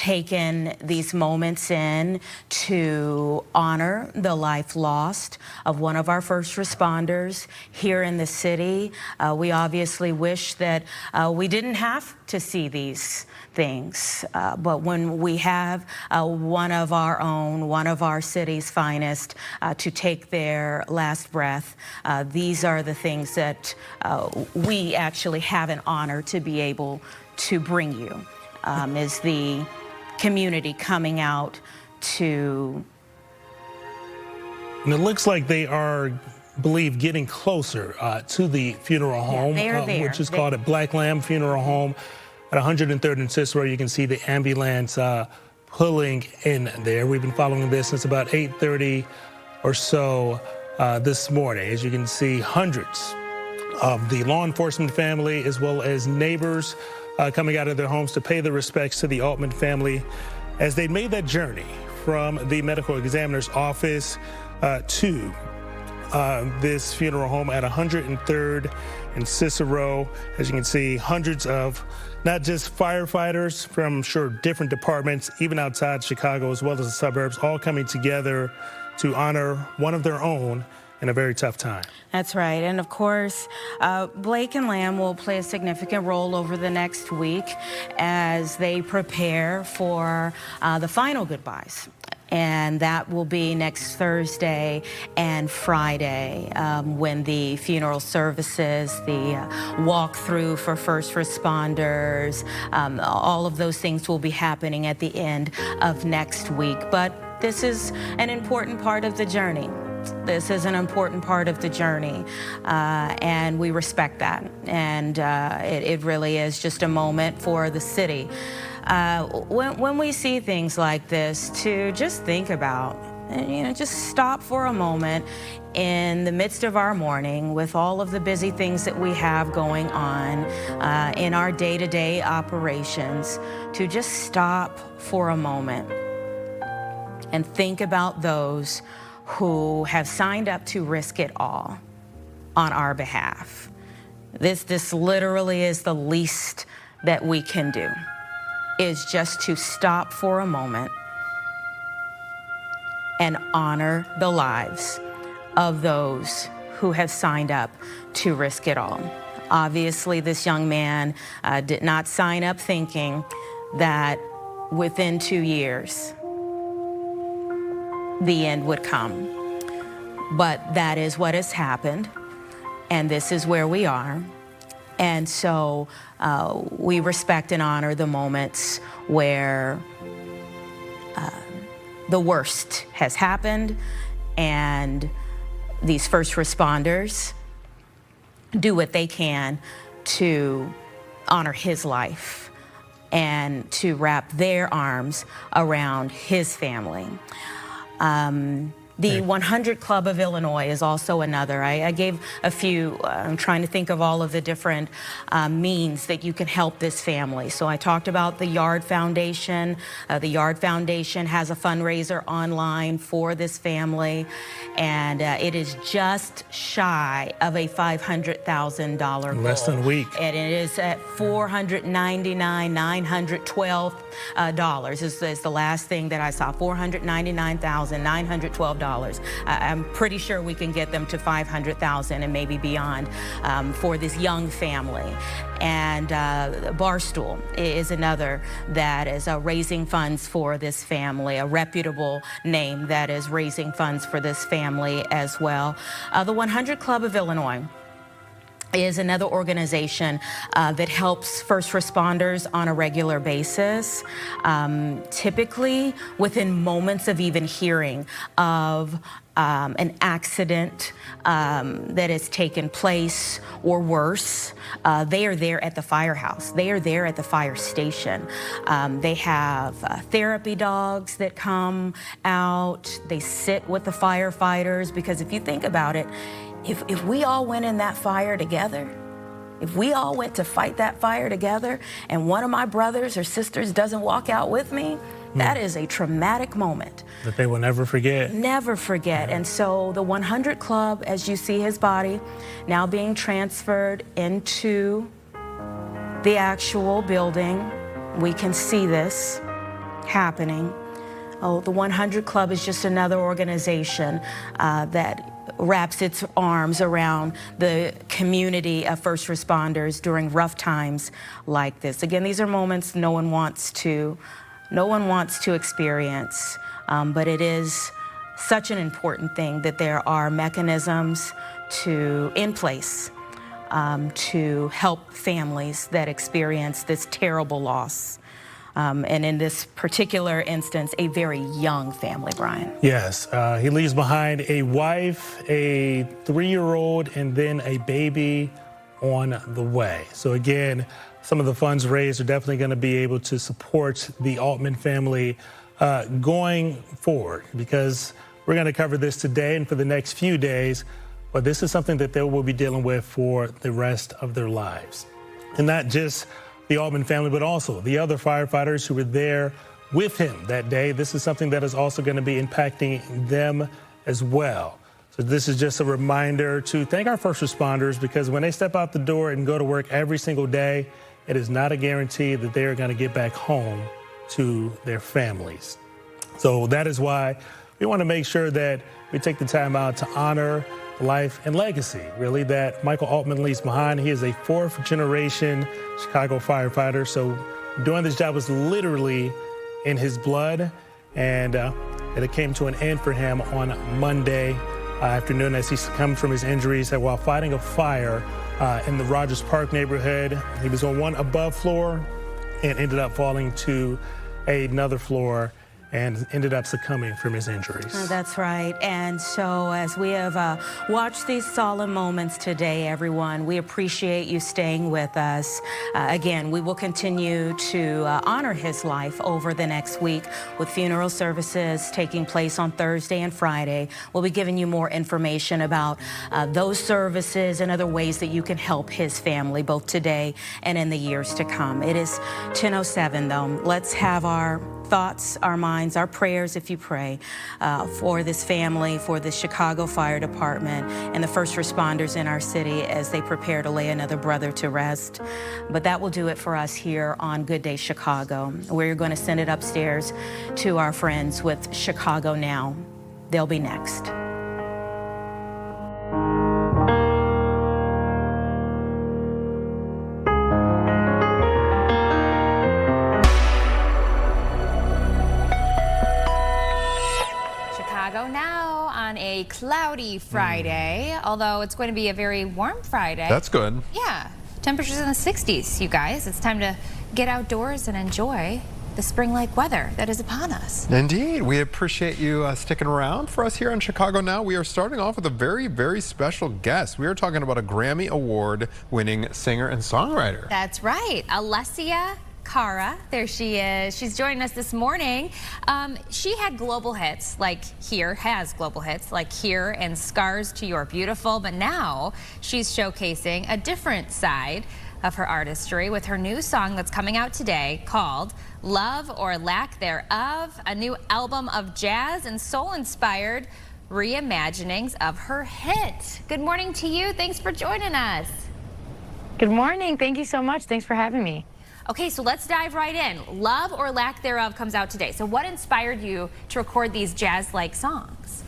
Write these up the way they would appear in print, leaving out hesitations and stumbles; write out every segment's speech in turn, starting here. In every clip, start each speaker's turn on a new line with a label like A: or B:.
A: taken these moments in to honor the life lost of one of our first responders here in the city. We obviously wish that we didn't have to see these things, but when we have one of our own, one of our city's finest to take their last breath, these are the things that we actually have an honor to be able to bring you, is the community coming out to.
B: And it looks like they are, believe, getting closer to the funeral home, which is called a Black Lamb Funeral Home at 103rd and Cicero. You can see the ambulance pulling in there. We've been following this since about 8:30 or so this morning. As you can see, hundreds of the law enforcement family as well as neighbors coming out of their homes to pay their respects to the Altman family as they made that journey from the medical examiner's office to this funeral home at 103rd and Cicero. As you can see, hundreds of not just firefighters from, I'm sure, different departments, even outside Chicago as well as the suburbs, all coming together to honor one of their own in a very tough time.
A: That's right. And of course, Blake and Lamb will play a significant role over the next week as they prepare for the final goodbyes. And that will be next Thursday and Friday when the funeral services, the walkthrough for first responders, all of those things will be happening at the end of next week. But this is an important part of the journey. This is an important part of the journey, and we respect that. And it really is just a moment for the city. When we see things like this, to just think about, just stop for a moment in the midst of our morning with all of the busy things that we have going on in our day-to-day operations, to just stop for a moment and think about those who have signed up to risk it all on our behalf. This literally is the least that we can do, is just to stop for a moment and honor the lives of those who have signed up to risk it all. Obviously, this young man did not sign up thinking that within 2 years, the end would come. But that is what has happened, and this is where we are. And so we respect and honor the moments where the worst has happened, and these first responders do what they can to honor his life and to wrap their arms around his family. The 100 Club of Illinois is also another. I gave a few. I'm trying to think of all of the different means that you can help this family. So I talked about the Yard Foundation. The Yard Foundation has a fundraiser online for this family, and it is just shy of a $500,000 goal.
B: Less than a week.
A: And it is at $499,912 is the last thing that I saw. $499,912. I'm pretty sure we can get them to $500,000 and maybe beyond for this young family. And Barstool is another that is raising funds for this family, a reputable name that is raising funds for this family as well. The 100 Club of Illinois is another organization that helps first responders on a regular basis, typically within moments of even hearing of an accident that has taken place or worse. They are there at the firehouse. They are there at the fire station. They have therapy dogs that come out. They sit with the firefighters, because if you think about it, if we all went in that fire together, if we all went to fight that fire together and one of my brothers or sisters doesn't walk out with me, that is a traumatic moment
B: that they will never forget.
A: Never forget. And so the 100 Club, as you see his body now being transferred into the actual building, we can see this. happening. Oh, the 100 Club is just another organization that wraps its arms around the community of first responders during rough times like this. Again, these are moments no one wants to experience, but it is such an important thing that there are mechanisms in place to help families that experience this terrible loss. And in this particular instance, a very young family, Brian.
B: Yes, he leaves behind a wife, a 3-year-old, and then a baby on the way. So again, some of the funds raised are definitely going to be able to support the Altman family going forward, because we're going to cover this today and for the next few days, but this is something that they will be dealing with for the rest of their lives. And not just the Altman family, but also the other firefighters who were there with him that day. This is something that is also going to be impacting them as well. So this is just a reminder to thank our first responders, because when they step out the door and go to work every single day, it is not a guarantee that they are going to get back home to their families. So that is why we want to make sure that we take the time out to honor life and legacy, really, that Michael Altman leaves behind. He is a 4th-generation Chicago firefighter, so doing this job was literally in his blood, and it came to an end for him on Monday afternoon as he succumbed from his injuries while fighting a fire in the Rogers Park neighborhood. He was on one above floor and ended up falling to another floor and ended up succumbing from his injuries.
A: Oh, that's right. And so as we have watched these solemn moments today, everyone, we appreciate you staying with us. Again, we will continue to honor his life over the next week with funeral services taking place on Thursday and Friday. We'll be giving you more information about those services and other ways that you can help his family, both today and in the years to come. It is 10:07, though. Let's have our thoughts, our minds, our prayers, if you pray, for this family, for the Chicago Fire Department, and the first responders in our city as they prepare to lay another brother to rest. But that will do it for us here on Good Day Chicago. We're going to send it upstairs to our friends with Chicago Now. They'll be next.
C: Now on a cloudy Friday, although it's going to be a very warm Friday.
D: That's good.
C: Yeah, temperatures in the 60s, you guys. It's time to get outdoors and enjoy the spring-like weather that is upon us.
D: Indeed. We appreciate you sticking around for us here on Chicago Now. We are starting off with a very, very special guest. We are talking about a Grammy Award-winning singer and songwriter.
C: That's right, Alessia Cara, there she is. She's joining us this morning. She had global hits like Here, has global hits like Here and Scars to Your Beautiful, but now she's showcasing a different side of her artistry with her new song that's coming out today called Love or Lack Thereof, a new album of jazz and soul-inspired reimaginings of her hit. Good morning to you. Thanks for joining us.
E: Good morning. Thank you so much. Thanks for having me.
C: Okay, so let's dive right in. Love or Lack Thereof comes out today. So what inspired you to record these jazz-like songs?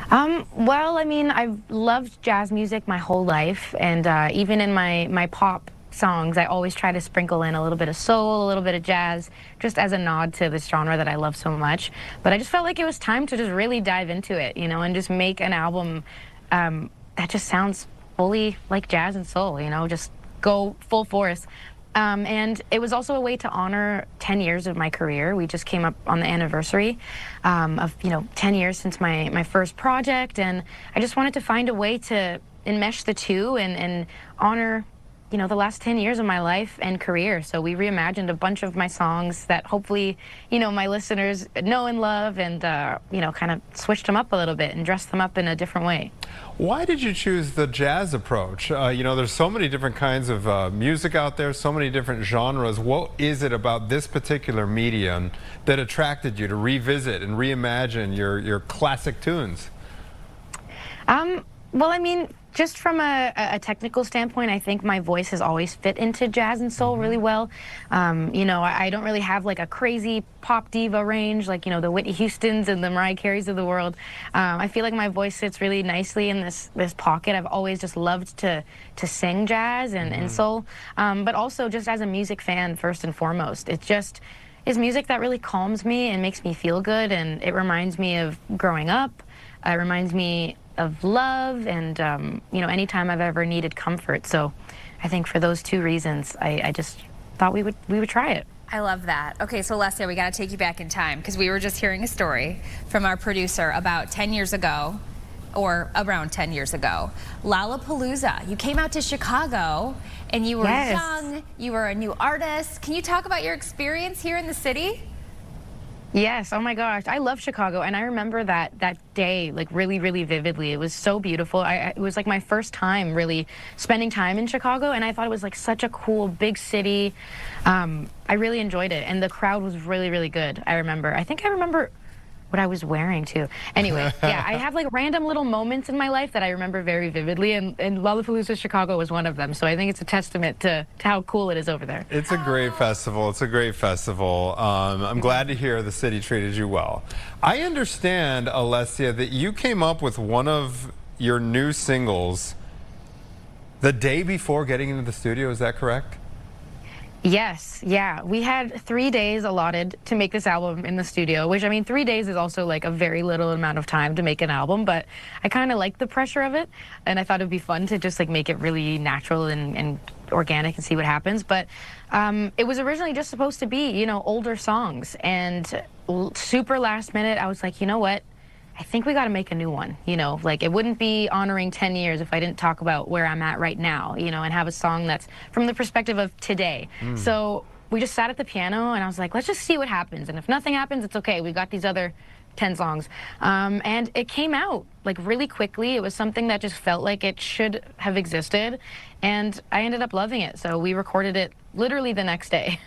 E: Well, I mean, I've loved jazz music my whole life, and even in my pop songs, I always try to sprinkle in a little bit of soul, a little bit of jazz, just as a nod to this genre that I love so much. But I just felt like it was time to just really dive into it, you know, and just make an album that just sounds fully like jazz and soul, you know, just go full force. And it was also a way to honor 10 years of my career. We just came up on the anniversary of, 10 years since my first project, and I just wanted to find a way to enmesh the two and honor, the last 10 years of my life and career. So we reimagined a bunch of my songs that hopefully, my listeners know and love, and, kind of switched them up a little bit and dressed them up in a different way.
D: Why did you choose the jazz approach? There's so many different kinds of music out there, so many different genres. What is it about this particular medium that attracted you to revisit and reimagine your classic tunes?
E: Well, I mean, just from a technical standpoint, I think my voice has always fit into jazz and soul really well. You know, I don't really have like a crazy pop diva range like, you know, the Whitney Houstons and the Mariah Careys of the world. I feel like my voice sits really nicely in this pocket. I've always just loved to sing jazz and soul, but also just as a music fan, first and foremost. It just is music that really calms me and makes me feel good, and it reminds me of growing up. It reminds me of love and, you know, anytime I've ever needed comfort. So I think for those two reasons, I just thought we would try it.
C: I love that. Okay, so Alessia, we got to take you back in time because we were just hearing a story from our producer about 10 years ago, or around 10 years ago. Lollapalooza, you came out to Chicago and you were young, you were a new artist. Can you talk about your experience here in the city?
E: Yes, oh my gosh, I love Chicago, and I remember that day like really, really vividly. It was so beautiful. It was like my first time really spending time in Chicago, and I thought it was like such a cool big city. I really enjoyed it, and the crowd was really, really good. I think I remember what I was wearing too. Anyway, yeah, I have like random little moments in my life that I remember very vividly, and Lollapalooza Chicago was one of them. So I think it's a testament to how cool it is over there.
D: It's a great festival. It's a great festival. I'm glad to hear the city treated you well. I understand, Alessia, that you came up with one of your new singles the day before getting into the studio. Is that correct?
E: Yes, yeah. We had 3 days allotted to make this album in the studio, which, I mean, 3 days is also like a very little amount of time to make an album, but I kind of like the pressure of it, and I thought it'd be fun to just like make it really natural and organic and see what happens. But it was originally just supposed to be, you know, older songs, and super last minute, I was like, you know what? I think we got to make a new one, you know, like it wouldn't be honoring 10 years if I didn't talk about where I'm at right now, you know, and have a song that's from the perspective of today. So we just sat at the piano and I was like, let's just see what happens. And if nothing happens, it's okay. We've got these other 10 songs. And it came out like really quickly. It was something that just felt like it should have existed. And I ended up loving it. So we recorded it literally the next day.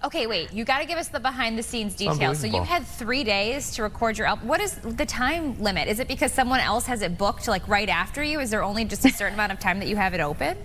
C: Okay, wait, you got to give us the behind the scenes details. So you had 3 days to record your album. What is the time limit? Is it because someone else has it booked like right after you? Is there only just a certain amount of time that you have it open?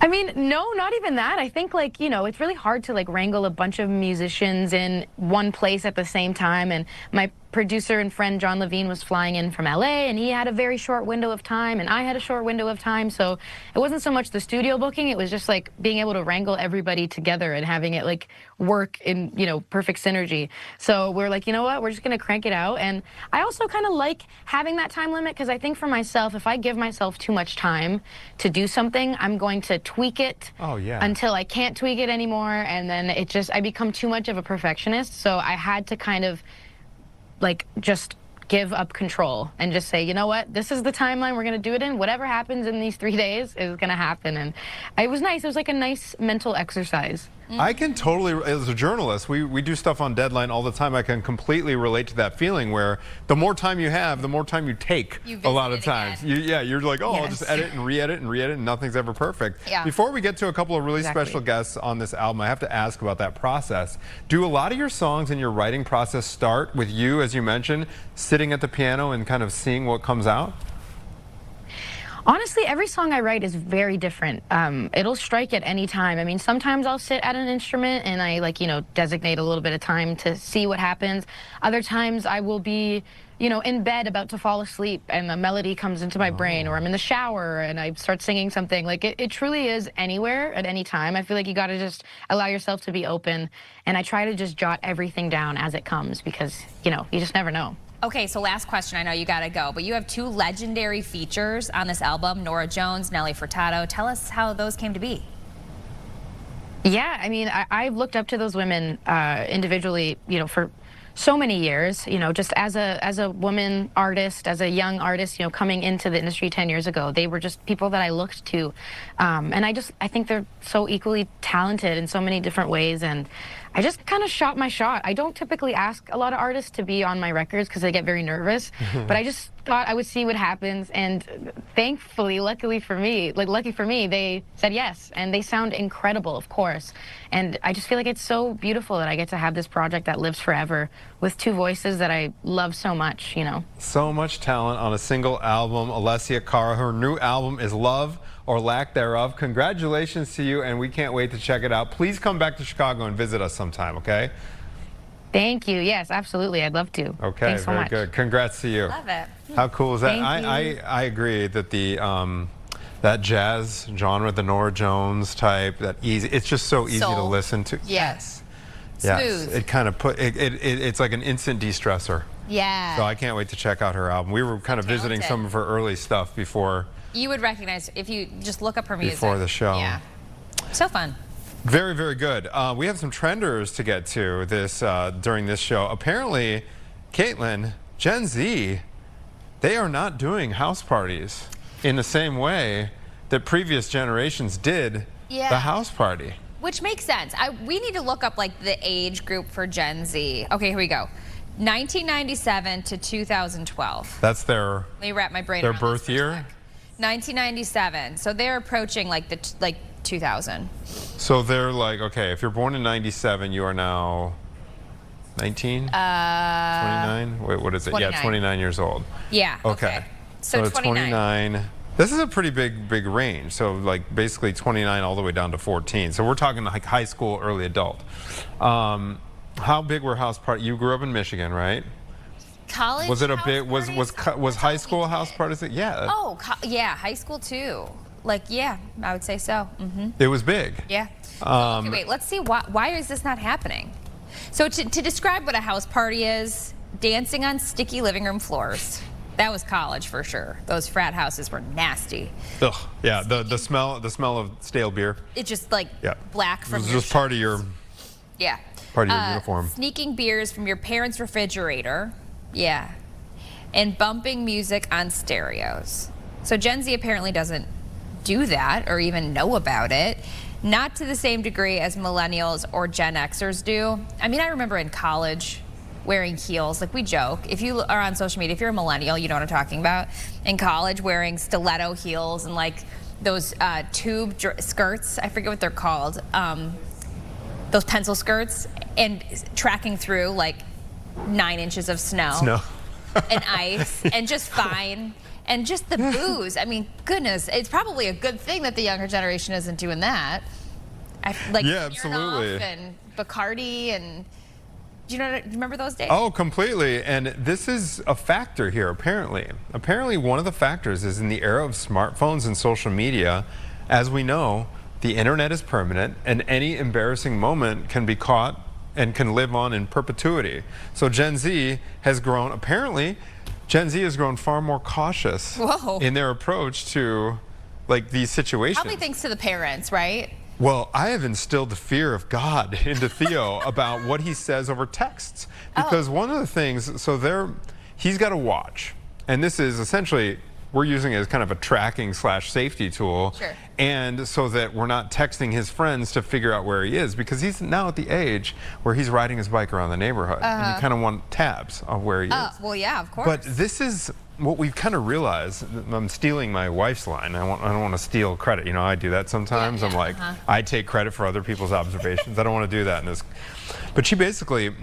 E: I mean, no, not even that. I think, like, you know, it's really hard to like wrangle a bunch of musicians in one place at the same time. And my producer and friend John Levine was flying in from LA, and he had a very short window of time, and I had a short window of time. So it wasn't so much the studio booking, it was just like being able to wrangle everybody together and having it like work in, you know, perfect synergy. So we're like, you know what, we're just gonna crank it out. And I also kind of like having that time limit, because I think for myself, if I give myself too much time to do something, I'm going to tweak it until I can't tweak it anymore, and then it just, I become too much of a perfectionist. So I had to kind of like just give up control and just say, you know what, this is the timeline we're going to do it in. Whatever happens in these 3 days is going to happen. And it was nice. It was like a nice mental exercise.
D: I can totally, as a journalist, we do stuff on deadline all the time. I can completely relate to that feeling where the more time you have, the more time you take a lot of times. You're like, oh, I'll just edit and re-edit and re-edit, and nothing's ever perfect. Before we get to a couple of really special guests on this album, I have to ask about that process. Do a lot of your songs in your writing process start with you, as you mentioned, sitting at the piano and kind of seeing what comes out?
E: Honestly, every song I write is very different. It'll strike at any time. I mean, sometimes I'll sit at an instrument and I, like, you know, designate a little bit of time to see what happens. Other times I will be, you know, in bed about to fall asleep and the melody comes into my brain, or I'm in the shower and I start singing something. Like, it truly is anywhere at any time. I feel like you got to just allow yourself to be open, and I try to just jot everything down as it comes, because, you know, you just never know.
C: Okay, so last question. I know you gotta go, but you have 2 legendary features on this album, Norah Jones, Nelly Furtado. Tell us how those came to be.
E: Yeah, I mean, I've looked up to those women individually, you know, for so many years, you know, just as a woman artist, as a young artist, you know, coming into the industry 10 years ago. They were just people that I looked to. And I think they're so equally talented in so many different ways. And I just kind of shot my shot. I don't typically ask a lot of artists to be on my records because I get very nervous, but I just thought I would see what happens, and thankfully, lucky for me, they said yes, and they sound incredible, of course. And I just feel like it's so beautiful that I get to have this project that lives forever with two voices that I love so much, you know.
D: So much talent on a single album. Alessia Cara, her new album is Love or Lack Thereof. Congratulations to you, and we can't wait to check it out. Please come back to Chicago and visit us sometime, okay?
E: Thank you. Yes, absolutely. I'd love to.
D: Okay,
E: thanks so much.
D: Very good. Congrats to you.
C: Love it.
D: How cool is that?
E: Thank you.
D: I agree that the that jazz genre, the Norah Jones type, that easy. It's just so easy to listen to.
C: Yes.
D: Yes.
C: Smooth.
D: It kind of it's like an instant de-stressor.
C: Yeah.
D: So I can't wait to check out her album. We were kind of visiting some of her early stuff before.
C: You would recognize if you just look up her music.
D: Before the show.
C: Yeah. So fun.
D: Very, very good. We have some trenders to get to this during this show. Apparently, Caitlin, Gen Z, they are not doing house parties in the same way that previous generations did the house party.
C: Which makes sense. We need to look up like the age group for Gen Z. Okay, here we go. 1997 to 2012.
D: That's their.
C: Let me wrap my brain
D: their
C: around
D: birth
C: this
D: year.
C: 1997. So they're approaching like 2000.
D: So they're like, okay, if you're born in 97, you are now 19? 29? Wait, what is it?
C: 29.
D: Yeah, 29 years old.
C: Yeah.
D: Okay.
C: So
D: 29. This is a pretty big range. So like basically 29 all the way down to 14. So we're talking like high school, early adult. How big were house parties? You grew up in Michigan, right?
C: College.
D: Was it a big? Was high school house parties? Yeah.
C: Oh, yeah, high school too. Like, yeah, I would say so.
D: It was big.
C: Yeah. Okay, wait, let's see why is this not happening? So to describe what a house party is, dancing on sticky living room floors. That was college for sure. Those frat houses were nasty.
D: Ugh. Yeah. The smell of stale beer.
C: It's just like black from.
D: It was
C: your
D: just part of your.
C: Yeah.
D: Part of your uniform.
C: Sneaking beers from your parents' refrigerator. Yeah. And bumping music on stereos. So Gen Z apparently doesn't do that or even know about it. Not to the same degree as millennials or Gen Xers do. I mean, I remember in college wearing heels. Like, we joke. If you are on social media, if you're a millennial, you know what I'm talking about. In college, wearing stiletto heels and like those tube skirts. I forget what they're called. Those pencil skirts, and tracking through like 9 inches of snow. And ice and just fine. And just the booze. I mean, goodness, it's probably a good thing that the younger generation isn't doing that. Like,
D: yeah, absolutely.
C: And Bacardi and, do you remember those days?
D: Oh, completely. And this is a factor here, apparently. Apparently, one of the factors is in the era of smartphones and social media, as we know, the internet is permanent, and any embarrassing moment can be caught and can live on in perpetuity. So Gen Z has grown, apparently, Gen Z has grown far more cautious in their approach to like these situations.
C: Probably thanks to the parents, right?
D: Well, I have instilled the fear of God into Theo about what he says over texts. Because one of the things, so he's got a watch. And this is essentially, we're using it as kind of a tracking / safety tool.
C: Sure.
D: And so that we're not texting his friends to figure out where he is, because he's now at the age where he's riding his bike around the neighborhood. And you kind of want tabs of where he is.
C: Well, yeah, of course.
D: But this is what we've kind of realized. I'm stealing my wife's line. I don't want to steal credit. You know, I do that sometimes. I'm like, I take credit for other people's observations. I don't want to do that in this. But she basically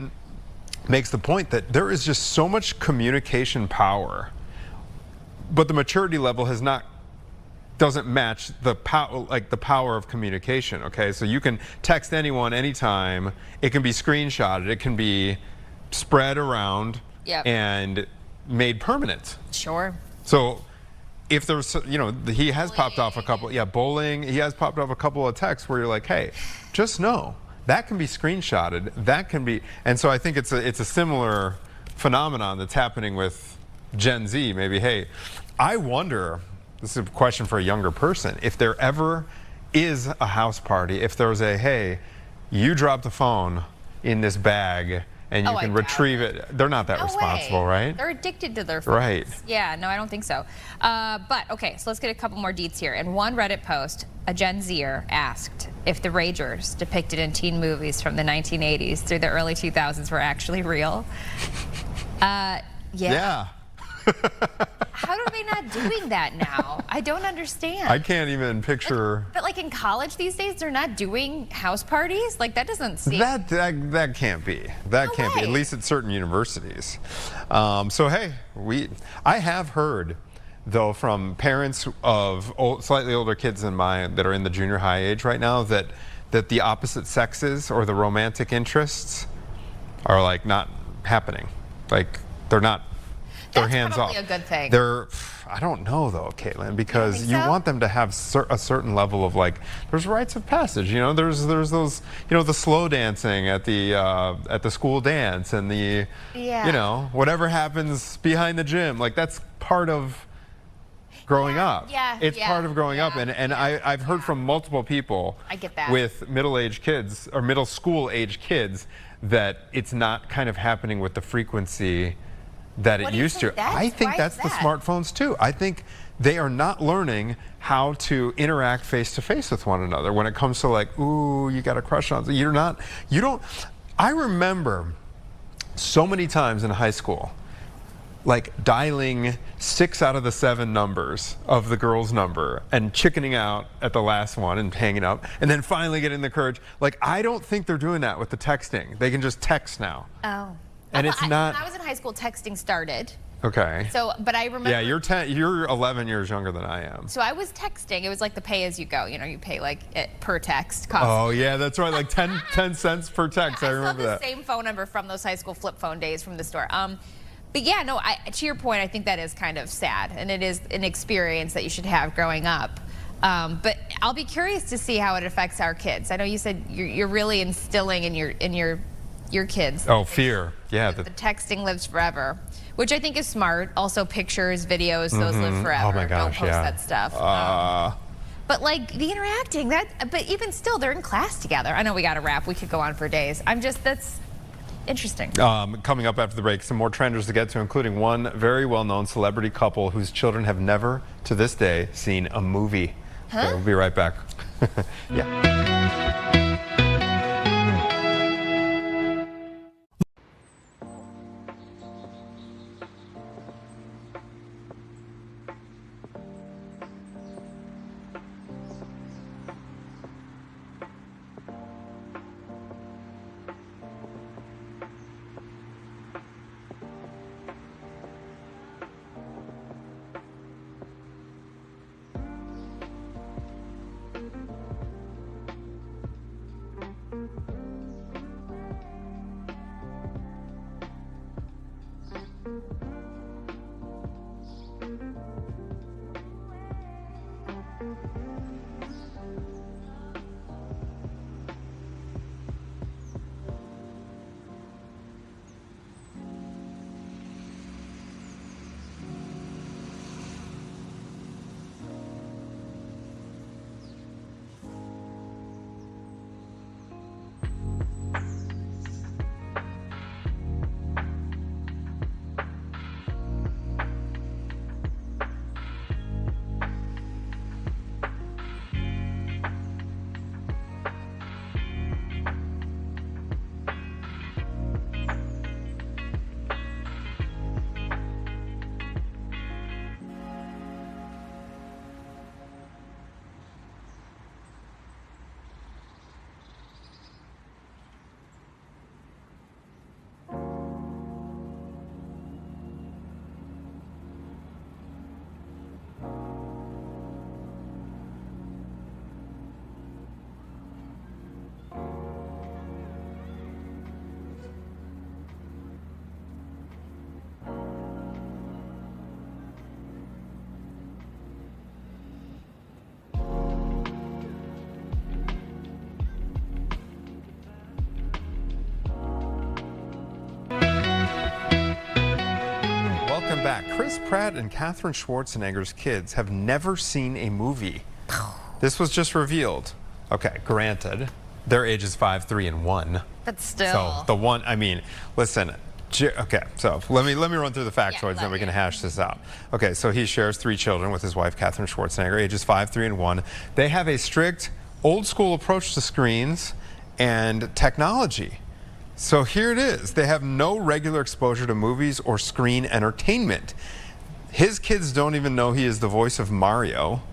D: makes the point that there is just so much communication power, but the maturity level doesn't match the power of communication. Okay, so you can text anyone anytime. It can be screenshotted. It can be spread around and made permanent.
C: Sure.
D: So if there's, you know, he has popped off a couple. Yeah, bowling. He has popped off a couple of texts where you're like, hey, just know that can be screenshotted. That can be, and so I think it's a similar phenomenon that's happening with Gen Z. Maybe, hey, I wonder. This is a question for a younger person. If there ever is a house party, if there's a, hey, you dropped the phone in this bag and you can retrieve it. They're not that responsible, right?
C: They're addicted to their phones.
D: Right.
C: Yeah, no, I don't think so. But, okay, so let's get a couple more deets here. In one Reddit post, a Gen Zer asked if the Ragers depicted in teen movies from the 1980s through the early 2000s were actually real. Yeah. How are they not doing that now? I don't understand.
D: I can't even picture.
C: But like in college these days, they're not doing house parties? Like that doesn't seem.
D: That can't be. That can't be. At least at certain universities. So hey, I have heard, though, from parents of slightly older kids than mine that are in the junior high age right now that the opposite sexes or the romantic interests are like not happening. Like they're not. Their hands off.
C: That's probably a good thing.
D: I don't know though, Caitlin, because you want them to have a certain level of like. There's rites of passage, you know. There's those, you know, the slow dancing at the school dance and the, you know, whatever happens behind the gym. Like that's part of growing up.
C: Yeah,
D: it's part of growing up, and I've heard from multiple people.
C: I get that.
D: With middle-aged kids or middle school-age kids that it's not kind of happening with the frequency that it used to. I think that's the smartphones too. I think they are not learning how to interact face to face with one another when it comes to like, ooh, you got a crush on. You don't. I remember so many times in high school, like dialing 6 out of the 7 numbers of the girl's number and chickening out at the last one and hanging up, and then finally getting the courage. Like, I don't think they're doing that with the texting. They can just text now.
C: Oh.
D: And it's not.
C: When I was in high school, texting started.
D: Okay.
C: So, but I remember.
D: Yeah, you're 11 years younger than I am.
C: So I was texting. It was like the pay as you go. You know, you pay like per text. Cost.
D: Oh yeah, that's right. Like 10 cents per text. I remember that.
C: I still have the same phone number from those high school flip phone days from the store. But yeah, no. To your point, I think that is kind of sad, and it is an experience that you should have growing up. But I'll be curious to see how it affects our kids. I know you said you're really instilling in your kids.
D: Oh, fear. Yeah.
C: The texting lives forever, which I think is smart. Also, pictures, videos, those live forever.
D: Oh my gosh,
C: don't post that stuff. But like the interacting, but even still, they're in class together. I know we got to wrap. We could go on for days. that's interesting.
D: Coming up after the break, some more trenders to get to, including one very well-known celebrity couple whose children have never, to this day, seen a movie.
C: Huh?
D: So we'll be right back. Yeah. Back. Chris Pratt and Katherine Schwarzenegger's kids have never seen a movie. This was just revealed. Okay, granted, their ages 5, 3, and 1.
C: But still.
D: So the one, I mean, listen. Okay, so let me run through the factoids, then we can hash this out. Okay, so he shares 3 children with his wife, Katherine Schwarzenegger, ages 5, 3, and 1. They have a strict, old-school approach to screens and technology. So here it is. They have no regular exposure to movies or screen entertainment. His kids don't even know he is the voice of Mario,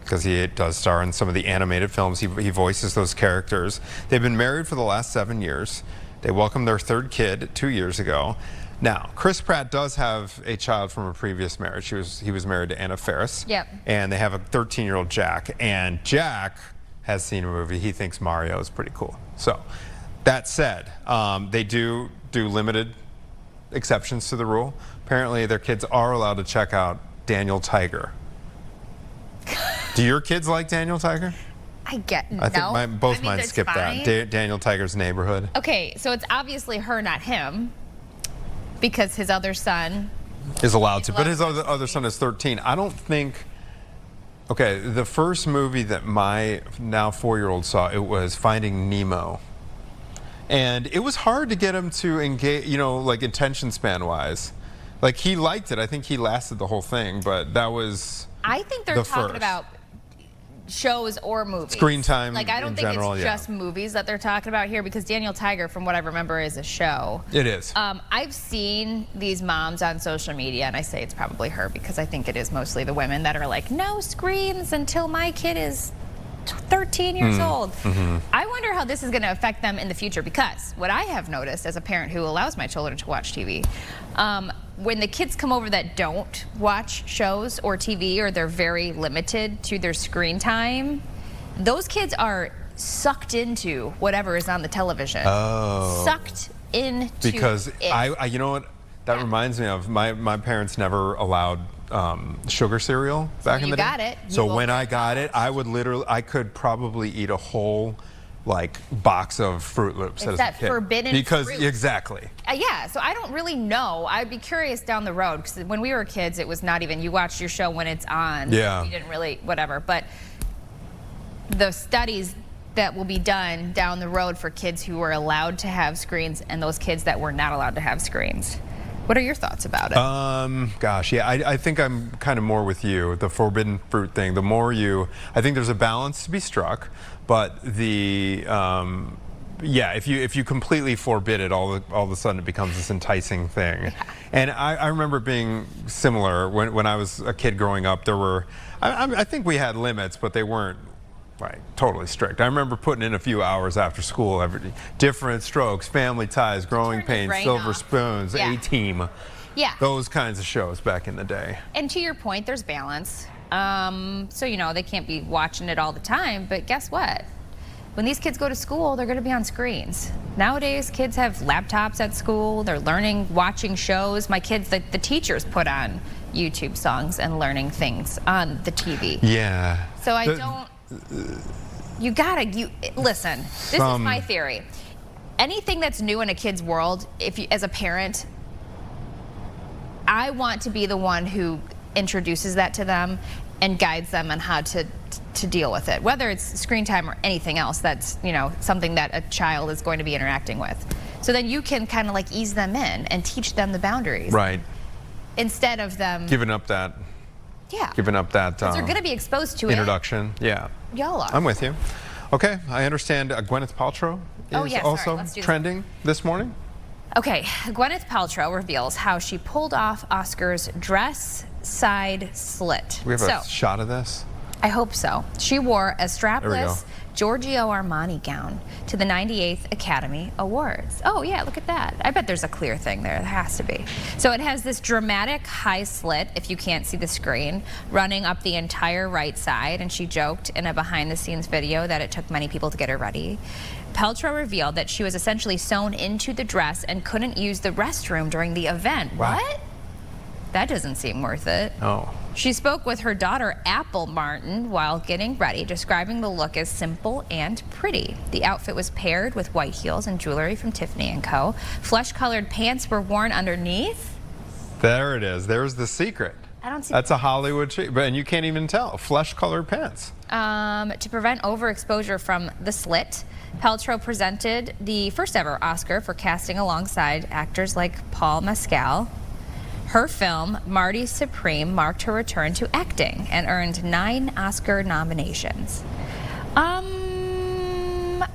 D: because he does star in some of the animated films. He voices those characters. They've been married for the last 7 years. They welcomed their 3rd kid 2 years ago. Now, Chris Pratt does have a child from a previous marriage. He was married to Anna Faris.
C: Yep.
D: And they have a 13-year-old Jack. And Jack has seen a movie. He thinks Mario is pretty cool. So, that said, they do limited exceptions to the rule. Apparently, their kids are allowed to check out Daniel Tiger. Do your kids like Daniel Tiger?
C: I think
D: mine skip that. Daniel Tiger's Neighborhood.
C: Okay, so it's obviously her, not him, because his other son
D: is allowed to. But his other son is 13. I don't think. Okay, the first movie that my now 4-year-old saw, it was Finding Nemo, and it was hard to get him to engage. You know, like attention span wise, like he liked it. I think he lasted the whole thing, but that was.
C: I think they're talking about shows or movies.
D: Screen time.
C: Like I don't think it's just movies that they're talking about here, because Daniel Tiger, from what I remember, is a show.
D: It is.
C: I've seen these moms on social media, and I say it's probably her because I think it is mostly the women that are like, no screens until my kid is 13 years old. I wonder how this is going to affect them in the future, because what I have noticed as a parent who allows my children to watch TV, when the kids come over that don't watch shows or TV, or they're very limited to their screen time, those kids are sucked into whatever is on the television. Oh. Sucked into
D: because
C: it.
D: You know what? That reminds me of my parents never allowed sugar cereal back in the day.
C: You got it.
D: So when I got it, I could probably eat a whole box of Fruit Loops as a kid.
C: Forbidden fruit.
D: Exactly.
C: Yeah, so I don't really know. I'd be curious down the road, because when we were kids, it was not even, you watched your show when it's on.
D: Yeah.
C: You didn't really, whatever. But the studies that will be done down the road for kids who were allowed to have screens and those kids that were not allowed to have screens. What are your thoughts about it?
D: Gosh, yeah, I think I'm kind of more with you. The forbidden fruit thing. The more I think there's a balance to be struck, but if you completely forbid it, all of a sudden it becomes this enticing thing. Yeah. And I remember being similar when I was a kid growing up. There were, I think we had limits, but they weren't totally strict. I remember putting in a few hours after school, Different Strokes, Family Ties, Growing Pains, Silver Spoons, A-Team.
C: Yeah.
D: Those kinds of shows back in the day.
C: And to your point, there's balance. So, they can't be watching it all the time, but guess what? When these kids go to school, they're going to be on screens. Nowadays, kids have laptops at school. They're learning, watching shows. My kids, the teachers put on YouTube songs and learning things on the TV.
D: Yeah.
C: So listen, this is my theory. Anything that's new in a kid's world, as a parent, I want to be the one who introduces that to them and guides them on how to deal with it, whether it's screen time or anything else that's, something that a child is going to be interacting with. So then you can kind of ease them in and teach them the boundaries.
D: Right.
C: Instead of them
D: giving up that.
C: Yeah.
D: Giving up that.
C: They're going to be exposed to
D: introduction. Yeah.
C: Y'all are.
D: I'm with you. Okay, I understand Gwyneth Paltrow is also trending this morning.
C: Okay, Gwyneth Paltrow reveals how she pulled off Oscar's dress side slit.
D: We have a shot of this?
C: I hope so. She wore a strapless Giorgio Armani gown to the 98th Academy Awards. Oh yeah, look at that. I bet there's a clear thing there. There has to be. So it has this dramatic high slit, if you can't see the screen, running up the entire right side, and she joked in a behind-the-scenes video that it took many people to get her ready. Paltrow revealed that she was essentially sewn into the dress and couldn't use the restroom during the event.
D: Wow.
C: What? That doesn't seem worth it.
D: Oh.
C: She spoke with her daughter, Apple Martin, while getting ready, describing the look as simple and pretty. The outfit was paired with white heels and jewelry from Tiffany & Co. Flesh-colored pants were worn underneath.
D: There it is. There's the secret.
C: I don't see.
D: That's a Hollywood chick, and you can't even tell. Flesh-colored pants.
C: To prevent overexposure from The Slit, Paltrow presented the first ever Oscar for casting alongside actors like Paul Mescal. Her film, Marty Supreme, marked her return to acting and earned 9 Oscar nominations.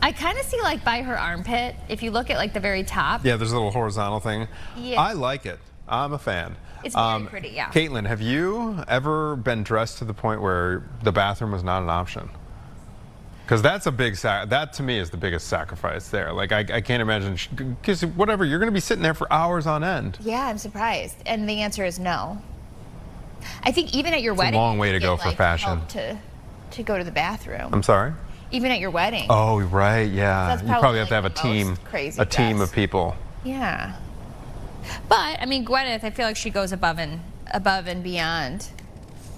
C: I kind of see like by her armpit, if you look at like the very top.
D: Yeah, there's a little horizontal thing.
C: Yeah.
D: I like it. I'm a fan.
C: It's very pretty, yeah.
D: Caitlin, have you ever been dressed to the point where the bathroom was not an option? Because that's a big, that to me is the biggest sacrifice there. Like, I can't imagine, because whatever, you're going to be sitting there for hours on end.
C: Yeah, I'm surprised. And the answer is no. I think even at your wedding.
D: It's a long way to go for fashion.
C: To go to the bathroom.
D: I'm sorry?
C: Even at your wedding.
D: Oh, right, yeah.
C: So
D: you probably have to have a team of people.
C: Yeah. But, I mean, Gwyneth, I feel like she goes above and beyond.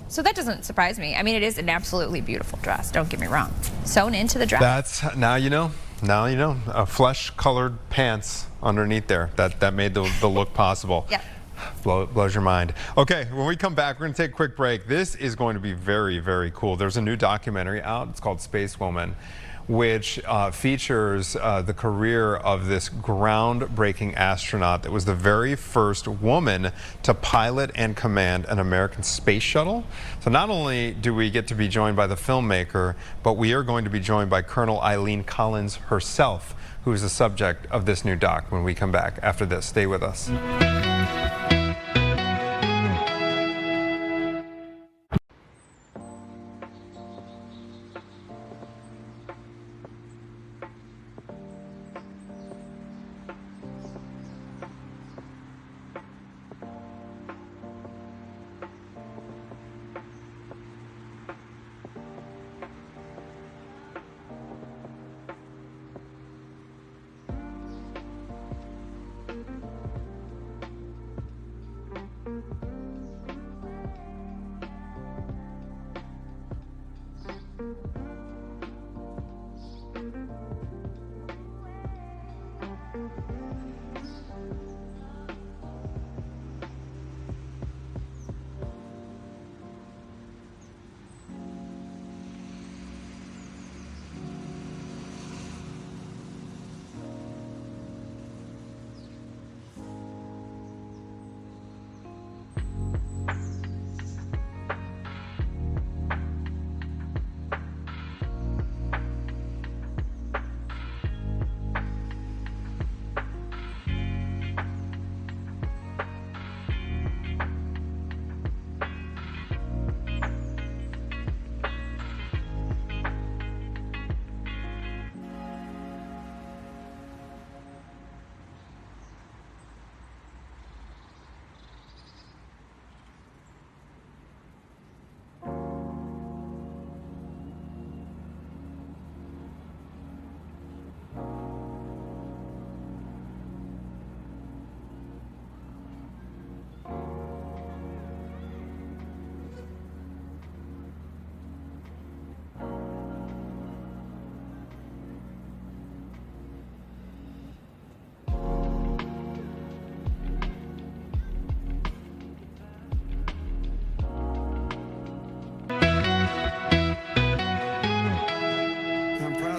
C: So that doesn't surprise me. I mean, it is an absolutely beautiful dress, don't get me wrong. Sewn into the dress.
D: That's, now you know. Now you know. Flesh-colored pants underneath there. That made the look possible.
C: Yeah.
D: Blows your mind. Okay, when we come back, we're going to take a quick break. This is going to be very, very cool. There's a new documentary out. It's called Spacewoman, which features the career of this groundbreaking astronaut that was the very first woman to pilot and command an American space shuttle. So not only do we get to be joined by the filmmaker, but we are going to be joined by Colonel Eileen Collins herself, who is the subject of this new doc when we come back after this. Stay with us.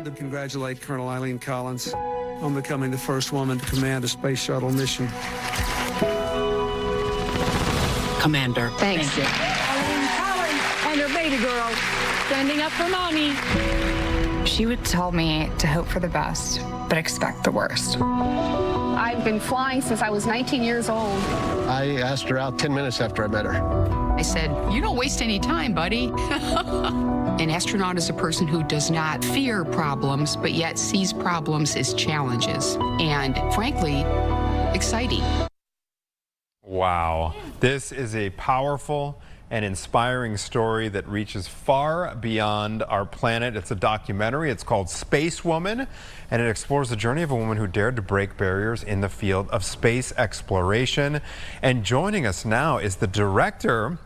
F: To congratulate Colonel Eileen Collins on becoming the first woman to command a space shuttle mission.
G: Commander.
H: Thanks.
G: Eileen Collins and her baby girl standing up for mommy.
H: She would tell me to hope for the best, but expect the worst.
I: I've been flying since I was 19 years old.
J: I asked her out 10 minutes after I met her.
K: I said, "You don't waste any time, buddy." An astronaut is a person who does not fear problems, but yet sees problems as challenges. And frankly, exciting.
D: Wow. This is a powerful and inspiring story that reaches far beyond our planet. It's a documentary. It's called Spacewoman, and it explores the journey of a woman who dared to break barriers in the field of space exploration. And joining us now is the director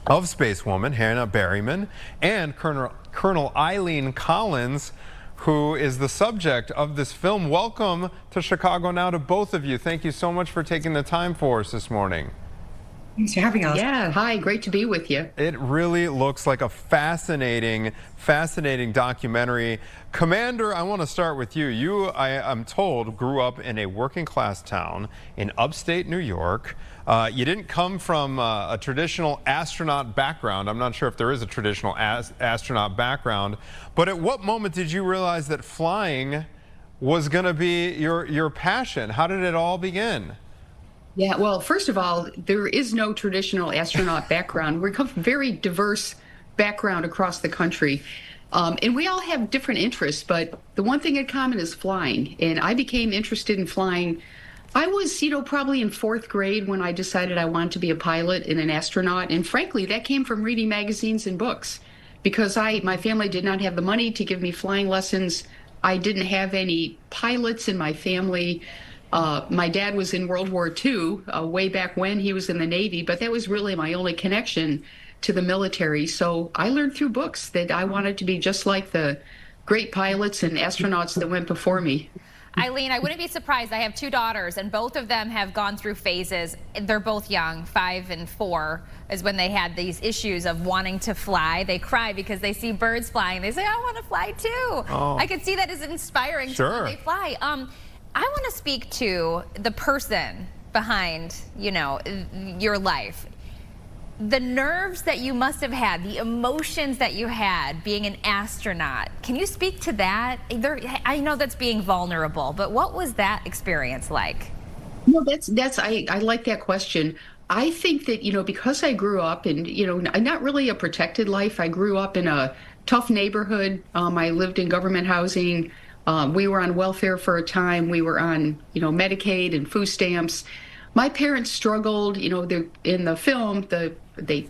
D: of Spacewoman, Hannah Berryman, and Colonel Eileen Collins, who is the subject of this film. Welcome to Chicago Now to both of you. Thank you so much for taking the time for us this morning.
L: Thanks for having us.
K: Yeah, hi, great to be with you.
D: It really looks like a fascinating documentary. Commander, I want to start with you. You, I'm told, grew up in a working class town in upstate New York. You didn't come from a traditional astronaut background. I'm not sure if there is a traditional astronaut background, but at what moment did you realize that flying was going to be your passion? How did it all begin?
K: Yeah, well, first of all, there is no traditional astronaut background. We come from very diverse background across the country. And we all have different interests, but the one thing in common is flying. And I became interested in flying. I was, probably in 4th grade when I decided I wanted to be a pilot and an astronaut. And frankly, that came from reading magazines and books because my family did not have the money to give me flying lessons. I didn't have any pilots in my family. My dad was in World War II, way back when he was in the Navy, but that was really my only connection to the military. So I learned through books that I wanted to be just like the great pilots and astronauts that went before me.
C: Eileen, I wouldn't be surprised. I have 2 daughters, and both of them have gone through phases. They're both young, 5 and 4, is when they had these issues of wanting to fly. They cry because they see birds flying. They say, I want to fly too. Oh. I could see that as inspiring to when they fly. I want to speak to the person behind, your life. The nerves that you must have had, the emotions that you had being an astronaut. Can you speak to that? I know that's being vulnerable, but what was that experience like?
K: No, I like that question. I think that, because I grew up in, not really a protected life. I grew up in a tough neighborhood. I lived in government housing. We were on welfare for a time. We were on, Medicaid and food stamps. My parents struggled. In the film, they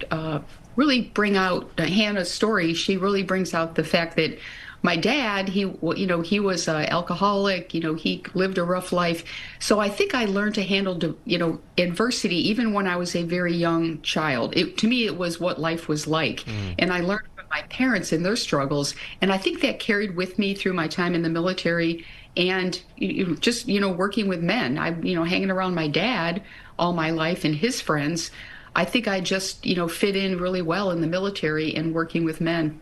K: really bring out Hannah's story. She really brings out the fact that my dad, he was an alcoholic. He lived a rough life. So I think I learned to handle, adversity even when I was a very young child. To me, it was what life was like, and I learned from my parents and their struggles. And I think that carried with me through my time in the military. And just, working with men, hanging around my dad all my life and his friends, I think I just, fit in really well in the military and working with men.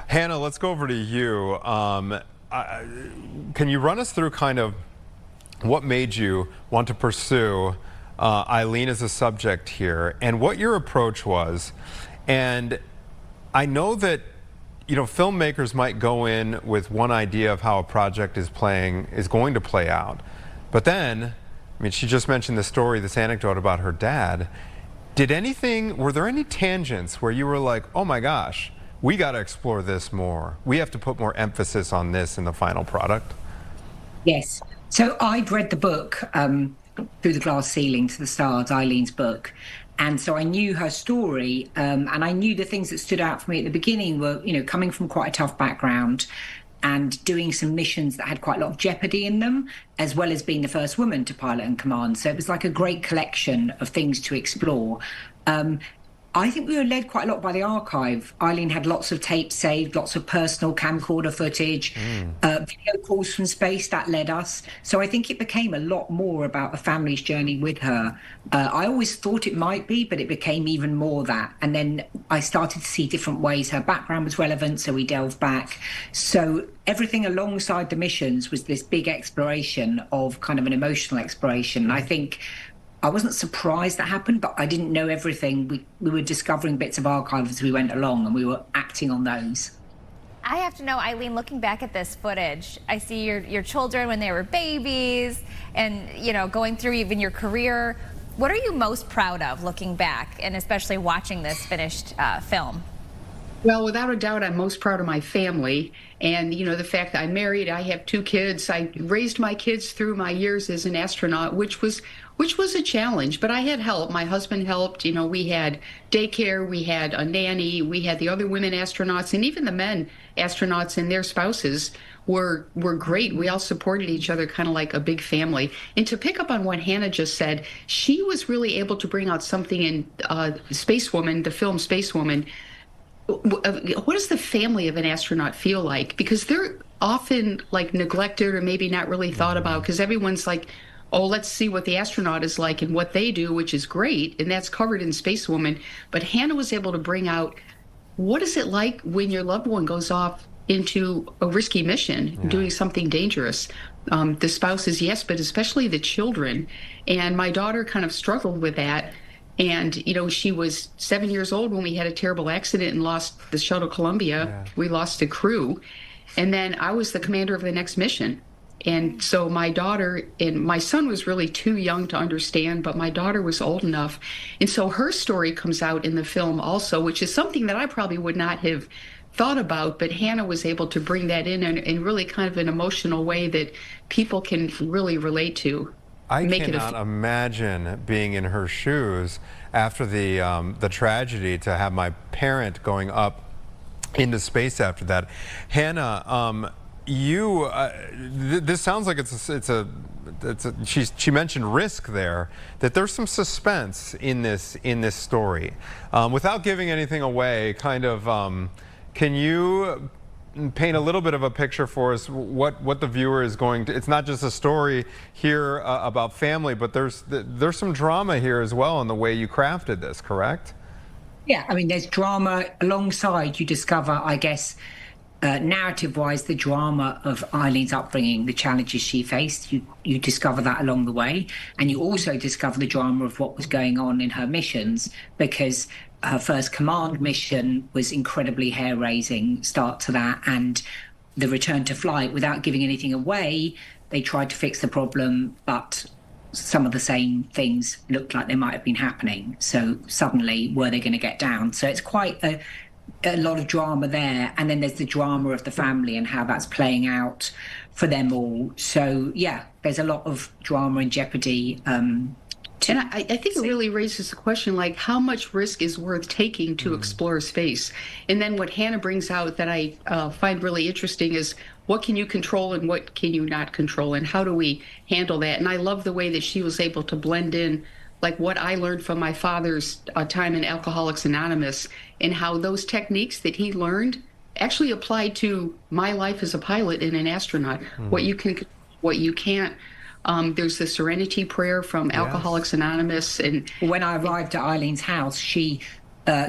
D: Hannah, let's go over to you. Can you run us through kind of what made you want to pursue Eileen as a subject here and what your approach was? And I know that filmmakers might go in with one idea of how a project is going to play out. But then, she just mentioned this anecdote about her dad. Were there any tangents where you were like, oh my gosh, we got to explore this more. We have to put more emphasis on this in the final product?
L: Yes. So I'd read the book, Through the Glass Ceiling to the Stars, Eileen's book. And so I knew her story, and I knew the things that stood out for me at the beginning were, coming from quite a tough background and doing some missions that had quite a lot of jeopardy in them, as well as being the first woman to pilot and command. So it was like a great collection of things to explore. I think we were led quite a lot by the archive. Eileen had lots of tapes saved, lots of personal camcorder footage, video calls from space that led us. So I think it became a lot more about a family's journey with her. I always thought it might be, but it became even more that. And then I started to see different ways her background was relevant, so we delved back. So everything alongside the missions was this big exploration of kind of an emotional exploration. I think I wasn't surprised that happened, but I didn't know everything. We were discovering bits of archive as we went along, and we were acting on those.
C: I have to know, Eileen, looking back at this footage, I see your children when they were babies and, going through even your career. What are you most proud of looking back, and especially watching this finished film?
K: Well, without a doubt, I'm most proud of my family. And, the fact that I'm married, I have 2 kids. I raised my kids through my years as an astronaut, which was a challenge, but I had help. My husband helped. We had daycare, we had a nanny, we had the other women astronauts, and even the men astronauts and their spouses were great. We all supported each other, kind of like a big family. And to pick up on what Hannah just said, she was really able to bring out something in Spacewoman, the film Spacewoman. What does the family of an astronaut feel like? Because they're often like neglected or maybe not really thought about, because everyone's like, oh, let's see what the astronaut is like and what they do, which is great, and that's covered in Spacewoman. But Hannah was able to bring out, what is it like when your loved one goes off into a risky mission, doing something dangerous? The spouses, yes, but especially the children. And my daughter kind of struggled with that. And, you know, she was 7 years old when we had a terrible accident and lost the shuttle Columbia. We lost a crew. And then I was the commander of the next mission. And so my daughter, and my son was really too young to understand, but my daughter was old enough. And so her story comes out in the film also, which is something that I probably would not have thought about, but Hannah was able to bring that in really kind of an emotional way that people can really relate to.
D: I cannot imagine being in her shoes after the tragedy, to have my parent going up into space after that. Hannah, you this sounds like she mentioned risk there, that there's some suspense in this story. Without giving anything away, kind of can you paint a little bit of a picture for us what the viewer is going to, it's not just a story here about family, but there's some drama here as well in the way you crafted this, correct?
L: Yeah, I mean, there's drama alongside. You discover, I guess, narrative-wise, the drama of Eileen's upbringing, the challenges she faced. You discover that along the way, and you also discover the drama of what was going on in her missions, because her first command mission was incredibly hair-raising start to that, and the return to flight, without giving anything away, they tried to fix the problem, but some of the same things looked like they might have been happening. So suddenly, were they going to get down? So it's quite a lot of drama there. And then there's the drama of the family and how that's playing out for them all. So yeah, there's a lot of drama and jeopardy. And
K: I think it really raises the question, like, how much risk is worth taking to explore space? And then what Hannah brings out that I find really interesting is, what can you control and what can you not control, and how do we handle that? And I love the way that she was able to blend in, like, what I learned from my father's time in Alcoholics Anonymous, and how those techniques that he learned actually applied to my life as a pilot and an astronaut. What you can, what you can't. There's the Serenity Prayer from Alcoholics Anonymous. And
L: when I arrived at Eileen's house,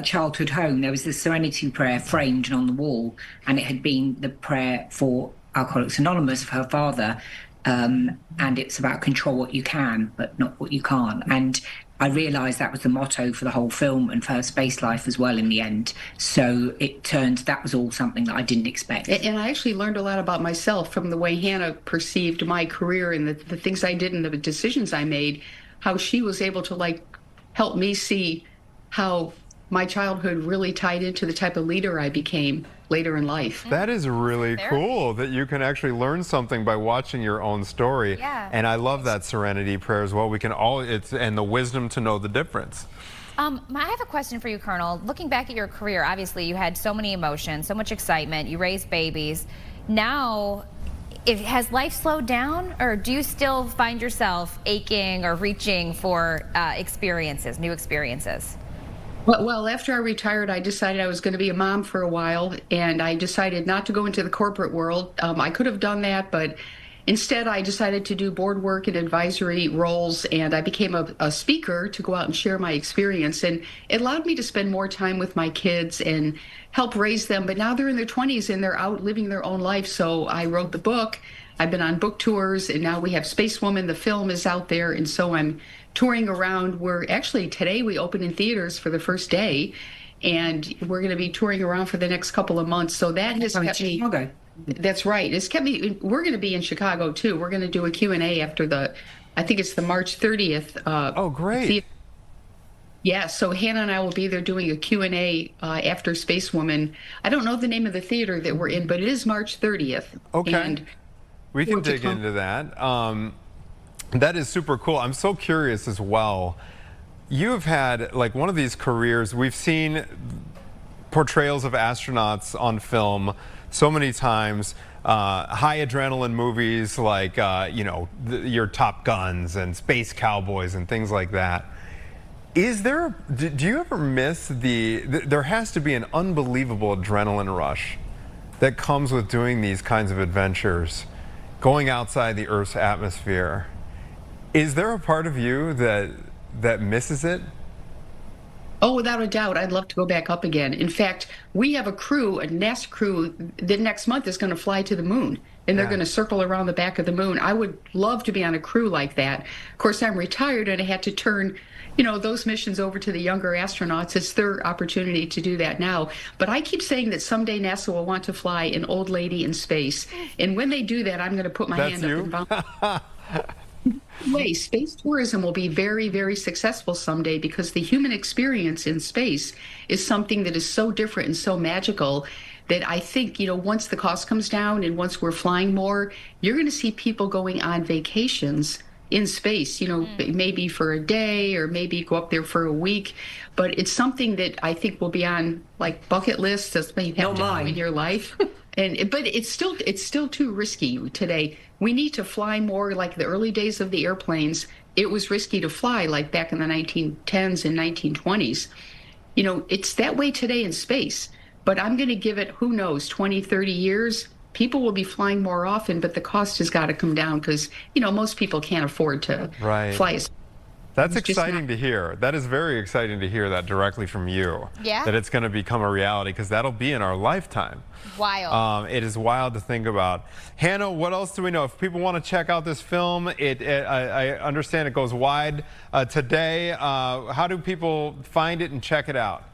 L: childhood home, there was the Serenity Prayer framed and on the wall, and it had been the prayer for Alcoholics Anonymous for her father, and it's about control what you can, but not what you can't. And I realised that was the motto for the whole film and for her space life as well in the end. So it turned, that was all something that I didn't expect.
K: And I actually learned a lot about myself from the way Hannah perceived my career and the things I did and the decisions I made, how she was able to, like, help me see how my childhood really tied into the type of leader I became later in life.
D: That is really cool that you can actually learn something by watching your own story.
C: Yeah.
D: And I love that Serenity Prayer as well. We can all, and the wisdom to know the difference.
C: I have a question for you, Colonel. Looking back at your career, obviously you had so many emotions, so much excitement, you raised babies. Now, has life slowed down, or do you still find yourself aching or reaching for experiences, new experiences?
K: Well, after I retired, I decided I was going to be a mom for a while, and I decided not to go into the corporate world. I could have done that, but instead I decided to do board work and advisory roles, and I became a speaker to go out and share my experience, and it allowed me to spend more time with my kids and help raise them. But now they're in their 20s and they're out living their own life, so I wrote the book. I've been on book tours, and now we have Spacewoman. The film is out there, and so I'm touring around. We're actually, today we open in theaters for the first day, and we're going to be touring around for the next couple of months. So that has kept me.
L: Chicago.
K: That's right. It's kept me. We're going to be in Chicago too. We're going to do a Q&A after I think it's the March 30th.
D: Oh, great.
K: Yeah, so Hannah and I will be there doing a Q&A after Spacewoman. I don't know the name of the theater that we're in, but it is March 30th.
D: Okay.
K: And
D: we can dig into that. That is super cool. I'm so curious as well. You have had, like, one of these careers. We've seen portrayals of astronauts on film so many times. High adrenaline movies like, you know, your Top Guns and Space Cowboys and things like that. Is there, do you ever miss there has to be an unbelievable adrenaline rush that comes with doing these kinds of adventures, going outside the Earth's atmosphere. Is there a part of you that misses it?
K: Oh, without a doubt, I'd love to go back up again. In fact, we have a crew, a NASA crew, that next month is going to fly to the moon, and they're going to circle around the back of the moon. I would love to be on a crew like that. Of course, I'm retired, and I had to turn, those missions over to the younger astronauts. It's their opportunity to do that now. But I keep saying that someday NASA will want to fly an old lady in space. And when they do that, I'm going to put my hand up and space tourism will be very, very successful someday, because the human experience in space is something that is so different and so magical that I think, once the cost comes down and once we're flying more, you're going to see people going on vacations in space, maybe for a day or maybe go up there for a week. But it's something that I think will be on like bucket lists as you have to do in your life. But it's still too risky today. We need to fly more. Like the early days of the airplanes, it was risky to fly, like back in the 1910s and 1920s. It's that way today in space. But I'm going to give it, who knows, 20, 30 years. People will be flying more often, but the cost has got to come down because, most people can't afford to fly.
D: That's exciting to hear. That is very exciting to hear that directly from you.
C: Yeah.
D: That it's going to become a reality, because that'll be in our lifetime.
C: Wild.
D: It is wild to think about. Hannah, what else do we know? If people want to check out this film, I understand it goes wide today. How do people find it and check it out?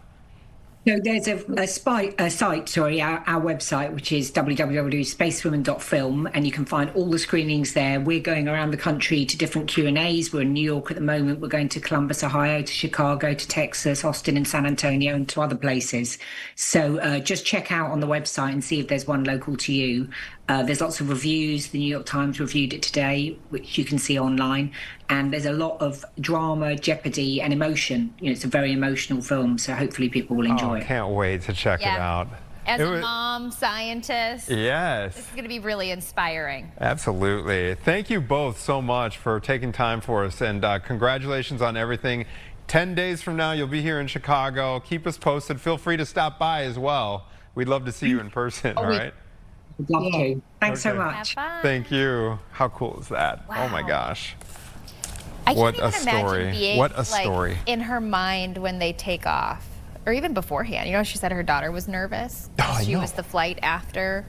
L: No, there's a site, our website, which is www.spacewoman.film, and you can find all the screenings there. We're going around the country to different Q&As. We're in New York at the moment. We're going to Columbus, Ohio, to Chicago, to Texas, Austin and San Antonio, and to other places. So just check out on the website and see if there's one local to you. There's lots of reviews. The New York Times reviewed it today, which you can see online. And there's a lot of drama, jeopardy, and emotion. It's a very emotional film, so hopefully people will enjoy it.
D: I can't wait to check it out.
C: As a mom, scientist,
D: yes,
C: this is going to be really inspiring.
D: Absolutely. Thank you both so much for taking time for us, and congratulations on everything. 10 days from now, you'll be here in Chicago. Keep us posted. Feel free to stop by as well. We'd love to see you in person, all right?
L: I'd love to. Thanks so much.
D: Thank you. How cool is that?
C: Wow.
D: Oh my gosh.
C: I
D: What
C: can't
D: a
C: even imagine
D: story.
C: being
D: What a story.
C: in her mind when they take off, or even beforehand. She said her daughter was nervous.
D: Oh,
C: she was the flight after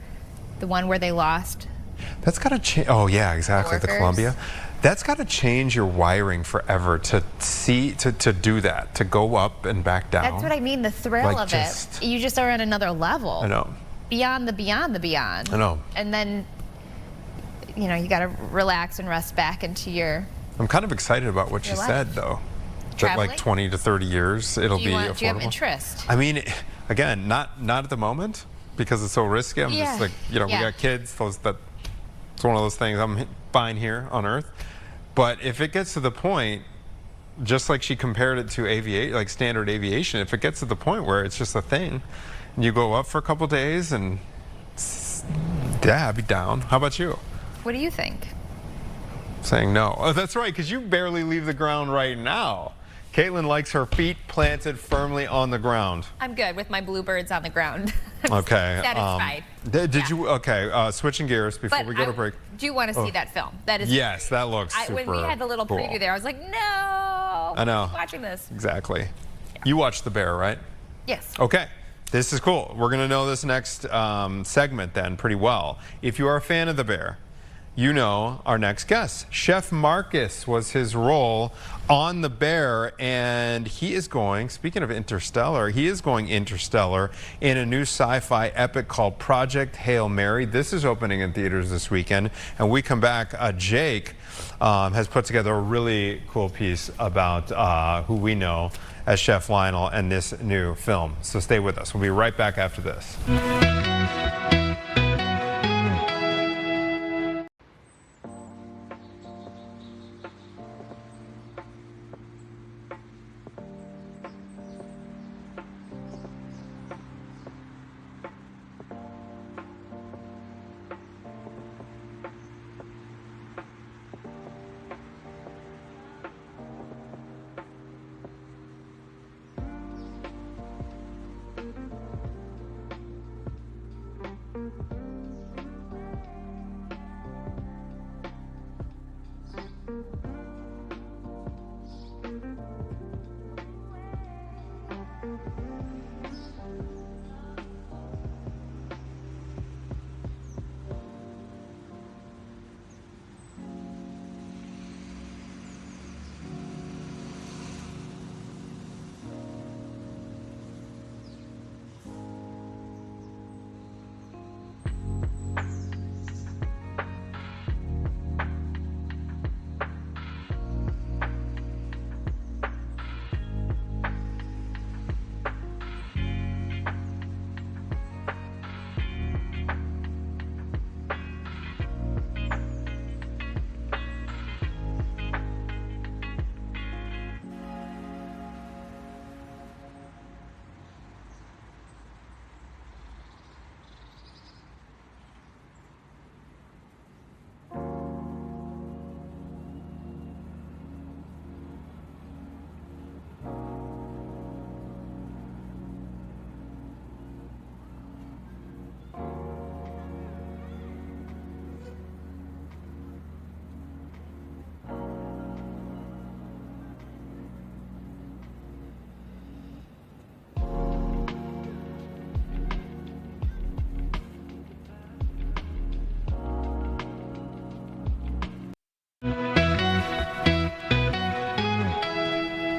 C: the one where they lost.
D: That's got to change. Oh yeah, exactly. The Columbia. That's got to change your wiring forever to do that, to go up and back down.
C: That's what I mean. The thrill of it. You just are at another level.
D: I know.
C: Beyond the beyond the beyond.
D: I know.
C: And then, you got to relax and rest back into your.
D: I'm kind of excited about what she said, though.
C: Traveling?
D: That like 20 to 30 years, it'll be affordable.
C: Do you have interest?
D: I mean, again, not at the moment, because it's so risky. I'm just like, we got kids. It's one of those things. I'm fine here on Earth. But if it gets to the point, just like she compared it to standard aviation, if it gets to the point where it's just a thing, and you go up for a couple days, and I'd be down. How about you?
C: What do you think?
D: Saying no. Oh, that's right, because you barely leave the ground right now. Caitlin likes her feet planted firmly on the ground.
C: I'm good with my bluebirds on the ground.
D: Okay.
C: Satisfied.
D: Did you? Okay. Switching gears before we go to break.
C: Do you want to see that film? That is.
D: Yes, that looks super
C: when we had the little
D: cool.
C: preview there, I was like, no.
D: I know.
C: I'm watching this.
D: Exactly. Yeah. You watched The Bear, right?
C: Yes.
D: Okay. This is cool. We're going to know this next segment then pretty well. If you are a fan of The Bear, you know our next guest. Chef Marcus was his role on The Bear, and he is going, speaking of interstellar, he is going interstellar in a new sci-fi epic called Project Hail Mary. This is opening in theaters this weekend, and we come back, Jake has put together a really cool piece about who we know as Chef Lionel and this new film. So stay with us. We'll be right back after this.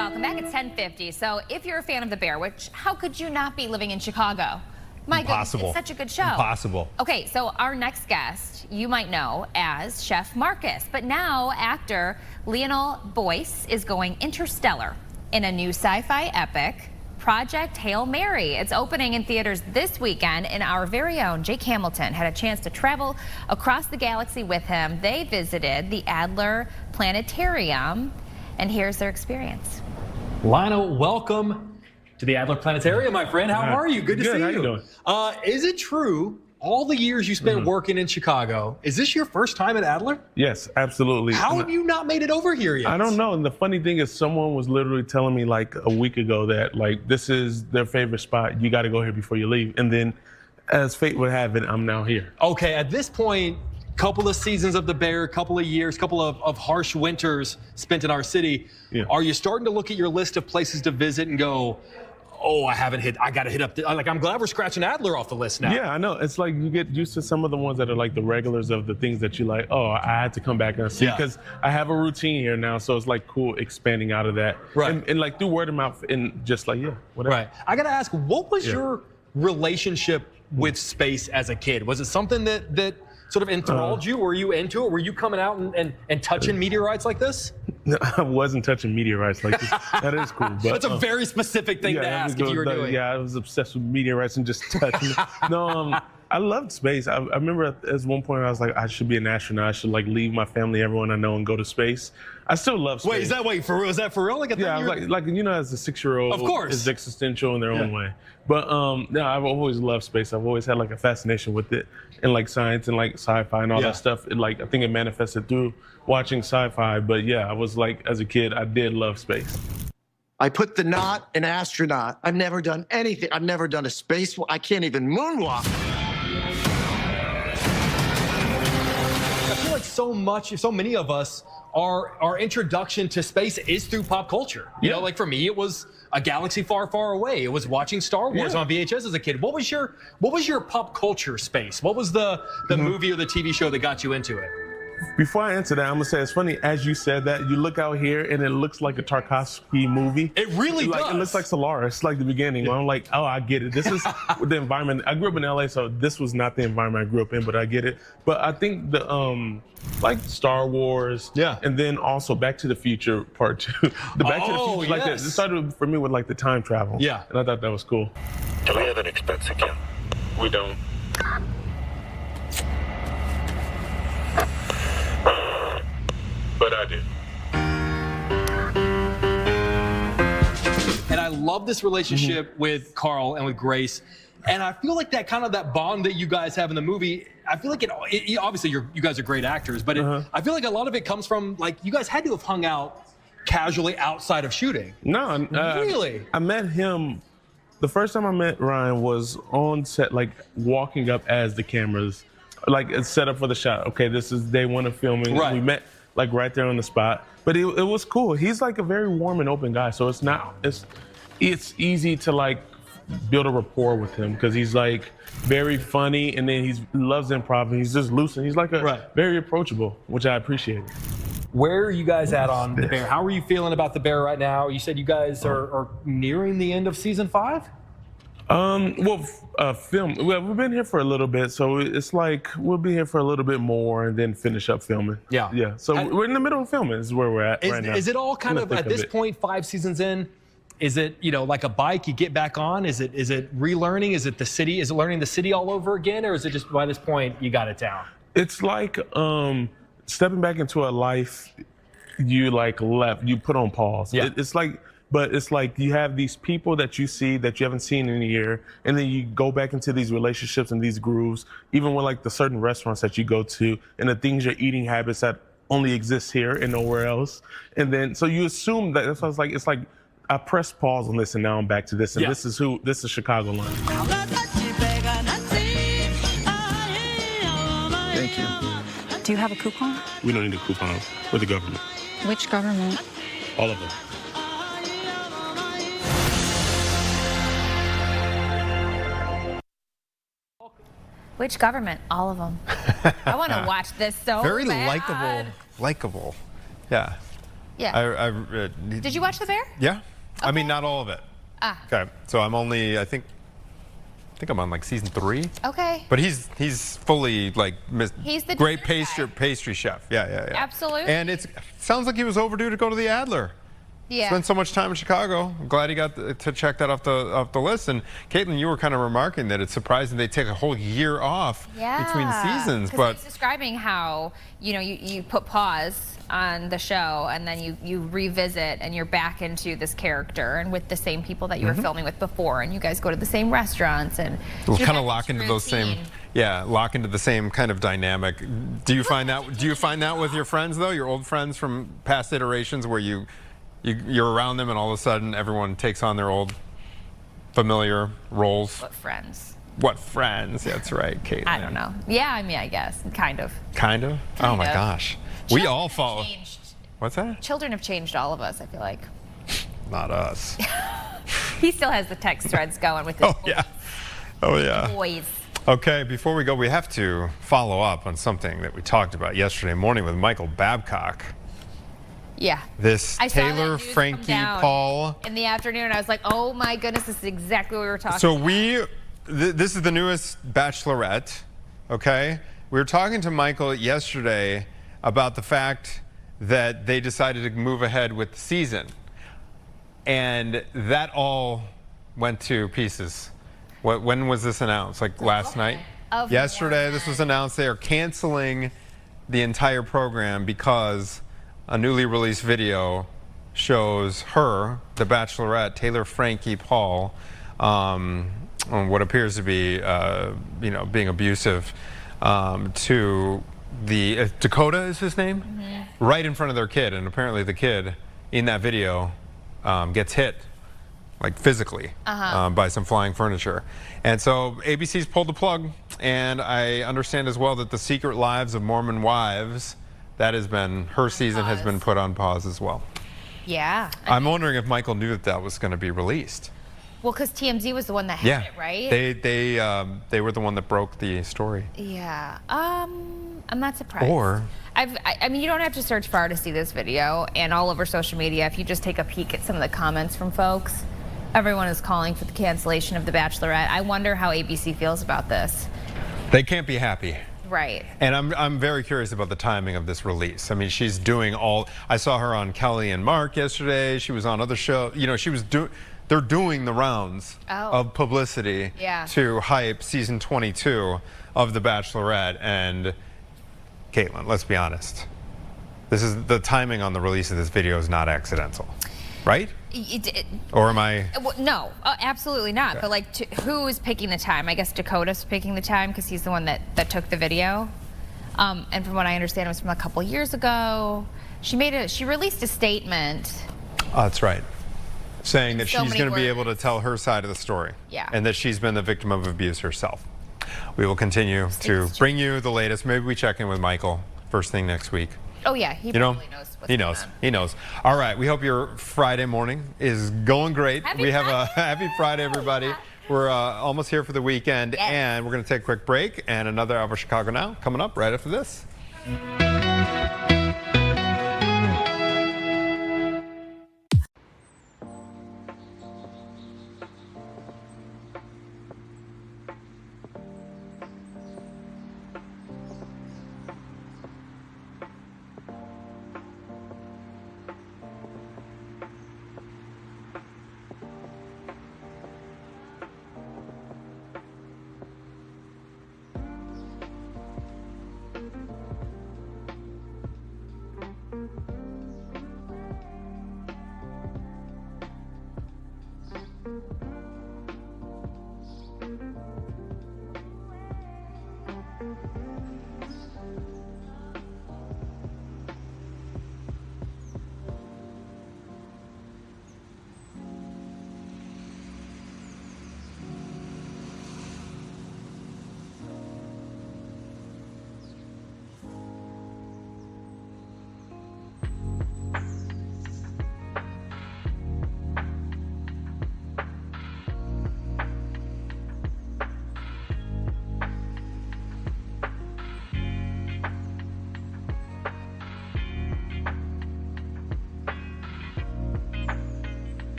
C: welcome back. It's 10:50. So if you're a fan of The Bear, which how could you not be living in Chicago? My goodness, it's such a good show.
D: Impossible.
C: Okay, so our next guest you might know as Chef Marcus, but now actor Lionel Boyce is going interstellar in a new sci-fi epic, Project Hail Mary. It's opening in theaters this weekend, and our very own Jake Hamilton had a chance to travel across the galaxy with him. They visited the Adler Planetarium, and here's their experience.
M: Lionel, welcome to the Adler Planetarium, my friend. How are you? Good to see you.
B: How you doing?
M: Is it true, all the years you spent working in Chicago, is this your first time at Adler?
N: Yes, absolutely.
M: How have you not made it over here yet?
N: I don't know. And the funny thing is, someone was literally telling me like a week ago that like this is their favorite spot. You got to go here before you leave. And then, as fate would have it, I'm now here.
M: Okay, at this point, couple of seasons of The Bear, couple of years, couple of harsh winters spent in our city.
N: Yeah.
M: Are you starting to look at your list of places to visit and go, oh, I got to hit up, like, I'm glad we're scratching Adler off the list now.
N: Yeah, I know. It's like you get used to some of the ones that are like the regulars of the things that you like, oh, I had to come back and see because I have a routine here now. So it's like cool expanding out of that.
M: Right.
N: And like through word of mouth and just like, whatever.
M: Right. I got to ask, what was your relationship with space as a kid? Was it something that sort of enthralled you? Were you into it? Were you coming out and touching meteorites like this?
N: No, I wasn't touching meteorites like this. That is cool. But,
M: that's a very specific thing to ask if you were doing.
N: Yeah, I was obsessed with meteorites and just touching. No, I loved space. I remember at one point I was like, I should be an astronaut. I should like leave my family, everyone I know, and go to space. I still love space.
M: Wait, for real? Is that for real? Like,
N: yeah, like you know, as a 6-year-old,
M: of course,
N: is existential in their own way. But no, I've always loved space. I've always had like a fascination with it, and like science and like sci-fi and all that stuff. And like I think it manifested through watching sci-fi. But yeah, I was like, as a kid, I did love space.
O: I put the not an astronaut. I've never done anything. I've never done a space. I can't even moonwalk.
M: I feel like so many of us, our introduction to space is through pop culture. You know, like for me, it was A Galaxy Far, Far Away. It was watching Star Wars on VHS as a kid. What was your pop culture space? What was the movie or the TV show that got you into it?
N: Before I answer that, I'm gonna say it's funny, as you said that, you look out here and it looks like a Tarkovsky movie.
M: It really does.
N: It looks like Solaris, like the beginning. I'm like, oh, I get it. This is the environment. I grew up in LA, so this was not the environment I grew up in, but I get it. But I think the like Star Wars, and then also Back to the Future Part 2. The Back to the Future, like that. It started for me with like the time travel.
M: Yeah.
N: And I thought that was cool.
P: Do we have an expense account? We don't. But I do.
M: And I love this relationship with Carl and with Grace. And I feel like that bond that you guys have in the movie, I feel like it obviously you guys are great actors, but I feel like a lot of it comes from, like, you guys had to have hung out casually outside of shooting.
N: No,
M: really?
N: I met him, the first time I met Ryan was on set, like walking up as the cameras, like it's set up for the shot. Okay, this is day one of filming.
M: Right.
N: We met like right there on the spot, but it was cool. He's like a very warm and open guy, so it's easy to like build a rapport with him because he's like very funny, and then he loves improv, and he's just loose, and he's like very approachable, which I appreciate.
M: Where are you guys at on The Bear? How are you feeling about The Bear right now? You said you guys are nearing the end of season 5?
N: Film. Well, we've been here for a little bit, so it's like we'll be here for a little bit more and then finish up filming. Yeah. So we're in the middle of filming. Is where we're at right now.
M: Is it all kind of at this point, 5 seasons in? Is it, you know, like a bike you get back on? Is it relearning? Is it the city? Is it learning the city all over again, or is it just by this point you got it down?
N: It's like stepping back into a life you put on pause.
M: Yeah.
N: But it's like you have these people that you see that you haven't seen in a year, and then you go back into these relationships and these grooves, even with like the certain restaurants that you go to and the things, your eating habits that only exist here and nowhere else. And then, so you assume that, that's why it's like I pressed pause on this and now I'm back to this. And this is ChicagoNOW.
O: Thank you.
Q: Do you have a coupon?
N: We don't need a coupon. We're the government.
Q: Which government?
N: All of them.
C: Which government? All of them. I want to watch this so
D: Very
C: bad.
D: likable. Yeah.
C: Yeah. Did you watch The Bear?
D: Yeah.
C: Okay.
D: I mean, not all of it.
C: Ah.
D: Okay. So I'm only, I think I'm on like season 3.
C: Okay.
D: But he's fully like
C: he's the
D: great pastry chef. Yeah.
C: Absolutely.
D: And it sounds like he was overdue to go to the Adler.
C: Yeah.
D: Spent so much time in Chicago. I'm glad he got to check that off the list. And Caitlin, you were kind of remarking that it's surprising they take a whole year off between seasons. But
C: he's describing how you put pause on the show and then you revisit and you're back into this character and with the same people that you were filming with before, and you guys go to the same restaurants and
D: we'll kind of lock into those same. Yeah, lock into the same kind of dynamic. Do you find that with your friends though, your old friends from past iterations, where you're around them and all of a sudden everyone takes on their old familiar roles?
C: What friends?
D: What friends? That's right, Caitlin.
C: I don't know. Yeah, I mean, I guess kind of.
D: Kind of? Oh my gosh. We all follow. What's that?
C: Children have changed all of us, I feel like.
D: Not us.
C: He still has the text threads going with his boys.
D: Okay, before we go, we have to follow up on something that we talked about yesterday morning with Michael Babcock.
C: Yeah.
D: This Taylor Frankie Paul.
C: In the afternoon, I was like, oh my goodness, this is exactly what we were talking about.
D: So this is the newest Bachelorette, okay? We were talking to Michael yesterday about the fact that they decided to move ahead with the season. And that all went to pieces. When was this announced? Like last night? Yesterday, this was announced. They are canceling the entire program because a newly released video shows her, the Bachelorette, Taylor Frankie Paul, on what appears to be, being abusive to the Dakota is his name, right in front of their kid, and apparently the kid in that video gets hit, like physically, by some flying furniture. And so ABC's pulled the plug, and I understand as well that the Secret Lives of Mormon Wives, that has been, her season has been put on pause as well.
C: Yeah.
D: I'm wondering if Michael knew that was going to be released.
C: Well, because TMZ was the one that had it, right?
D: They were the one that broke the story.
C: Yeah. I'm not surprised.
D: Or
C: I mean, you don't have to search far to see this video, and all over social media, if you just take a peek at some of the comments from folks, everyone is calling for the cancellation of The Bachelorette. I wonder how ABC feels about this.
D: They can't be happy.
C: Right.
D: And I'm very curious about the timing of this release. I mean, she's doing I saw her on Kelly and Mark yesterday. She was on other shows. They're doing the rounds of publicity to hype season 22 of The Bachelorette. And Caitlin, let's be honest. The timing on the release of this video is not accidental, right? Or am I?
C: No, absolutely not.
D: Okay.
C: But like, who is picking the time? I guess Dakota's picking the time because he's the one that took the video. And from what I understand, it was from a couple years ago. She released a statement.
D: That's right. Saying that she's going to be able to tell her side of the story.
C: Yeah.
D: And that she's been the victim of abuse herself. We will continue to bring you the latest. Maybe we check in with Michael first thing next week.
C: Oh yeah, he probably knows what's going on.
D: He knows. All right, we hope your Friday morning is going great. We have a happy Friday, everybody. We're almost here for the weekend, and we're going to take a quick break, and another hour of Chicago Now coming up right after this.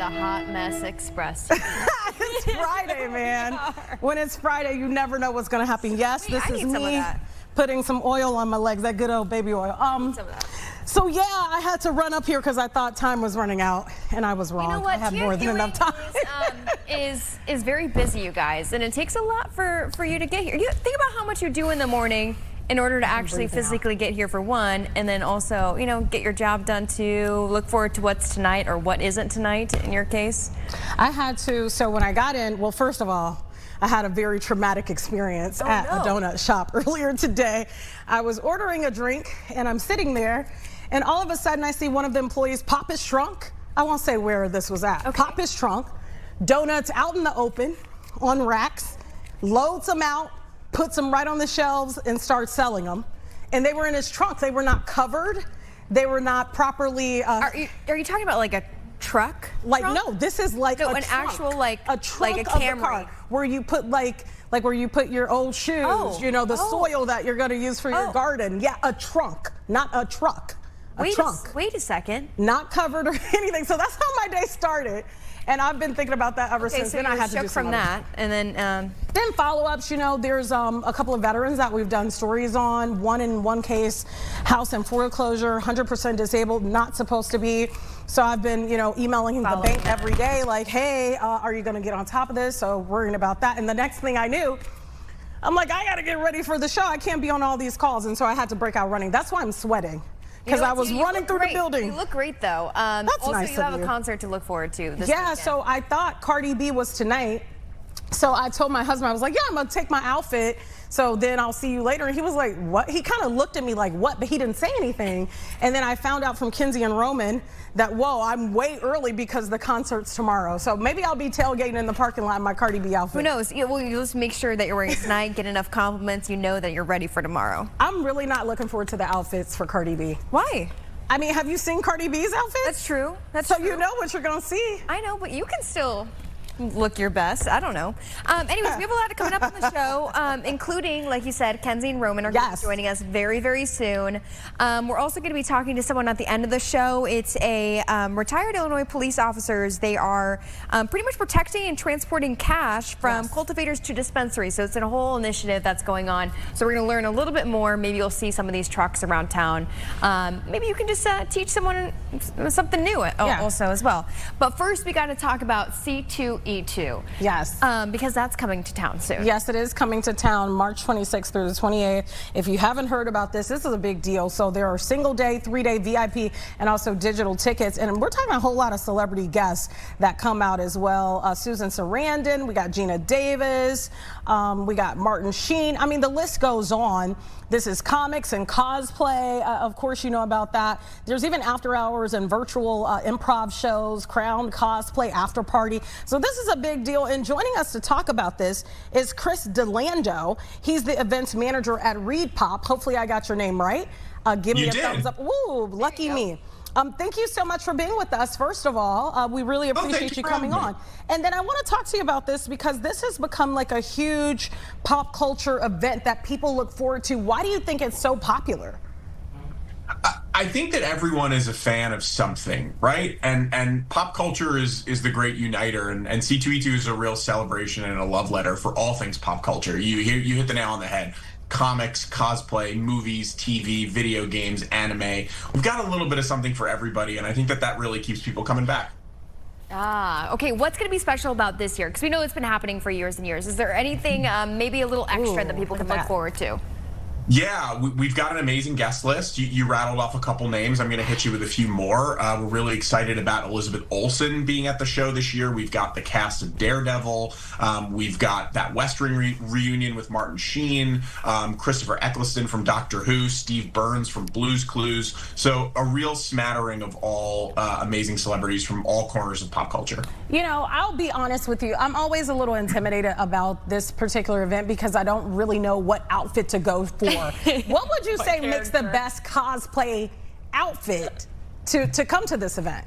R: the Hot Mess Express.
S: It's Friday, man. When it's Friday, you never know what's going to happen. Yes, this is me putting some oil on my legs, that good old baby oil. So yeah, I had to run up here because I thought time was running out, and I was wrong.
R: You know what?
S: I had more than enough time.
R: is very busy, you guys, and it takes a lot for you to get here. You think about how much you do in the morning in order to actually physically get here for one, and then also, you know, get your job done too, look forward to what's tonight or what isn't tonight in your case.
S: I had to, so when I got in, well, first of all, I had a very traumatic experience at a donut shop earlier today. I was ordering a drink and I'm sitting there, and all of a sudden I see one of the employees pop his trunk. I won't say where this was at. Pop his trunk, donuts out in the open on racks, loads them out, puts them right on the shelves and starts selling them. And they were in his trunk. They were not covered. They were not properly.
R: Are you talking about like a truck?
S: Like no, this is like
R: an
S: trunk.
R: Actual like
S: a trunk
R: like a
S: of
R: Camry.
S: the car where you put like where you put your old shoes. You know, the soil that you're going to use for your garden. Yeah, a trunk, not a truck. A trunk.
R: Wait a second.
S: Not covered or anything. So that's how my day started. And I've been thinking about that ever since.
R: So
S: then I had to do
R: from that, and then
S: follow-ups. You know, there's a couple of veterans that we've done stories on. One in one case, house in foreclosure, 100% disabled, not supposed to be. So I've been, you know, emailing the bank every day, like, hey, are you going to get on top of this? So worrying about that. And the next thing I knew, I'm like, I got to get ready for the show. I can't be on all these calls, and so I had to break out running. That's why I'm sweating. Because I was running through the building.
R: You look great, though.
S: That's
R: also,
S: nice
R: you have a concert to look forward to this weekend.
S: So I thought Cardi B was tonight. So I told my husband, I was like, yeah, I'm going to take my outfit. So then I'll see you later. And he was like, what? He kind of looked at me like, what? But he didn't say anything. And then I found out from Kinsey and Roman that, whoa, I'm way early because the concert's tomorrow. So maybe I'll be tailgating in the parking lot in my Cardi B outfit.
R: Who knows? Well, you just make sure that you're wearing it tonight, get enough compliments, you know that you're ready for tomorrow.
S: I'm really not looking forward to the outfits for Cardi B.
R: Why?
S: I mean, have you seen Cardi B's outfits?
R: That's true.
S: So you know what you're going to see.
R: I know, but you can still look your best. I don't know. Anyways, we have a lot coming up on the show, including, like you said, Kenzie and Roman are going to be joining us very, very soon. We're also going to be talking to someone at the end of the show. It's a retired Illinois police officers. They are pretty much protecting and transporting cash from cultivators to dispensaries. So it's a whole initiative that's going on. So we're going to learn a little bit more. Maybe you'll see some of these trucks around town. Maybe you can just teach someone something new also as well. But first, we got to talk about C2E2.
S: Yes.
R: Because that's coming to town soon.
S: Yes, it is coming to town March 26th through the 28th. If you haven't heard about this is a big deal. So there are single day, 3-day VIP, and also digital tickets. And we're talking a whole lot of celebrity guests that come out as well. Susan Sarandon, we got Gina Davis, we got Martin Sheen. I mean, the list goes on. This is comics and cosplay. Of course, you know about that. There's even after hours and virtual improv shows, crown cosplay after party. So this is a big deal. And joining us to talk about this is Chris DeLando. He's the events manager at Reed Pop. Hopefully I got your name right. Give me a thumbs up. Ooh, lucky me. Thank you so much for being with us, first of all. We really appreciate you coming on. And then I want to talk to you about this because this has become like a huge pop culture event that people look forward to. Why do you think it's so popular?
T: I think that everyone is a fan of something, right? And pop culture is the great uniter, and C2E2 is a real celebration and a love letter for all things pop culture. You hit the nail on the head. Comics, cosplay, movies, TV, video games, anime. We've got a little bit of something for everybody, and I think that really keeps people coming back.
R: Okay, what's going to be special about this year? Because we know it's been happening for years and years. Is there anything maybe a little extra that people can look forward to?
T: Yeah, we've got an amazing guest list. You rattled off a couple names. I'm going to hit you with a few more. We're really excited about Elizabeth Olsen being at the show this year. We've got the cast of Daredevil. We've got that West Wing reunion with Martin Sheen, Christopher Eccleston from Doctor Who, Steve Burns from Blue's Clues. So a real smattering of all amazing celebrities from all corners of pop culture.
S: You know, I'll be honest with you. I'm always a little intimidated about this particular event because I don't really know what outfit to go for. What would you say makes the best cosplay outfit to come to this event?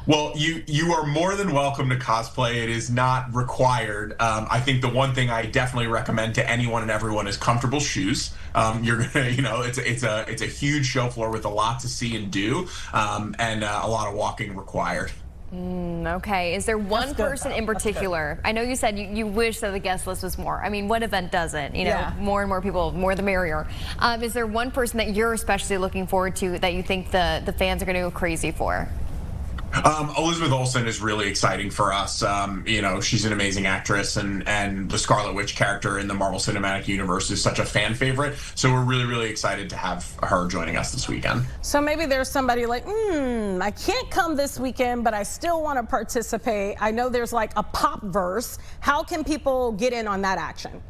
T: Well, you are more than welcome to cosplay. It is not required. I think the one thing I definitely recommend to anyone and everyone is comfortable shoes. You're gonna, it's a huge show floor with a lot to see and do, and a lot of walking required.
R: Okay. Is there one person in particular? I know you said you wish that the guest list was more. I mean, what event doesn't? You know, more and more people, more the merrier. Is there one person that you're especially looking forward to that you think the fans are going to go crazy for?
T: Elizabeth Olsen is really exciting for us. You know, she's an amazing actress, and the Scarlet Witch character in the Marvel Cinematic Universe is such a fan favorite. So we're really, really excited to have her joining us this weekend.
S: So maybe there's somebody like, I can't come this weekend, but I still want to participate. I know there's like a pop verse. How can people get in on that action?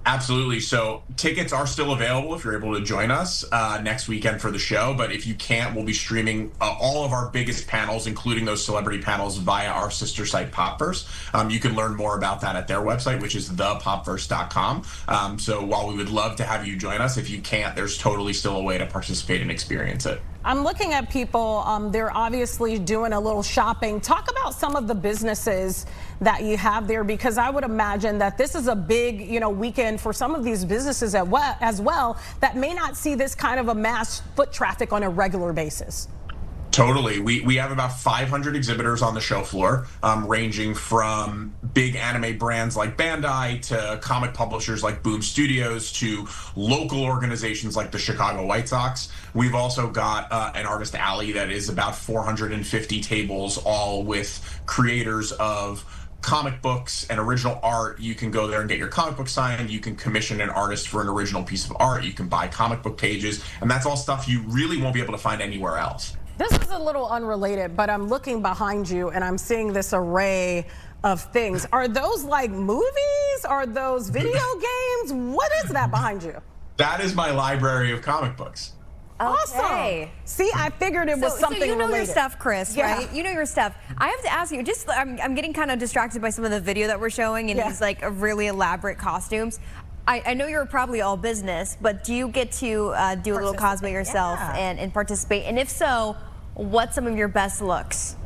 T: Absolutely. So tickets are still available if you're able to join us next weekend for the show. But if you can't, we'll be streaming all of our biggest panels, including those celebrity panels, via our sister site, Popverse. You can learn more about that at their website, which is thepopverse.com. So while we would love to have you join us, if you can't, there's totally still a way to participate and experience it.
S: I'm looking at people, they're obviously doing a little shopping. Talk about some of the businesses that you have there, because I would imagine that this is a big, weekend for some of these businesses as well that may not see this kind of a mass foot traffic on a regular basis.
T: Totally. We have about 500 exhibitors on the show floor, ranging from big anime brands like Bandai to comic publishers like Boom Studios to local organizations like the Chicago White Sox. We've also got an artist alley that is about 450 tables, all with creators of comic books and original art. You can go there and get your comic book signed. You can commission an artist for an original piece of art. You can buy comic book pages, and that's all stuff you really won't be able to find anywhere else.
S: This is a little unrelated, but I'm looking behind you and I'm seeing this array of things. Are those like movies? Are those video games? What is that behind you?
T: That is my library of comic books.
S: Awesome. See, I figured it was something related.
R: So you know your stuff, Chris, right? You know your stuff. I have to ask you, I'm getting kind of distracted by some of the video that we're showing and these like really elaborate costumes. I know you're probably all business, but do you get to do a little cosplay yourself and participate? And if so, what's some of your best looks?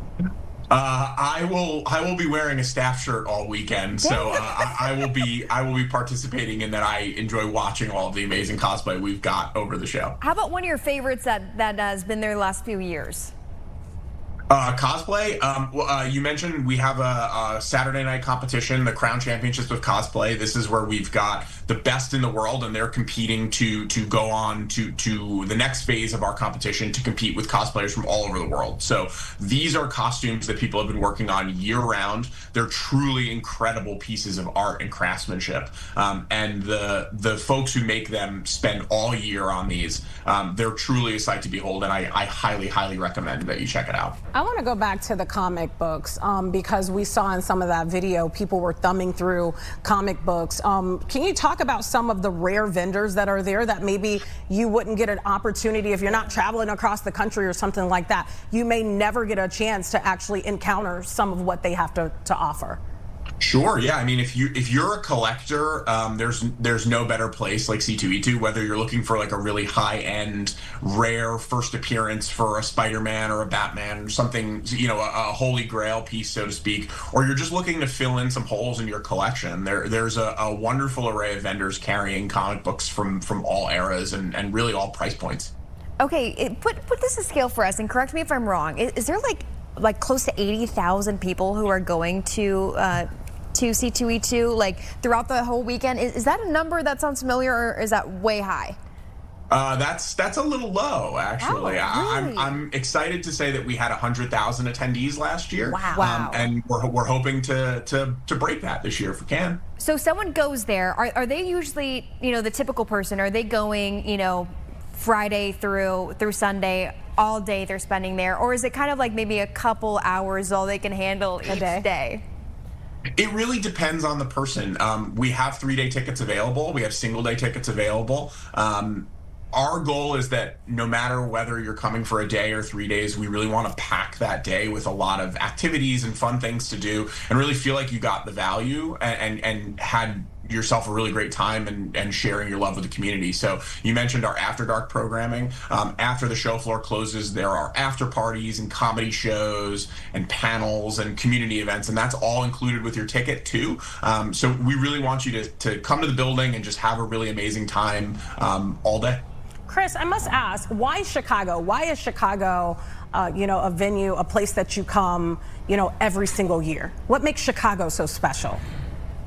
T: I will be wearing a staff shirt all weekend, so I will be participating in that. I enjoy watching all of the amazing cosplay we've got over the show.
R: How about one of your favorites that has been there the last few years?
T: Cosplay. You mentioned we have a Saturday night competition, the Crown Championships of Cosplay. This is where we've got the best in the world, and they're competing to go on to the next phase of our competition to compete with cosplayers from all over the world. So these are costumes that people have been working on year round. They're truly incredible pieces of art and craftsmanship. And the folks who make them spend all year on these. They're truly a sight to behold, and I highly, highly recommend that you check it out.
S: I want to go back to the comic books because we saw in some of that video people were thumbing through comic books. Can you talk about some of the rare vendors that are there that maybe you wouldn't get an opportunity if you're not traveling across the country or something like that? You may never get a chance to actually encounter some of what they have to offer.
T: Sure. Yeah. I mean, if you're a collector, there's no better place like C2E2, whether you're looking for like a really high end, rare first appearance for a Spider-Man or a Batman or something, a holy grail piece, so to speak, or you're just looking to fill in some holes in your collection. There's a wonderful array of vendors carrying comic books from all eras and really all price points.
R: Okay. Put this to scale for us and correct me if I'm wrong. Is there like close to 80,000 people who are going to C2E2 like throughout the whole weekend? Is that a number that sounds familiar, or is that way high?
T: That's a little low, actually.
R: Oh, really?
T: I'm excited to say that we had 100,000 attendees last year.
R: Wow.
T: And we're hoping to break that this year if we can.
R: So someone goes there. Are they usually, the typical person? Are they going, Friday through Sunday, all day they're spending there, or is it kind of like maybe a couple hours all they can handle each day?
T: It really depends on the person. We have 3-day tickets available. We have single-day tickets available. Our goal is that no matter whether you're coming for a day or 3 days, we really want to pack that day with a lot of activities and fun things to do and really feel like you got the value and had yourself a really great time and sharing your love with the community. So you mentioned our After Dark programming. After the show floor closes, there are after parties and comedy shows and panels and community events, and that's all included with your ticket too. So we really want you to come to the building and just have a really amazing time all day.
S: Chris, I must ask, why Chicago? Why is Chicago, a venue, a place that you come, every single year? What makes Chicago so special?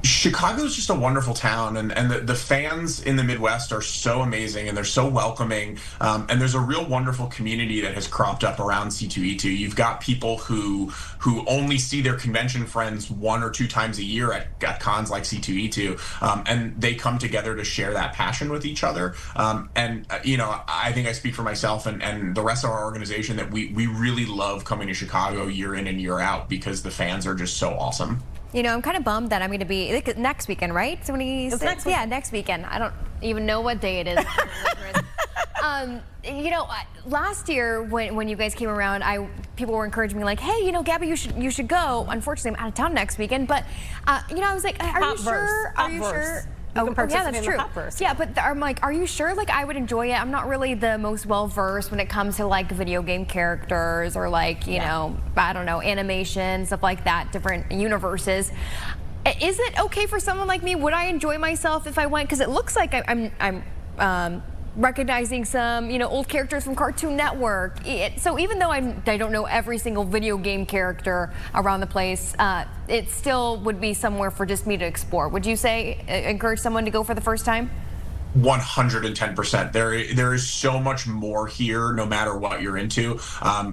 T: Chicago is just a wonderful town, and the fans in the Midwest are so amazing, and they're so welcoming, and there's a real wonderful community that has cropped up around C2E2. You've got people who only see their convention friends 1 or 2 times a year at cons like C2E2, and they come together to share that passion with each other. I think I speak for myself and the rest of our organization that we really love coming to Chicago year in and year out because the fans are just so awesome.
R: I'm kind of bummed that I'm going to be next weekend, right? Yeah, next weekend. I don't even know what day it is. Last year when you guys came around, people were encouraging me like, hey, Gabby, you should go. Unfortunately, I'm out of town next weekend, but I was like, are you sure? Are you sure?
S: You can participate
R: yeah, that's true.
S: in the pop verse.
R: Yeah, but I'm like, are you sure? Like, I would enjoy it. I'm not really the most well-versed when it comes to like video game characters or like, I don't know, animation, stuff like that, different universes. Is it okay for someone like me? Would I enjoy myself if I went? Because it looks like I'm recognizing some, old characters from Cartoon Network. So even though I don't know every single video game character around the place, it still would be somewhere for just me to explore. Would you say encourage someone to go for the first time?
T: 110%. There is so much more here, no matter what you're into.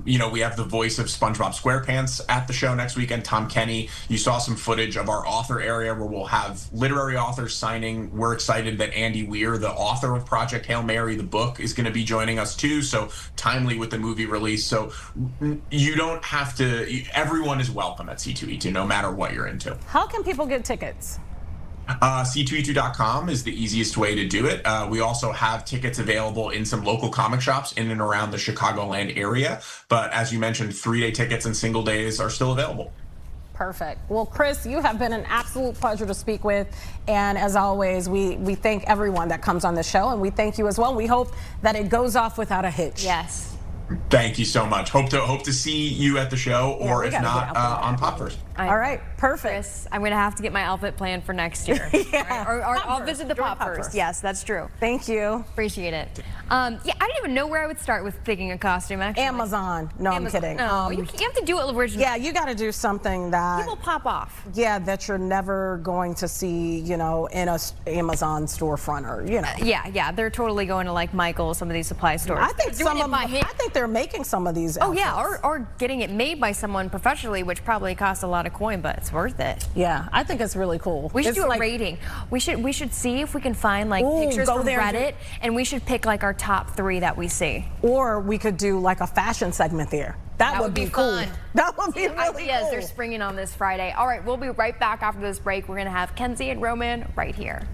T: We have the voice of SpongeBob SquarePants at the show next weekend, Tom Kenny. You saw some footage of our author area where we'll have literary authors signing. We're excited that Andy Weir, the author of Project Hail Mary, the book, is going to be joining us too. So timely with the movie release. So you don't have to. Everyone is welcome at C2E2, no matter what you're into.
S: How can people get tickets?
T: C2E2.com is the easiest way to do it. We also have tickets available in some local comic shops in and around the Chicagoland area. But as you mentioned, 3-day tickets and single days are still available.
S: Perfect. Well, Chris, you have been an absolute pleasure to speak with. And as always, we thank everyone that comes on the show, and we thank you as well. We hope that it goes off without a hitch.
R: Yes.
T: Thank you so much. Hope to see you at the show, or if not, on Pop First.
S: All right, perfect.
R: Chris, I'm going to have to get my outfit planned for next year.
S: Yeah.
R: Right? Or I'll visit the Pop First. Yes, that's true.
S: Thank you.
R: Appreciate it. I didn't even know where I would start with picking a costume, actually.
S: Amazon. No, I'm kidding.
R: No, you have to do it originally.
S: Yeah, you got to do something that
R: people pop off.
S: Yeah, that you're never going to see, in a Amazon storefront or,
R: Yeah, they're totally going to like Michael's, some of these supply stores.
S: I think I think they're making some of these outfits.
R: Oh yeah, or getting it made by someone professionally, which probably costs a lot of coin, but it's worth it.
S: Yeah, I think it's really cool.
R: We should do a rating. We should see if we can find like pictures from Reddit, and we should pick like our top 3 that we see.
S: Or we could do like a fashion segment there. That would be
R: fun.
S: Cool. That would be really
R: ideas.
S: Cool.
R: They're springing on this Friday. All right, we'll be right back after this break. We're gonna have Kenzie and Roman right here.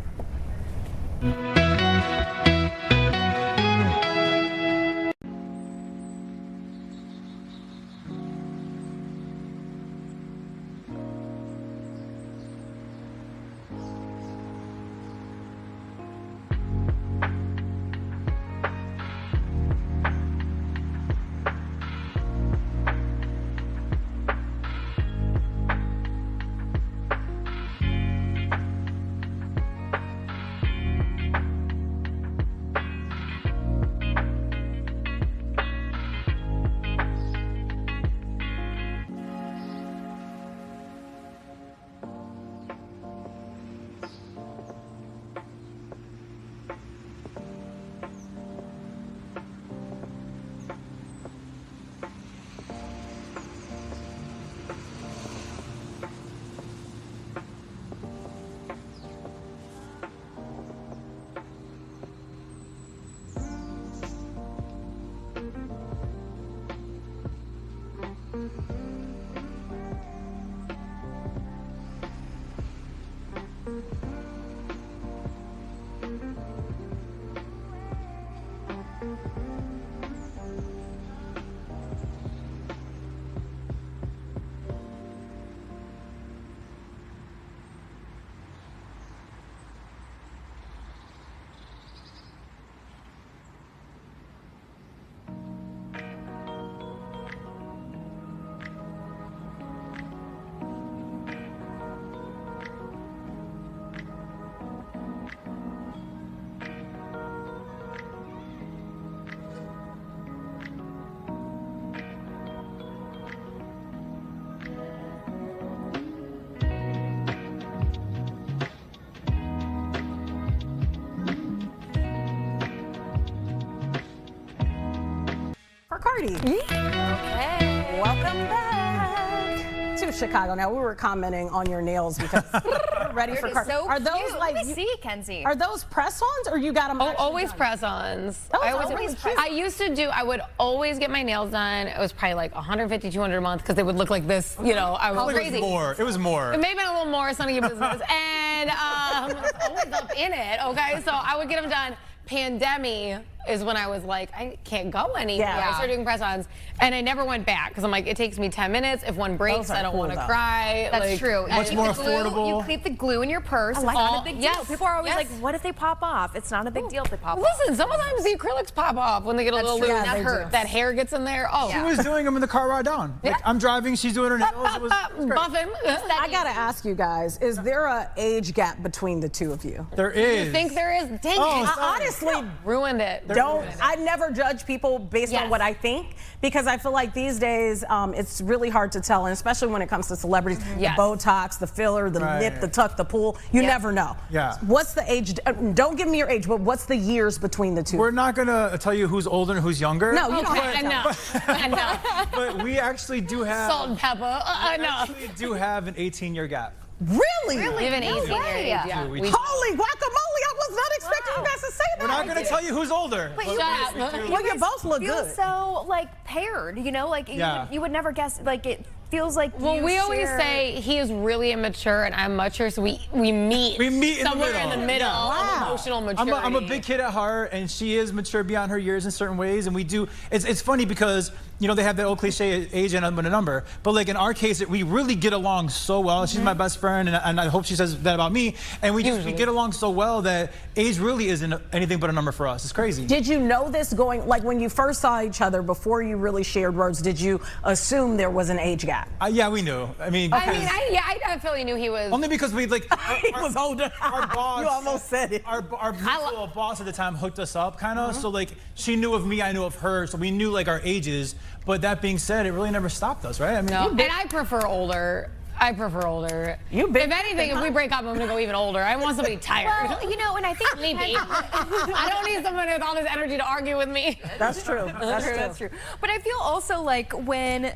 S: celebrity.
R: Okay.
S: Welcome back to Chicago. Now, we were commenting on your nails because we're ready for car.
R: So
S: are those
R: cute.
S: like
R: Let me see, Kenzie.
S: Are those press-ons or you got them?
U: Always press-ons. I used to do. I would always get my nails done. It was probably like 150, 200 a month because they would look like this. You know, I was crazy.
D: It was more. It was more.
U: It may have been a little more. It's none of your business. And I was always up in it. Okay, so I would get them done. Pandemic is when I was like, I can't go anymore.
S: Yeah.
U: I started doing press-ons, and I never went back because I'm like, it takes me 10 minutes. If one breaks, I don't want to cry.
R: That's
U: like,
R: true.
D: Much more affordable.
R: You keep the glue in your purse. It's not a big deal. People are always like, what if they pop off? It's not a big deal if they pop off.
U: Listen, sometimes the acrylics pop off when they get a little loose. That hurts. That hair gets in there. Oh,
V: she was doing them in the car ride down. Like, I'm driving, she's doing her nails. It was
U: buffing.
S: I gotta ask you guys: is there an age gap between the two of you?
V: There is.
U: You think there is? Dang it!
S: I honestly
U: ruined it.
S: I never judge people based on what I think because I feel like these days it's really hard to tell, and especially when it comes to celebrities, the Botox, the filler, the lip, the tuck, the pull. You never know.
V: Yeah.
S: What's the age? Don't give me your age, but what's the years between the two?
V: We're not gonna tell you who's older and who's younger.
S: No, you don't have to.
U: I know.
V: But we actually do have
U: Salt and pepper. I know.
V: We actually do have an 18-year gap.
S: Really?
U: We have an 18-year age. Yeah.
S: Holy guacamole! I was not expecting you guys to say that.
V: We're not going to tell you who's older.
R: But
U: you guys,
S: well, you both look
R: feel
S: good.
R: So like paired, you know, like you would never guess. Like it feels like.
U: Well, we always say he is really immature and I'm mature, so we meet.
V: We meet
U: somewhere in the middle.
V: Yeah.
U: Of emotional maturity.
V: I'm a big kid at heart, and she is mature beyond her years in certain ways, and we do. It's funny because you know they have that old cliche age and a number, but like in our case, we really get along so well. She's my best friend, and I hope she says that about me. And we get along so well that age really isn't anything but a number for us. It's crazy.
S: Did you know this going, like when you first saw each other before you really shared words, did you assume there was an age gap?
V: Yeah, we knew. I
U: I definitely knew he was.
V: Only because we like.
S: He was older.
V: Our boss.
S: You almost said it.
V: Our mutual boss at the time hooked us up, kind of. So like, she knew of me, I knew of her, so we knew like our ages. But that being said, it really never stopped us, right? I mean,
U: no. And I prefer older. If anything, if we break up, I'm gonna go even older. I want somebody tired.
R: Well, you know, and I think
U: leave me. I don't need someone with all this energy to argue with me.
S: That's true.
R: That's true. But I feel also like when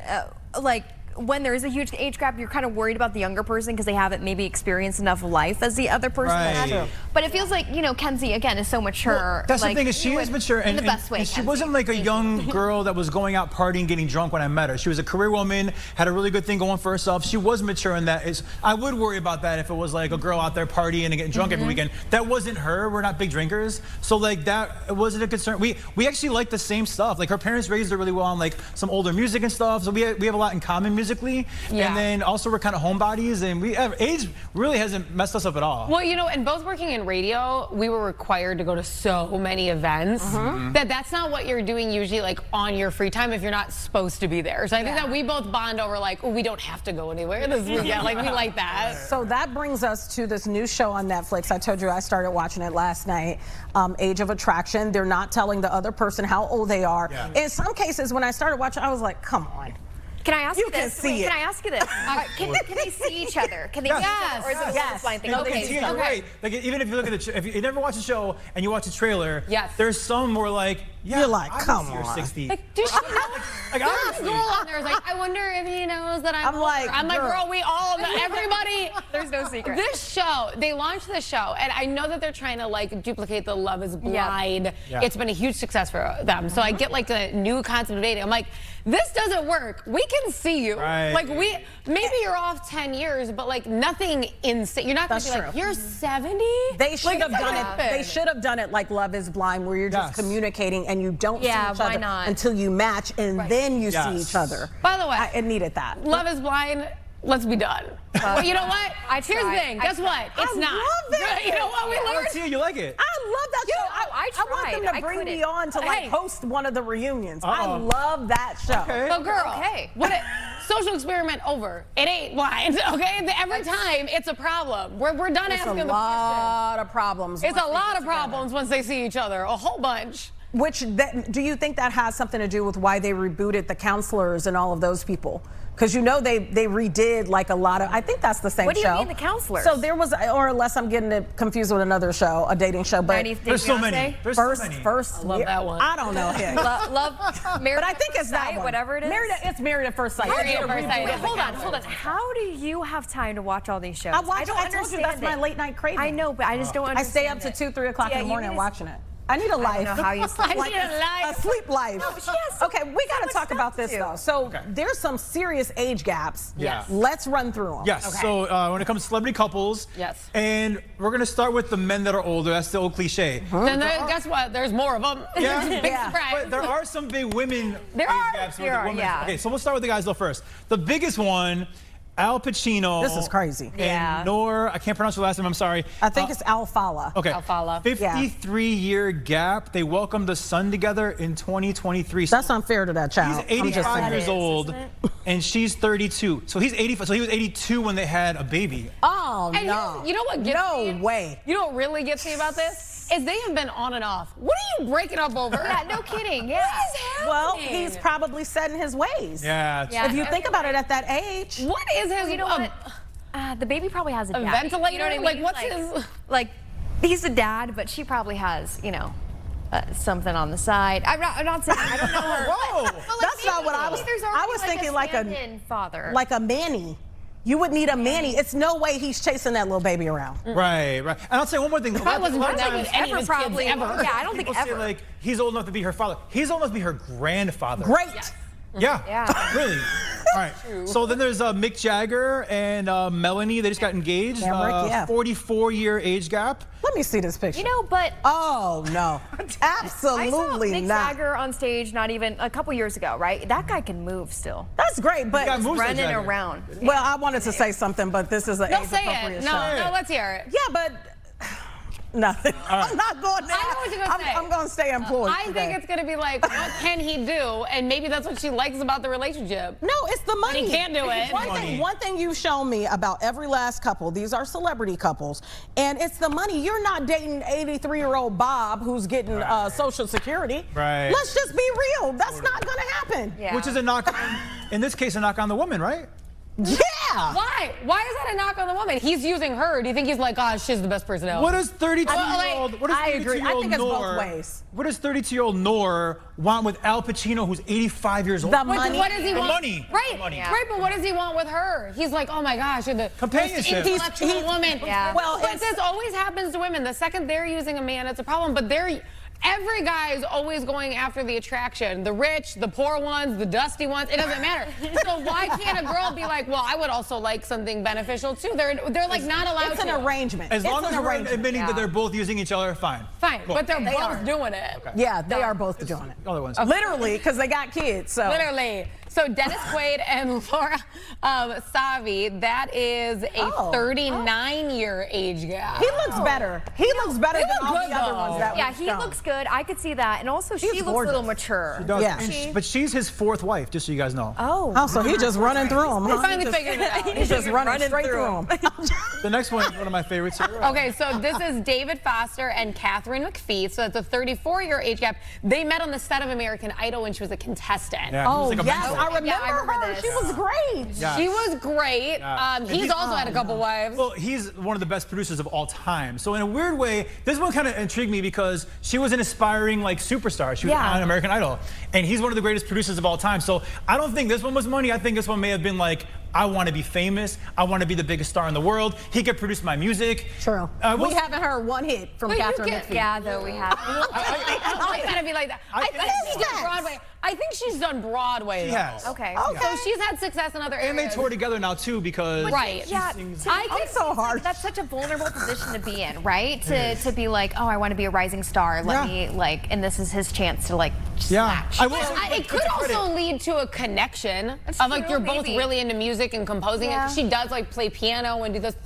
R: there is a huge age gap, you're kind of worried about the younger person because they haven't maybe experienced enough life as the other person has. But it feels like, you know, Kenzie, again, is so mature.
V: Well, that's the thing, is she is mature.
R: In the best way,
V: and she wasn't like a young girl that was going out partying, getting drunk when I met her. She was a career woman, had a really good thing going for herself. She was mature in that. I would worry about that if it was like a girl out there partying and getting drunk every weekend. That wasn't her. We're not big drinkers. So like that wasn't a concern. We actually like the same stuff. Like her parents raised her really well on like some older music and stuff. So we have a lot in common musically. And then also we're kind of homebodies, and age really hasn't messed us up at all.
U: Well, you know, and both working in radio, we were required to go to so many events that's not what you're doing usually like on your free time if you're not supposed to be there. So I think that we both bond over like, oh, we don't have to go anywhere this weekend. Like we like that.
S: So that brings us to this new show on Netflix. I told you I started watching it last night, Age of Attraction. They're not telling the other person how old they are. In some cases, when I started watching, I was like, come on.
R: Can I ask you
S: this?
R: Can I ask you this? Can they see each other? Can they see each other? Or is it a blind thing?
V: Okay. Right. Like even if you look at if you never watch a show and you watch a trailer, there's some where like, you're like, come on, you're 60.
U: Like, do she know? Like, there's a girl on there is like, I wonder if he knows that I'm older. I'm like, girl, we all know. Everybody.
R: There's no secret.
U: This show, they launched this show, and I know that they're trying to like duplicate the Love Is Blind. It's been a huge success for them. So I get like the new concept of dating. I'm like, this doesn't work. We can see you. Like maybe you're off 10 years, but like nothing insane. You're not gonna be like, you're 70?
S: They should have done it. They should have done it like Love Is Blind, where you're just communicating and you don't see each other until you match, and then you see each other.
U: By the way,
S: it needed that.
U: Love Is Blind. Let's be done. Well, you know what? Here's the thing. Guess what? It's not.
S: Love it.
U: You know what we learned?
V: Let's see, you like it.
S: I love that show. I want them to bring me on to like host one of the reunions. I love that show.
U: Well, girl, social experiment over. It ain't blind, okay? Every time it's a problem. We're done asking the question.
S: It's a lot of problems.
U: It's a lot of problems once they see each other. A whole bunch.
S: Do you think that has something to do with why they rebooted the counselors and all of those people? Because you know they redid like a lot of. I think that's the same show.
R: What do you mean the counselors?
S: So there was, or unless I'm getting it confused with another show, a dating show. But
V: there's so many. There's
S: first,
V: so many.
S: first.
U: I love that one.
S: I don't know.
R: Love Married
S: but I think it's that one.
R: Whatever it is.
S: It's Married at First Sight.
R: Married at First Sight. Hold on. How do you have time to watch all these shows?
S: I
R: don't
S: told you
R: understand
S: that's my late night craving.
R: I know, but I just don't understand.
S: I stay up to 2, 3 o'clock in the morning watching it. I need a life.
R: I don't know how you sleep.
S: Like a sleep life.
R: No, she has
S: okay, we got to talk about this though. So there's some serious age gaps.
V: Yeah.
S: Let's run through them.
V: Yes.
S: Okay.
V: So when it comes to celebrity couples,
U: yes.
V: And we're gonna start with the men that are older. That's the old cliche.
U: Then guess what? There's more of them.
V: Yeah.
U: Big surprise.
V: But there are some big women age gaps with the women.
R: Yeah.
V: Okay, so we'll start with the guys though first. The biggest one, Al Pacino.
S: This is crazy.
V: And Nor, I can't pronounce her last name, I'm sorry.
S: I think it's Alfala.
V: Okay.
U: Alfala.
V: 53-year gap. They welcomed the son together in 2023. So
S: that's unfair to that child.
V: He's 85 years old, and she's 32. So he's 85. So he was 82 when they had a baby.
S: Oh,
U: and
S: no.
U: You know what gets me?
S: No way.
U: You know what really gets me about this? Is they have been on and off. What are you breaking up over?
R: Yeah, no kidding. Yeah.
U: What is happening?
S: Well, he's probably set in his ways.
V: Yeah.
S: If you think about it at that age.
U: What is his?
R: You know what? The baby probably has a dad.
U: Ventilator?
R: You know what I mean?
U: Like, what's his?
R: Like, he's a dad, but she probably has, something on the side. I'm not saying I don't know her.
V: Whoa.
S: That's not what I was. I was thinking like a
R: father.
S: Like a Manny. You would need a Manny. It's no way he's chasing that little baby around.
V: Right. And I'll say one more thing.
U: I wasn't doing that with any of his kids ever.
R: Yeah, I don't think ever.
V: Say, like, he's old enough to be her father. He's old enough to be her grandfather.
S: Great.
V: Yeah. Really. All right. So then there's Mick Jagger and Melanie. They just got engaged. 44-year age gap.
S: Let me see this picture.
R: But
S: oh no, absolutely
R: I saw Mick
S: not.
R: Jagger on stage not even a couple years ago, right? That guy can move still.
S: That's great, but
R: he's running around.
S: Well, I wanted to say something, but this is an age-appropriate show.
U: No, let's hear it.
S: Yeah, but. Nothing.
U: Right.
S: I'm not going there.
U: I know what you're going to say.
S: I'm going to stay employed.
U: I think it's going to be like, what can he do? And maybe that's what she likes about the relationship.
S: No, it's the money.
U: But he can't do it.
S: One thing you've shown me about every last couple, these are celebrity couples, and it's the money. You're not dating 83-year-old Bob who's getting Social Security.
V: Right.
S: Let's just be real. That's not going to happen.
R: Yeah.
V: Which is a knock, in this case, a knock on the woman, right?
S: Yeah.
U: Why? Why is that a knock on the woman? He's using her. Do you think he's like, oh, she's the best person ever?
V: What does 32-year-old?
S: I agree. I think it's both ways.
V: What does 32-year-old Nor want with Al Pacino, who's 85 years old?
S: The money.
U: What does he want?
V: The money.
U: Right.
V: The money.
U: Yeah. Right. But what does he want with her? He's like, oh my gosh, you're the
V: companionship.
U: Most intellectual woman.
R: Yeah.
U: Well, but this always happens to women. The second they're using a man, it's a problem. But every guy is always going after the attraction. The rich, the poor ones, the dusty ones. It doesn't matter. So why can't a girl be like, well, I would also like something beneficial too? They're like not allowed
S: to. It's an arrangement.
V: As long as we're admitting that they're both using each other, fine.
U: Fine, cool. But they're both doing it.
V: Okay.
S: Yeah, they are both doing it.
V: Other ones.
S: Literally, because they got kids. So
U: literally. So Dennis Quaid and Laura Savi, that is a 39-year age gap.
S: He looks better. He looks better than all the other ones that
R: Yeah, he looks good. I could see that. And also, she looks a little mature.
V: She does.
S: Yeah.
V: But she's his fourth wife, just so you guys know.
S: Oh, so he just running through them.
U: He finally figured it out.
S: He's just running straight through them.
V: The next one is one of my favorites here.
U: Okay, so this is David Foster and Catherine McPhee. So that's a 34-year age gap. They met on the set of American Idol when she was a contestant.
V: Yeah,
S: oh,
V: like
S: yes, I remember her.
R: this.
S: She was great.
V: Yeah.
U: She was great. He's also had a couple wives.
V: Well, he's one of the best producers of all time. So in a weird way, this one kind of intrigued me because she was an aspiring superstar. She was on American Idol. And he's one of the greatest producers of all time. So I don't think this one was money. I think this one may have been like, I want to be famous. I want to be the biggest star in the world. He could produce my music.
S: True. We haven't heard one hit from Catherine McPhee.
R: Yeah, though we have.
U: I gotta be like that. I think she's done Broadway. I think she's done Broadway.
V: She has.
R: Okay.
U: So she's had success in other areas.
V: And they tour together now too because
R: Yeah,
S: it's so hard.
R: That's such a vulnerable position to be in, right? To be like, oh, I want to be a rising star. Let me and this is his chance to smash.
U: It could also lead to a connection of you're both really into music and composing it. She does play piano and do this.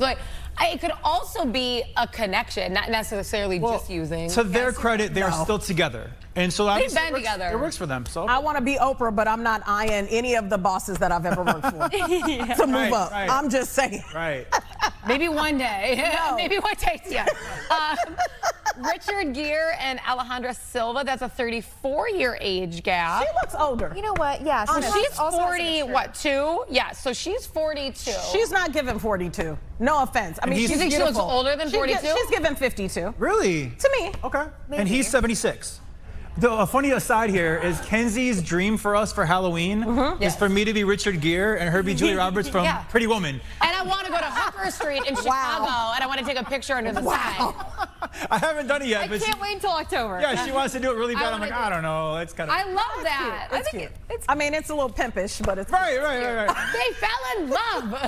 U: It could also be a connection, not necessarily just using.
V: To their credit, they are still together. And so
U: they've been together.
V: It works for them. So
S: I want to be Oprah, but I'm not eyeing any of the bosses that I've ever worked for to move up.
V: Right.
S: I'm just saying.
V: Right.
U: Maybe one day.
S: No.
U: Maybe one day. Yeah. Richard Gere and Alejandra Silva, that's a 34-year age gap.
S: She looks older.
R: You know what? Yeah.
U: So she's
R: also has
U: 40,
R: a
U: what, 2? Yeah, so she's 42.
S: She's not giving 42. No offense. I mean,
U: you
S: she's
U: think
S: beautiful.
U: she looks older than 42?
S: She's giving 52.
V: Really?
S: To me.
V: Okay.
S: Maybe.
V: And he's 76. A funny aside here is Kenzie's dream for us for Halloween is for me to be Richard Gere and her be Julia Roberts from Pretty Woman.
U: And I want to go to Hooker Street in Chicago, and I want to take a picture under the sign.
V: I haven't done it yet.
U: I can't wait until October.
V: Yeah, she wants to do it really bad. I'm like, I don't know. It's kind of.
U: I love that.
S: It's cute. I mean, it's a little pimpish, but it's
V: right.
U: They fell in love.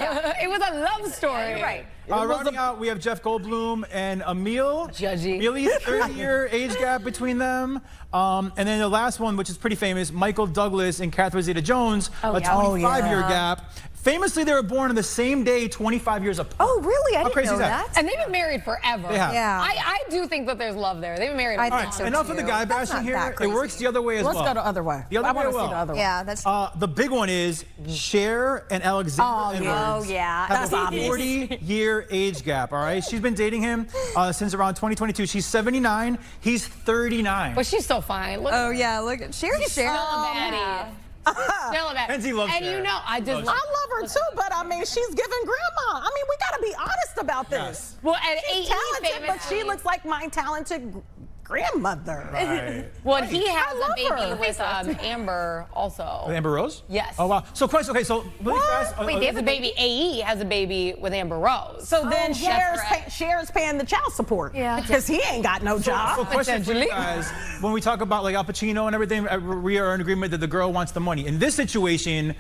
U: It was a love story.
R: You're right.
V: Rounding out, we have Jeff Goldblum and Emil. Millie's 30-year age gap between them. And then the last one, which is pretty famous, Michael Douglas and Catherine Zeta-Jones, a 25-year gap. Famously, they were born on the same day, 25 years apart.
R: Oh, really? I
V: How
R: didn't
V: crazy
R: know
V: is that?
U: And they've been married forever.
V: They have.
R: Yeah.
U: I do think that there's love there. They've been married.
R: I
U: forever.
R: think so
V: Enough
R: too.
V: of the guy
R: That's
V: bashing
R: not that
V: here. It
R: crazy.
V: works the other way as well.
S: Let's go the other way.
V: The other
S: I
V: way
S: want to
V: as
S: see
V: well.
S: the other way.
R: Yeah, that's.
V: The big one is Cher and Alexander Edwards.
R: yeah.
V: Have
R: That's
V: a
R: obvious.
V: 40-year age gap, all right? She's been dating him since around 2022. She's 79. He's 39.
U: But she's so fine. Look,
R: Oh yeah, look at Cher.
U: she's still a baddie. Still a baddie.
V: Kenzie loves
U: And
V: Cher.
U: you know, I just
S: I love her too, but I mean, she's giving grandma. I mean, we gotta be honest about this.
U: Well, and
S: She's
U: AE
S: talented, but she looks like my talented grandmother.
V: Right.
U: Well, he has
S: love
U: a baby
S: her.
U: with Amber also.
V: With Amber Rose?
U: Yes.
V: Oh, wow. So, question, okay, so really fast.
U: Wait, they have a baby. AE has a baby with Amber Rose.
S: So then
U: that's correct.
S: Cher's paying the child support.
R: Yeah.
S: Because he ain't got no job.
V: So question for you guys, when we talk about like Al Pacino and everything, we are in agreement that the girl wants the money. In this situation,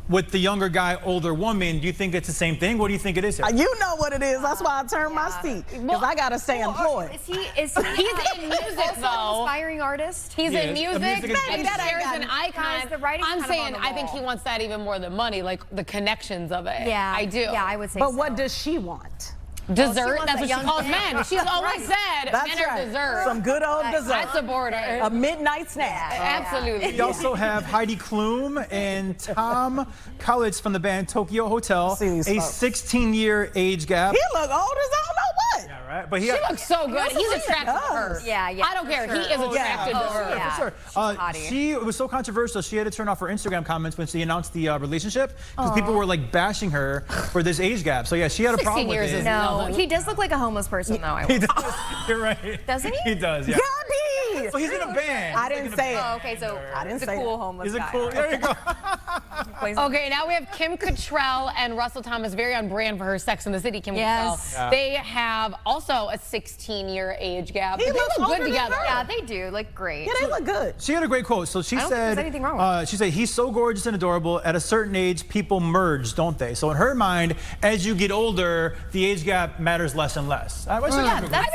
V: with the younger guy, older woman, do you think it's the same thing? What do you think it is?
S: You know what it is. That's why I turned my seat. Because I got to stay employed.
R: Is he
U: He's in music,
R: also an
U: though.
R: aspiring artist?
U: He's in music,
V: music is
U: and
R: that I
U: Cher's
R: got
U: an
R: it.
U: icon.
R: Because the writing's
U: I'm
R: kind of
U: saying
R: on the
U: I think he
R: wall.
U: wants that even more than money, like the connections of it.
R: Yeah,
U: I do.
R: Yeah, I would say
S: But
R: so.
S: what does she want?
U: Dessert,
R: wants
U: that's
R: a
U: what she
R: young
U: calls
R: man.
U: men. She's always said
S: That's
U: men are
S: right.
U: dessert.
S: Some good old dessert.
U: I support her.
S: A midnight snack.
U: Absolutely.
V: We also have Heidi Klum and Tom Collins from the band Tokyo Hotel.
S: See these
V: A
S: folks.
V: 16-year age gap.
S: He look old as I don't know what.
V: Yeah, right. But
U: She looks so good. He's attracted to her.
R: Yeah, yeah.
U: I don't care.
R: for
U: He
R: sure.
U: is attracted to her.
R: Yeah.
V: For sure.
R: She's a hottie.
V: It was so controversial. She had to turn off her Instagram comments when she announced the relationship because people were like bashing her for this age gap. So yeah, she had a
U: 16
V: problem with
U: years
V: it.
U: is
R: No,
U: nothing.
R: he does look like a homeless person, though. I
V: He
R: will.
V: does. You're right.
R: Doesn't he?
V: He does. Yeah.
S: Gabby!
V: So he's in a band.
S: I didn't say it.
R: Oh, okay, so
S: I didn't
R: he's a
S: say
R: cool
S: that.
R: homeless
V: He's a
R: guy.
V: cool. There you go.
U: Okay, now we have Kim Cattrall and Russell Thomas, very on brand for her Sex and the City. Kim
R: Yes.
U: Cattrall.
V: Yeah.
U: They have also a 16-year age gap.
S: He
U: but they
S: looks
U: look
S: older
U: good
S: than
U: together.
S: her.
R: Yeah, they do. Like, great.
S: Yeah, they look good.
V: She had a great quote. So she
R: I don't think
V: said,
R: there's anything wrong with
V: she said, he's so gorgeous and adorable. At a certain age, people merge, don't they? So in her mind, as you get older, the age gap matters less and less.
U: I think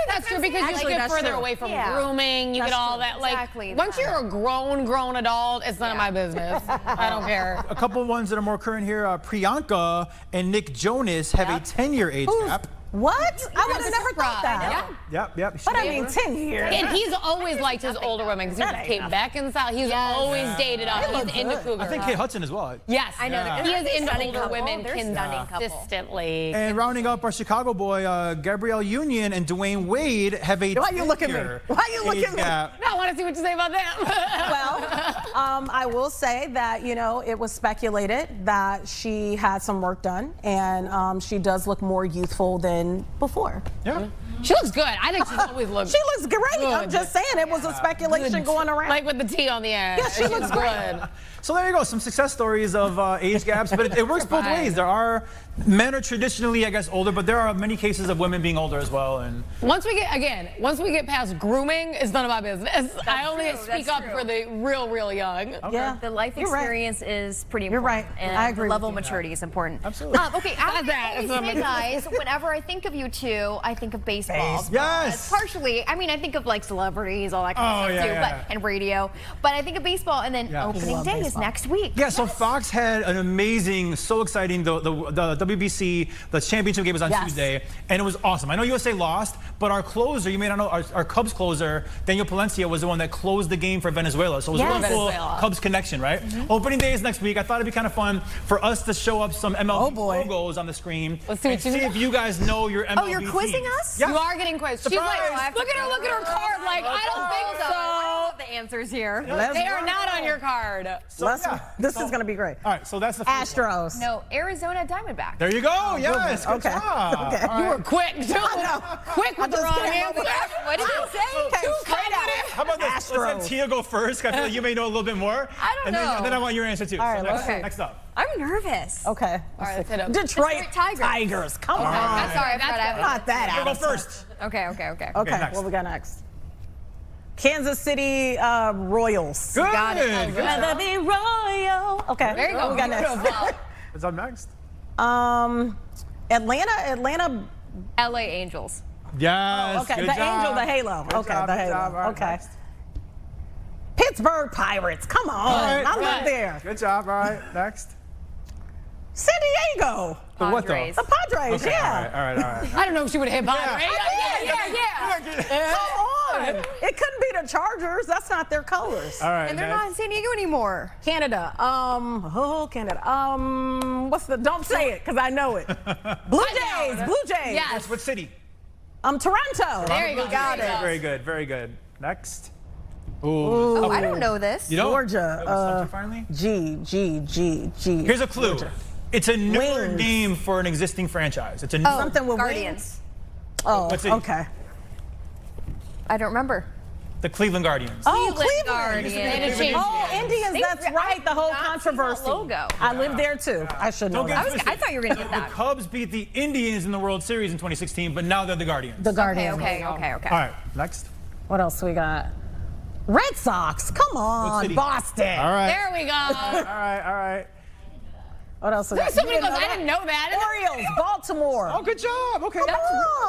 U: that's true because you
R: Actually,
U: get
R: that's
U: further
R: true.
U: away from
R: Yeah.
U: grooming. You
R: That's
U: get all
R: true.
U: that. Like
R: Exactly
U: once
R: that.
U: you're a grown adult, it's none of my business. I don't care.
V: A couple of ones that are more current here. Priyanka and Nick Jonas have a 10-year age gap.
S: What? I would have never thought that.
V: Yep.
S: But I mean, 10 years.
U: And he's always liked his older women because he was Kate Beckinsale. He's always dated up. He's into cougars.
V: I think Kate Hudson as well.
U: Yes,
R: I know.
U: He is
R: They're
U: into
R: stunning
U: older
R: couple.
U: women
R: They're stunning couple.
U: consistently.
V: And rounding up our Chicago boy, Gabrielle Union and Dwayne Wade have a
S: Why you look at me?
V: 10-year
S: Why you look
V: age
S: at me?
V: gap.
U: No, I want to see what you say about them.
S: Well, I will say that, you know, it was speculated that she had some work done and she does look more youthful than before.
V: Yeah.
U: She looks good. I think she's always looked
S: She looks great. I'm
U: good.
S: just saying it was a speculation going around.
U: Like with the T on the end.
S: Yeah, she looks great.
V: So there you go, some success stories of age gaps, but it works both ways. There are men are traditionally, I guess, older, but there are many cases of women being older as well. And
U: once we get past grooming, it's none of my business. I only speak up for the real young.
R: Okay. Yeah, the life experience is pretty important.
S: You're right.
R: And
S: I agree
R: the level of
S: with you.
R: maturity is important.
V: Absolutely.
R: Okay, I always say, guys, whenever I think of you two, I think of baseball.
V: Yes.
R: Partially, I mean, I think of like celebrities, all that kind of stuff too, but and radio. But I think of baseball, and then opening day is next week.
V: Yeah, so Fox had an amazing, so exciting, the WBC, the championship game was on Tuesday, and it was awesome. I know USA lost, but our closer, you may not know, our Cubs closer, Daniel Palencia, was the one that closed the game for Venezuela. So it was a really cool Cubs connection, right? Opening day is next week. I thought it'd be kind of fun for us to show up some MLB logos on the screen.
U: Let's see what
V: if you guys know your MLB
R: Oh, you're quizzing
V: teams.
R: us?
V: Yeah.
U: are getting quizzed. She's like, look at her card. Like, I don't think so.
R: I love the answers here.
U: They are not on your card.
S: So, this is going to be great.
V: All right, so that's the first
S: Astros.
V: one.
R: No, Arizona Diamondbacks.
V: There you go. Yes. Good
S: Okay.
V: job.
S: Okay.
V: All
U: You
V: right.
U: were quick, too. Quick with the wrong answer.
R: What did you say?
U: Too confident.
V: How about this? Let's have Tia go first. I feel like you may know a little bit more.
R: I don't know.
V: And then I want your answer, too.
S: All right,
V: So
S: let's
V: next up.
R: I'm nervous.
S: Okay.
U: All right, let's hit him.
S: Detroit Tigers. Come on.
R: I'm sorry, I'm
S: not that
V: You go
S: out.
V: first.
R: Okay.
V: Okay, next.
S: What we got next? Kansas City Royals.
V: Good.
R: Got it.
V: Good job.
S: Let me royal. Okay.
U: There you go.
S: What we got next?
V: What's up next?
S: Atlanta.
R: LA Angels.
V: Yes.
S: Okay.
V: Good
S: The
V: job.
S: Angel, the Halo.
V: Good
S: Okay,
V: job,
S: the
V: good
S: Halo.
V: job. All right,
S: Okay.
V: next.
S: Pittsburgh Pirates. Come on.
V: All right,
S: I
V: good.
S: live there.
V: Good job. All right. Next.
S: San Diego.
V: The what though?
R: Padres.
S: The Padres,
V: Okay,
S: yeah.
V: All right.
U: I don't know if she would have hit Padres. Yeah.
S: Come on. It couldn't be the Chargers. That's not their colors.
V: All right.
R: And they're not in San Diego anymore.
S: Canada. Canada. What's the? Don't say it, because I know it. Blue Jays. Blue Jays.
U: Yes.
V: What city?
S: Toronto.
U: There you go.
S: Got it.
V: Very good. Very good. Next.
R: Oh, I don't know this.
V: You don't?
S: Georgia.
V: Finally.
S: G.
V: Here's a clue.
S: Georgia.
V: It's a newer
S: Wings.
V: name for an existing franchise. It's a
R: Oh,
S: Something with
R: Guardians.
S: wings? Oh,
V: What's it?
S: okay.
R: I don't remember.
V: The Cleveland Guardians.
S: Oh,
R: Cleveland
S: Cleveland.
R: Guardians.
S: Oh, Indians. That's right. The whole
R: not seen
S: controversy.
R: that logo.
S: I lived there too. I should know
V: Don't get
S: that.
V: twisted.
R: I thought you were going to get
V: The
R: that.
V: Cubs beat the Indians in the World Series in 2016, but now they're the Guardians.
S: The Guardians.
R: Okay.
V: All right. Next.
S: What else we got? Red Sox. Come
V: What
S: on,
V: city?
S: Boston.
V: All right.
U: There we go.
V: All right.
S: What else we
U: There's
S: got?
U: so many of us. I didn't know that.
S: Orioles, Baltimore.
V: Oh, good job. Okay.
S: Come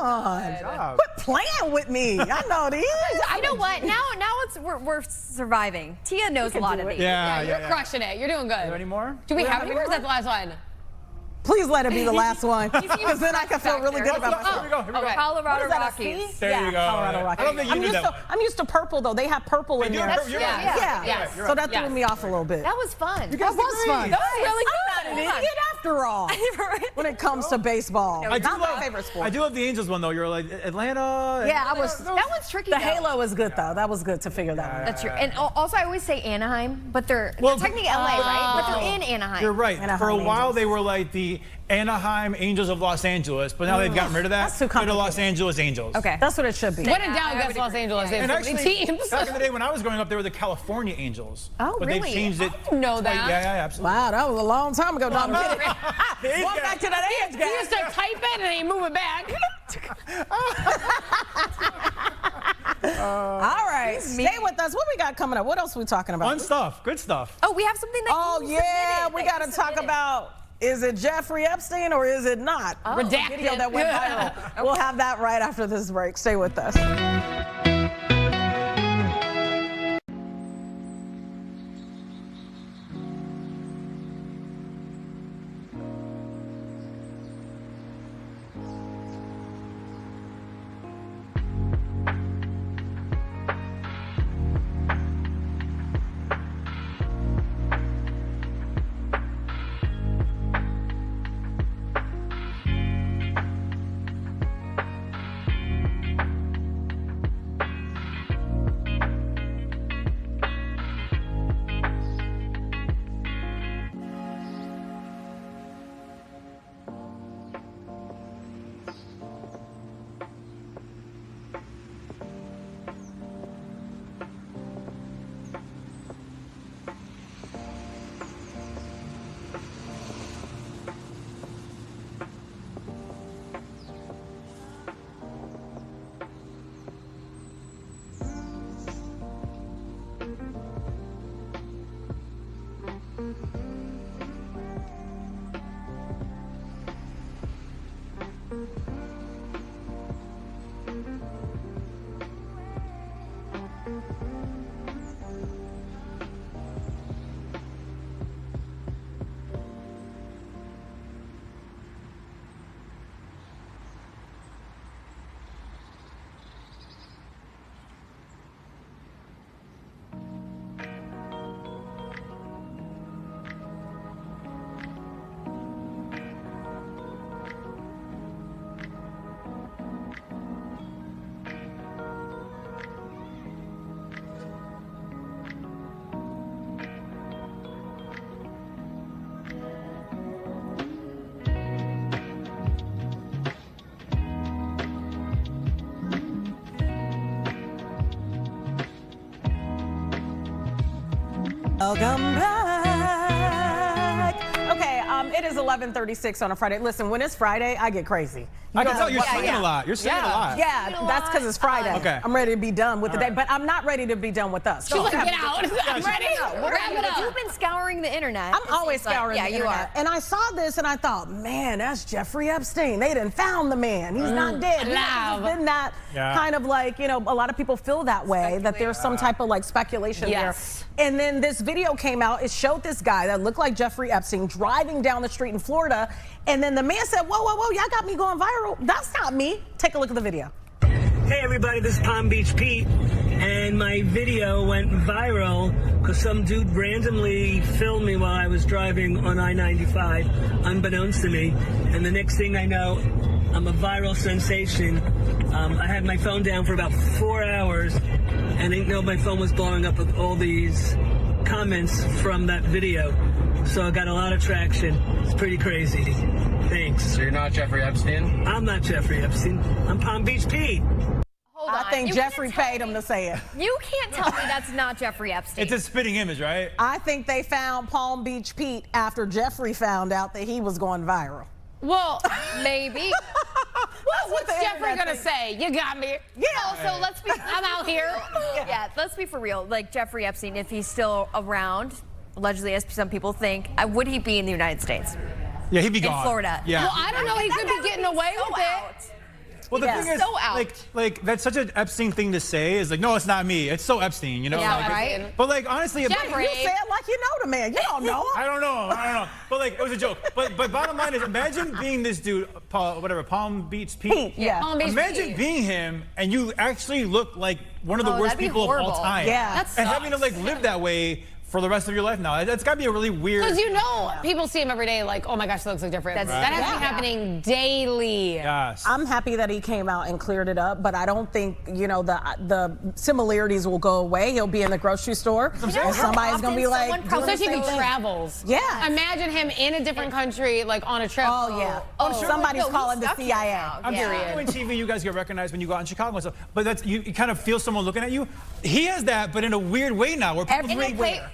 S: on.
V: Good job.
S: Quit playing with me. I know these.
R: I know what. Now we're surviving. Tia knows a lot of these.
V: Yeah.
U: You're crushing it. You're doing good.
V: Any more?
U: Do we have any more? Or is that the last one?
S: Please let it be the last one, because then I can feel really good about myself.
V: Here we go.
R: Okay. Colorado
S: What is that, a
R: Rockies.
S: C?
V: There
S: Yeah,
V: you go.
S: Colorado
V: I
S: Rockies.
V: don't think you knew that.
S: I'm used to purple though. They have purple in
V: do
S: there.
V: have purple. You're right.
S: Yeah.
U: Yes.
S: So that threw me off a little bit.
R: That was fun.
S: That was fun.
U: That was really
S: I'm not an idiot after all. When it comes to baseball,
V: I do
S: not my
V: love-
S: favorite sport.
V: I do love the Angels one though. You're like Atlanta.
S: Yeah, I was.
R: That one's tricky.
S: The
R: though.
S: halo is good though. That was good to figure that out.
R: That's true. And also, I always say Anaheim, but they're technically LA, right? But they're in Anaheim.
V: You're right.
S: Anaheim
V: For a while,
S: Angels.
V: they were like the Anaheim Angels of Los Angeles, but now they've gotten rid of that.
S: That's too
V: They're the Los
S: complicated.
V: Angeles Angels.
R: Okay.
S: That's what it should be.
U: What a down against Los Angeles. They have
V: And
U: so many
V: actually,
U: teams.
V: back in the day when I was growing up, they were the California Angels.
R: Oh,
V: but
R: really?
V: they've changed it.
U: I didn't know that.
V: Yeah, absolutely.
S: Wow, that was a long time ago. No, I'm kidding.
V: Age
S: Going
V: gap.
S: back to that age
U: He
S: gap.
U: used to type it and then he move it back.
S: All right, stay with us. What we got coming up? What else are we talking about?
V: Fun stuff. Good stuff.
R: Oh, we have something that
S: Oh
R: you
S: yeah,
R: submitted,
S: we
R: that
S: got
R: you
S: to talk
R: submitted.
S: about, is it Jeffrey Epstein or is it not?
R: Oh.
S: The video that went viral. We'll have that right after this break. Stay with us. Welcome back. Okay, it is 11:36 on a Friday. Listen, when it's Friday, I get crazy.
V: I can tell you're singing a lot. You're singing a lot.
S: Yeah, that's because it's Friday.
V: Okay.
S: I'm ready to be done with the day, but I'm not ready to be done with us.
U: She's like, get out. I'm ready. Wrap it up.
R: You've been scouring the internet.
S: I'm always scouring the internet.
R: Yeah, you are.
S: And I saw this and I thought, man, that's Jeffrey Epstein. They done found the man. He's not dead. He's been that kind of like, you know, a lot of people feel that way, that there's some type of like speculation there. And then this video came out. It showed this guy that looked like Jeffrey Epstein driving down the street in Florida. And then the man said, whoa, whoa, whoa, y'all got me going viral. That's not me. Take a look at the video.
A: Hey everybody, this is Palm Beach Pete, and my video went viral because some dude randomly filmed me while I was driving on I-95, unbeknownst to me, and the next thing I know, I'm a viral sensation. I had my phone down for about 4 hours, and I didn't know my phone was blowing up with all these comments from that video, so I got a lot of traction. It's pretty crazy. Thanks.
E: So you're not Jeffrey Epstein?
A: I'm not Jeffrey Epstein. I'm Palm Beach Pete.
S: I think Jeffrey paid him to say it.
R: You can't tell me that's not Jeffrey Epstein.
V: It's a spitting image, right?
S: I think they found Palm Beach Pete after Jeffrey found out that he was going viral.
U: Well,
R: maybe.
U: What's Jeffrey gonna say? You got me.
R: Yeah. So let's be.
U: I'm out here.
R: Yeah. Let's be for real. Like Jeffrey Epstein, if he's still around, allegedly, as some people think, would he be in the United States?
V: Yeah, he'd be gone.
R: In Florida.
V: Yeah.
U: Well, I don't know. He could be getting away with it.
V: Well, the thing is, like that's such an Epstein thing to say. Is like, no, it's not me. It's so Epstein, you know?
R: Yeah,
V: like,
R: right.
V: But like, honestly,
S: You say it like you know the man. You don't know him.
V: I don't know. But like, it was a joke. But bottom line is, imagine being this dude, Palm Beach Pete.
S: Yeah.
U: Palm Beach
V: Imagine
U: Pete.
V: being him, and you actually look like one of the worst people of all time.
S: Yeah.
V: And having to like live that way for the rest of your life now. That's got to be a really weird.
U: Because you know, people see him every day like, oh my gosh, that looks like Jeffrey Epstein. That has to be happening daily.
V: Yes.
S: I'm happy that he came out and cleared it up, but I don't think, you know, the similarities will go away. He'll be in the grocery store, and somebody's going to be like,
U: especially if he travels.
S: Yeah.
U: Imagine him in a different country, like on a trip.
S: Oh, yeah. Somebody's calling the CIA.
V: I'm sure when TV, you guys get recognized when you go out in Chicago and stuff. But that's you kind of feel someone looking at you. He has that, but in a weird way now. Where people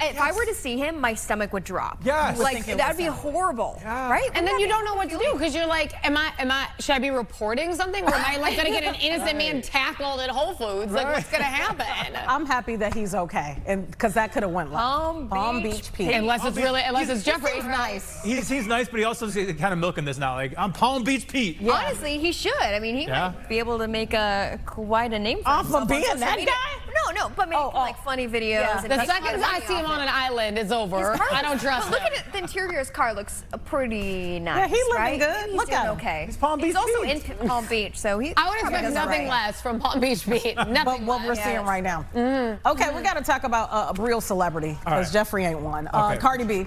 R: if I were to see him, my stomach would drop.
V: Yes.
R: Like that would be horrible. Right?
U: And then you don't know what to do because you're like, should I be reporting something, or am I like gonna get an innocent man tackled at Whole Foods? Like what's gonna happen?
S: I'm happy that he's okay, and because that could have went left. Palm Beach Pete.
U: Unless it's Jeffrey.
R: He's nice.
V: He's nice, but he also is kind of milking this now. Like, I'm Palm Beach Pete.
R: Yeah. Honestly, he should. I mean, he might be able to make quite a name for himself.
S: Off of being that guy?
R: No, but make like funny videos.
U: Yeah.
R: And
U: the second I see him on an island, it's over. I don't trust him.
R: Look at it. The interior of his car looks pretty nice.
S: Yeah, he's looking
R: right?
S: good.
R: He's
S: Look
R: doing
S: at him.
R: okay.
V: He's Palm Beach
R: He's also
V: Pete.
R: in Palm Beach, so he.
U: I would expect nothing less from Palm Beach Pete. Nothing
S: But what we're seeing right now. Okay, we got to talk about a real celebrity, because Jeffrey ain't one. Cardi B.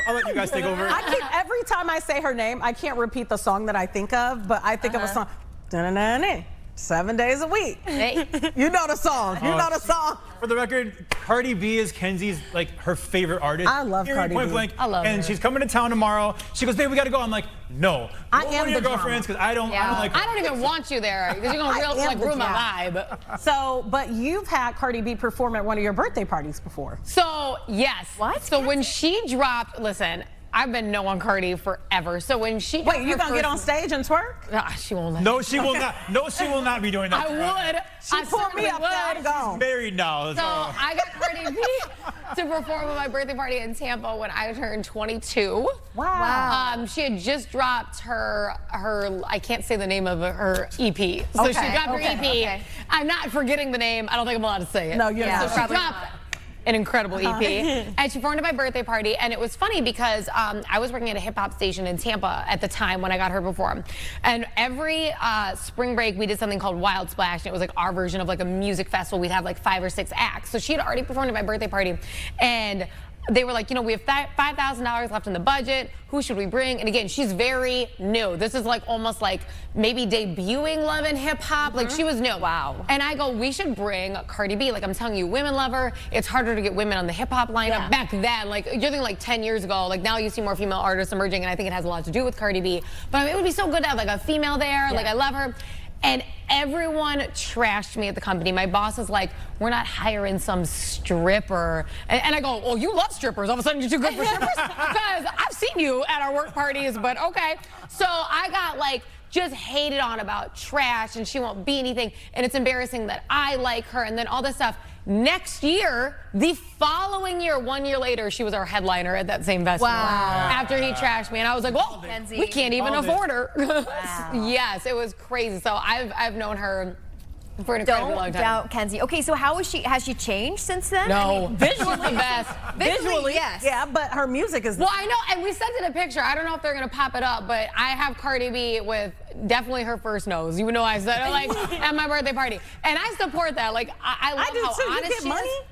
V: I'll let you guys take over.
S: Every time I say her name, I can't repeat the song that I think of, but I think of a song. Da-na-na-na. 7 days a week.
U: Hey.
S: You know the song. You know the song.
V: For the record, Cardi B is Kenzie's like her favorite artist.
S: I love Cardi
V: point
S: B.
V: Blank.
U: I love
V: and
U: her.
V: she's coming to town tomorrow. She goes, babe, we gotta go. I'm like, no.
S: I
V: Go
S: am
V: with your
S: the
V: girlfriends because I don't like.
U: I don't even want you there because you're gonna ruin my vibe.
S: So, but you've had Cardi B perform at one of your birthday parties before.
U: So yes. What? So when she dropped, listen. I've been knowing Cardi forever. So when she
S: Wait, you gonna get on stage and twerk?
U: She won't let
V: No, she will not. No, she will not be doing that.
U: I would.
S: She pulled me up there to go.
V: She's married now.
U: So I got Cardi B to perform at my birthday party in Tampa when I turned 22.
S: Wow.
U: She had just dropped her I can't say the name of her EP. So she dropped her EP. Okay. I'm not forgetting the name. I don't think I'm allowed to say it.
S: No, you're not.
U: So she dropped an incredible EP. And she performed at my birthday party, and it was funny because I was working at a hip-hop station in Tampa at the time when I got her to perform. And every spring break, we did something called Wild Splash, and it was like our version of like a music festival. We'd have like 5 or 6 acts. So she had already performed at my birthday party, and they were like, you know, we have $5,000 left in the budget. Who should we bring? And again, she's very new. This is like almost like maybe debuting Love and Hip Hop. Like she was new. Wow. And I go, we should bring Cardi B. Like I'm telling you, women love her. It's harder to get women on the hip hop lineup back then. Like you're thinking like 10 years ago. Like now you see more female artists emerging, and I think it has a lot to do with Cardi B. But I mean, it would be so good to have like a female there. Like I love her. And everyone trashed me at the company. My boss is like, we're not hiring some stripper. And I go, oh, you love strippers. All of a sudden you're too good for strippers? Because I've seen you at our work parties, but okay. So I got like, just hated on about trash and she won't be anything. And it's embarrassing that I like her and then all this stuff. Next year, the following year, 1 year later, she was our headliner at that same festival.
R: Wow.
U: After he trashed me. And I was like, well, we can't even afford her.
R: Wow.
U: Yes, it was crazy. So I've known her for an incredibly long time.
R: Don't doubt Kenzie. Okay, so how is she? Has she changed since then?
U: No, visually the best.
R: Visually, yes.
S: Yeah, but her music is.
U: Well, I know, and we sent it a picture. I don't know if they're gonna pop it up, but I have Cardi B with definitely her first nose. You know, I said like at my birthday party, and I support that. Like I love how honest she is.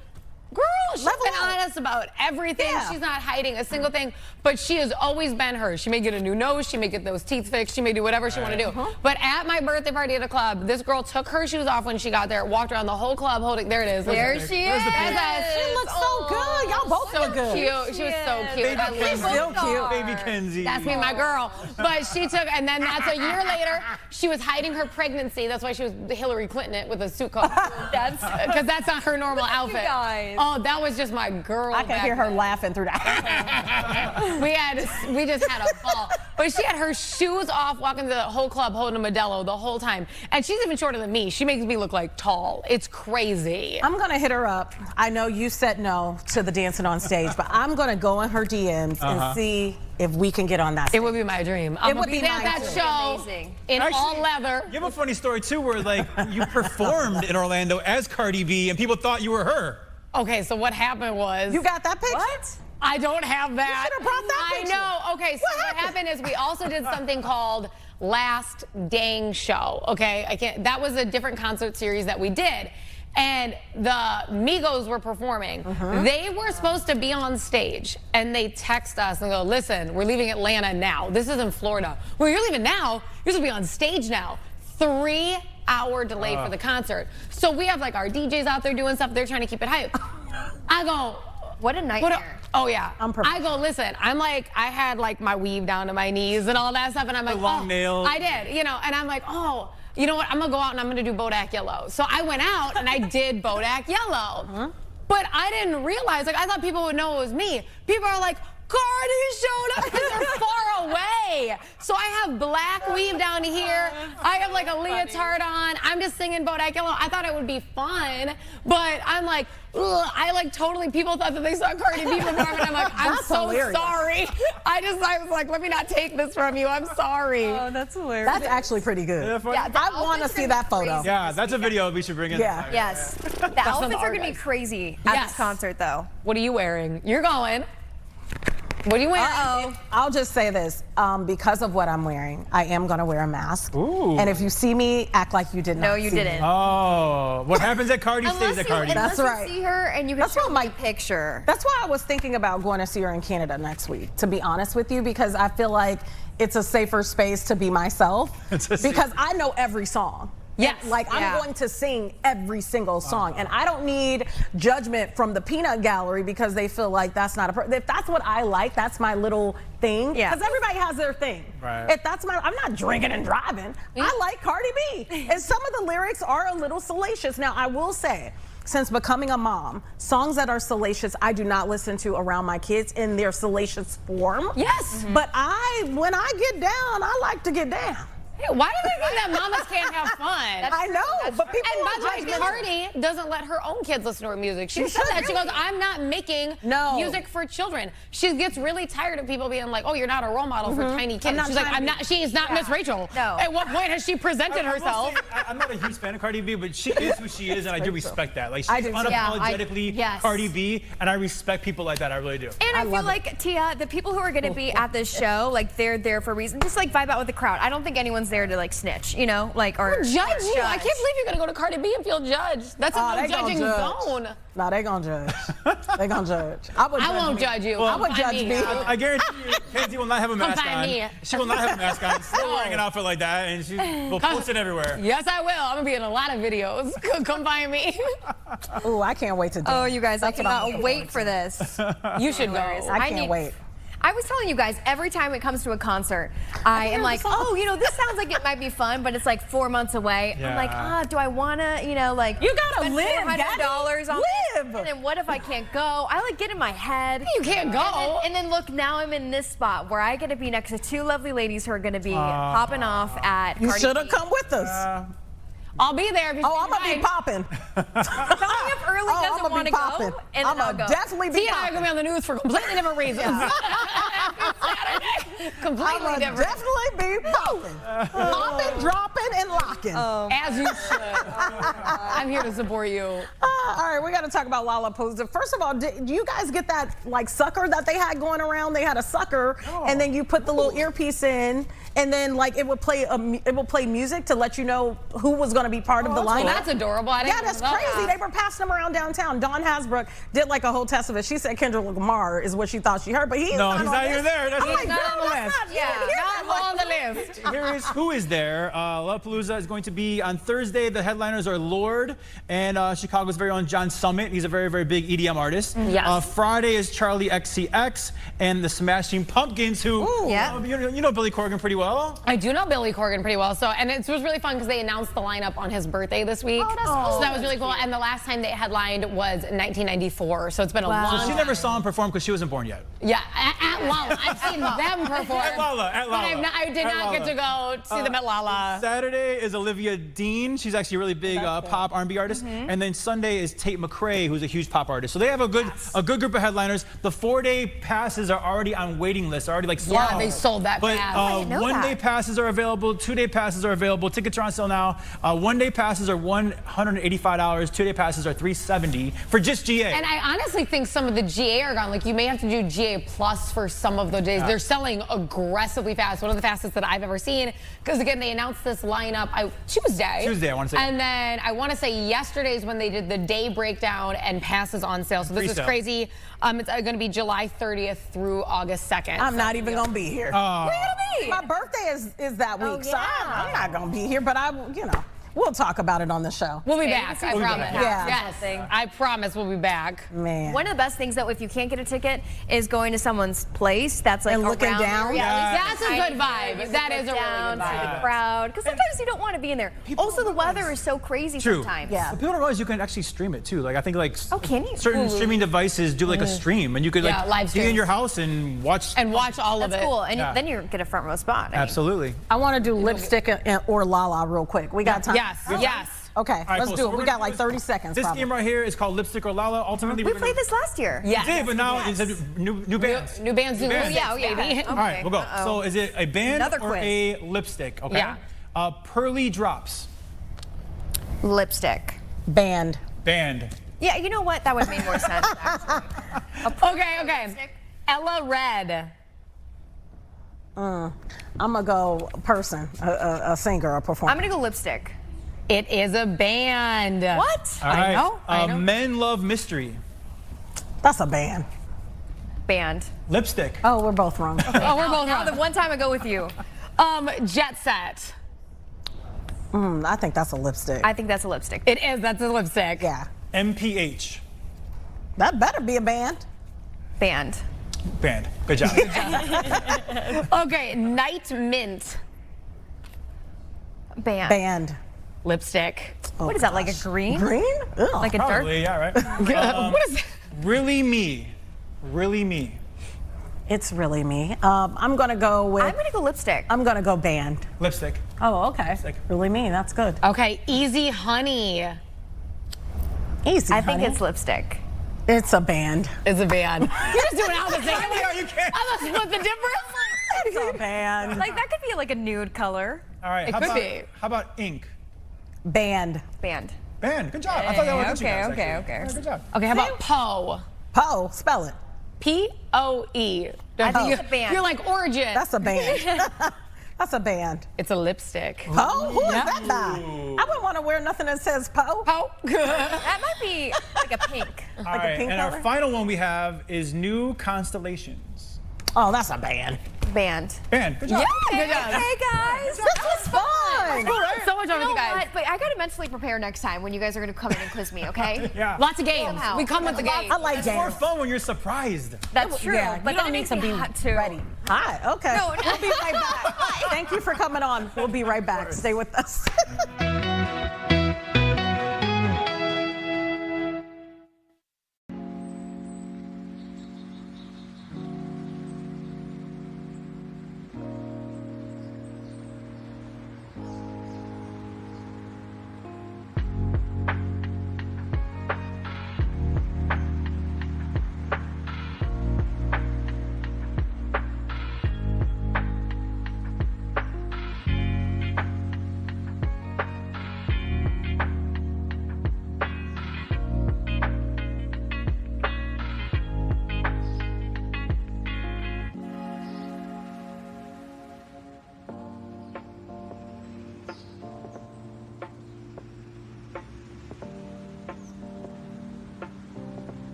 U: Girl, she's been honest about everything. Yeah. She's not hiding a single thing, but she has always been her. She may get a new nose, she may get those teeth fixed, she may do whatever she want to do. But at my birthday party at a club, this girl took her shoes off when she got there, walked around the whole club holding, there it is.
R: There she is.
S: She looks so good. Y'all both look good.
U: Cute. She was so cute.
V: Baby
S: still cute.
V: Baby Kenzie.
U: That's me, my girl. But she took, and then that's a year later, she was hiding her pregnancy. That's why she was Hillary Clinton it with a suit coat. Because that's not her normal outfit. Oh, that was just my girl.
S: I can hear her laughing through that.
U: we just had a ball. But she had her shoes off walking the whole club holding a Modelo the whole time. And she's even shorter than me. She makes me look like tall. It's crazy.
S: I'm going to hit her up. I know you said no to the dancing on stage, but I'm going to go in her DMs and see if we can get on that stage.
U: It would be my dream. It would be at that show in all leather.
V: You have a funny story too where like you performed in Orlando as Cardi B and people thought you were her.
U: Okay, so what happened was...
S: You got that picture?
U: What? I don't have that.
S: You should have brought that picture.
U: I know. Okay, so what happened is we also did something called Last Dang Show. Okay, that was a different concert series that we did. And the Migos were performing. They were supposed to be on stage, and they text us and go, listen, we're leaving Atlanta now. This is in Florida. Well, you're leaving now? You're supposed to be on stage now. 3-hour delay for the concert. So we have like our DJs out there doing stuff. They're trying to keep it hype. I go,
R: what a nightmare.
U: Oh yeah. I go, listen, I'm like, I had like my weave down to my knees and all that stuff. And I'm like,
V: long nails.
U: I did, you know, and I'm like, oh, you know what? I'm gonna go out and I'm gonna do Bodak Yellow. So I went out and I did Bodak Yellow. But I didn't realize, like I thought people would know it was me. People are like, Cardi showed up because they're far away. So I have black weave down here. I have like a leotard on. I'm just singing Bodak Yellow. I thought it would be fun, but I'm like, ugh, I like totally, people thought that they saw Cardi B perform and I'm like, I'm so sorry. I was like, let me not take this from you. I'm sorry.
R: Oh, that's hilarious.
S: That's actually pretty good.
R: Yeah,
S: I want to see that photo.
V: Yeah, that's a video we should bring in.
S: Yeah.
R: Yes. The outfits are going to be crazy at this concert, though.
U: What are you wearing? You're going. What are you wearing?
S: I'll just say this. Because of what I'm wearing, I am going to wear a mask.
V: Ooh.
S: And if you see me, act like you did not.
R: No, you didn't.
V: Oh, what happens at Cardi stays at Cardi.
S: That's right.
R: You see her and you can show my picture.
S: That's why I was thinking about going to see her in Canada next week, to be honest with you, because I feel like it's a safer space to be myself. Because I know every song.
U: Yes.
S: Like, I'm going to sing every single song. And I don't need judgment from the peanut gallery because they feel like that's not if that's what I like, that's my little thing. Because everybody has their thing.
V: Right.
S: If that's I'm not drinking and driving. I like Cardi B. And some of the lyrics are a little salacious. Now, I will say, since becoming a mom, songs that are salacious, I do not listen to around my kids in their salacious form.
U: Yes.
S: But when I get down, I like to get down.
U: Hey, why do they think that mamas can't have fun?
S: I know, but people.
U: And by the way, Cardi doesn't let her own kids listen to her music. She said that. She goes, I'm not making music for children. She gets really tired of people being like, oh, you're not a role model for tiny kids. She's like, she's not Miss Rachel.
R: No.
U: At what point has she presented herself?
V: I'm not a huge fan of Cardi B, but she is who she is, and I do respect that. Like, she's unapologetically Cardi B, and I respect people like that. I really do.
R: And I feel like, Tia, the people who are going to be at this show, like, they're there for a reason. Just, like, vibe out with the crowd. I don't think anyone's there to, like, snitch, you know? Like, or
U: judge you. I can't believe you're going to go to Cardi B and feel judged. That's a no judging zone.
S: No, they gonna judge. They gonna judge.
U: I won't judge you.
S: I would judge me.
V: I guarantee you, Kenzie will not have a mask on. She will not have a mask on. Still wearing an outfit like that, and she will post it everywhere.
U: Yes, I will. I'm gonna be in a lot of videos. Come find me.
S: Ooh, I can't wait to do.
R: Oh, you guys, I cannot wait for this.
U: You should go.
S: I can't wait.
R: I was telling you guys, every time it comes to a concert, I am like, oh, you know, this sounds like it might be fun, but it's like 4 months away.
V: Yeah.
R: I'm like, do I want to, you know, like,
S: you gotta live,
R: $400 on
S: live.
R: this? And then what if I can't go? I like get in my head.
U: You can't go.
R: And then look, now I'm in this spot where I get to be next to 2 lovely ladies who are going to be popping off at
S: You
R: Cardi
S: should have
R: B.
S: come with us.
U: I'll be there. If
S: I'm gonna be popping.
R: Tell me if Early doesn't want to go, and
S: I'm
R: I'll
S: gonna
R: go.
S: definitely be
U: Tia and I are
S: popping.
U: going to be on the news for completely different reasons. Completely
S: I'm
U: different.
S: definitely be popping. Popping, dropping, and locking.
U: As you should. I'm here to support you.
S: All right, we got to talk about Lollapalooza. First of all, did you guys get that like sucker that they had going around? They had a sucker, and then you put the little earpiece in, and then like it would play music to let you know who was going to be part of the lineup.
U: That's adorable. I didn't
S: that's
U: know
S: crazy.
U: that.
S: They were passing them around downtown. Dawn Hasbrook did like a whole test of it. She said Kendrick Lamar is what she thought she heard, but he's not
V: even there. That's
S: I'm like,
U: not
S: girl,
U: on the
S: that's
U: list.
S: not
U: Not on the list.
V: Here is who is there. Lollapalooza is going to be on Thursday. The headliners are Lorde and Chicago's very own John Summit. He's a very, very big EDM artist.
U: Yes.
V: Friday is Charlie XCX and the Smashing Pumpkins, who you know Billy Corgan pretty well.
U: I do know Billy Corgan pretty well. So, and it was really fun because they announced the lineup on his birthday this week.
R: Oh, that's cool.
U: So that was really cool. And the last time they headlined was 1994. So it's been a long
V: So she never saw him perform because she wasn't born yet.
U: Yeah, at Lolla. I've seen them perform.
V: At Lolla.
U: But I did not get to go see them at Lolla.
V: Saturday is Olivia Dean. She's actually a really big pop R&B artist. And then Sunday is Tate McRae, who's a huge pop artist. So they have a good group of headliners. The 4-day passes are already on waiting lists. Already like sold.
U: Yeah, they sold that
V: fast. But 1-day passes are available. 2-day passes are available. Tickets are on sale now. 1-day passes are $185. 2-day passes are $370 for just GA.
U: And I honestly think some of the GA are gone. Like you may have to do GA plus for some of the days. They're selling aggressively fast. One of the fastest that I've ever seen. Because again, they announced this lineup Tuesday,
V: I want to say.
U: And then I want to say yesterday's when they did the day breakdown and passes on sale. So this is crazy. It's going to be July 30th through August 2nd.
S: I'm not even going to be here.
U: Where are you going to be?
S: My birthday is that week, so I'm not going to be here, but we'll talk about it on the show.
U: We'll be back, I promise.
S: Yeah.
U: Yes, I promise we'll be back.
S: Man.
R: One of the best things, though, if you can't get a ticket, is going to someone's place that's like
S: and looking down.
U: That's a good vibe. That is a really good
R: vibe.
U: vibe.
R: The crowd, because sometimes you don't want to be in there. Also, the weather is so crazy sometimes.
V: Yeah. But people don't realize you can actually stream it too. Like I think like
R: can you?
V: certain streaming devices do like a stream, and you could like
U: live
V: be in your house and watch
R: all
U: all
R: of it. That's cool, and then you get a front row spot.
V: Absolutely.
S: I want to do lipstick or Lala real quick. We got time.
U: Yes.
S: Okay, let's do it. We got like 30 seconds.
V: This game right here is called Lipstick or Lala. Ultimately,
R: we played this last year.
V: Yeah, we did, but now it's new bands.
U: New bands. New bands.
R: Yeah.
U: Baby.
V: All right, we'll go. So is it a band or a lipstick? Okay.
U: Yeah.
V: Pearly Drops.
R: Lipstick.
S: Band.
R: Yeah, you know what? That would make more sense, actually.
U: Okay. Ella Red.
S: I'm gonna go person, a singer, a performer.
R: I'm gonna go lipstick.
U: It is a band.
R: What?
V: All right.
U: I know.
V: Men Love Mystery.
S: That's a band.
V: Lipstick.
S: Oh, we're both wrong.
U: We're both wrong.
R: The one time I go with you.
U: Jet Set.
S: I think that's a lipstick.
R: I think that's a lipstick.
U: It is. That's a lipstick.
S: Yeah.
V: MPH.
S: That better be a band.
R: Band.
V: Good job.
U: Okay. Night Mint.
R: Band.
U: Lipstick.
R: What is that, like a green?
S: Green? Ugh.
R: Like a dark?
V: Probably, yeah, right.
U: What is that?
V: Really Me.
S: It's really me. I'm gonna go with.
R: I'm gonna go lipstick.
S: I'm gonna go band.
V: Lipstick.
S: Oh, okay. Really me. That's good.
U: Okay. Easy Honey.
S: Easy.
R: I think it's lipstick.
S: It's a band.
U: It's a band. You're just doing Alma singing.
V: You can't.
U: I'm gonna split the difference.
S: It's a band.
R: Like that could be like a nude color.
V: All right.
U: It could be.
V: How about Ink?
S: Band.
V: Good job. I thought that was
R: Okay.
V: Good job.
U: Okay. How about Poe?
S: Poe. Spell it.
U: P-O-E.
R: I think it's a band.
U: You're like Origin.
S: That's a band. That's a band.
U: It's a lipstick.
S: Poe? Who is that by? I wouldn't want to wear nothing that says Poe.
U: Poe.
R: That might be like a pink.
V: All right.
S: pink
V: And
S: color?
V: our final one we have is New Constellations.
S: Oh, that's a band.
R: Band.
V: Good job.
U: Yeah, good job.
R: Hey guys,
S: This was fun.
U: So much fun with you guys.
R: What? But I gotta mentally prepare next time when you guys are gonna come in and quiz me, okay?
V: Yeah.
U: Lots of games.
R: Somehow.
U: We come with the games.
S: I like
V: It's more
S: games.
V: fun when you're surprised.
R: That's true.
S: Yeah,
R: but
S: you
R: then
S: don't
R: it
S: need
R: makes
S: to
R: me
S: be
R: hot too.
S: ready. Hi. Okay.
R: No, no.
S: We'll be right back. Thank you for coming on. We'll be right back. Stay with us.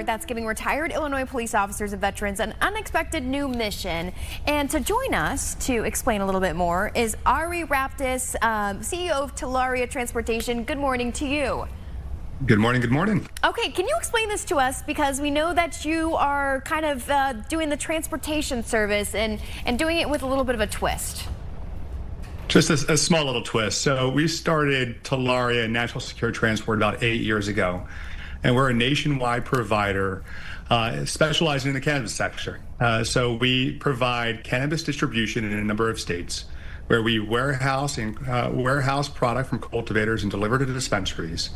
R: That's giving retired Illinois police officers and veterans an unexpected new mission. And to join us to explain a little bit more is Ari Raptis, CEO of Talaria Transportation. Good morning to you.
E: Good morning, good morning.
R: Okay, can you explain this to us? Because we know that you are kind of doing the transportation service and doing it with a little bit of a twist.
E: Just a small little twist. So we started Talaria National Secure Transport about 8 years ago. And we're a nationwide provider specializing in the cannabis sector. So we provide cannabis distribution in a number of states where we warehouse product from cultivators and deliver to dispensaries.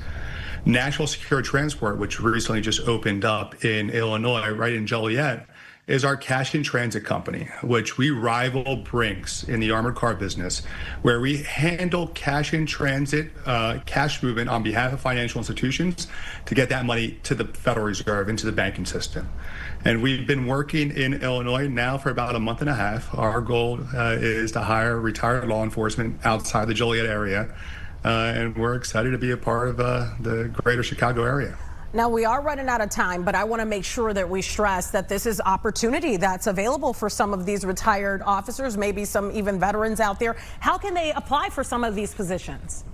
E: National Secure Transport, which recently just opened up in Illinois, right in Joliet, is our cash in transit company, which we rival Brinks in the armored car business, where we handle cash in transit, cash movement on behalf of financial institutions to get that money to the Federal Reserve, into the banking system. And we've been working in Illinois now for about a month and a half. Our goal is to hire retired law enforcement outside the Joliet area. And we're excited to be a part of the greater Chicago area.
S: Now, we are running out of time, but I want to make sure that we stress that this is opportunity that's available for some of these retired officers, maybe some even veterans out there. How can they apply for some of these positions?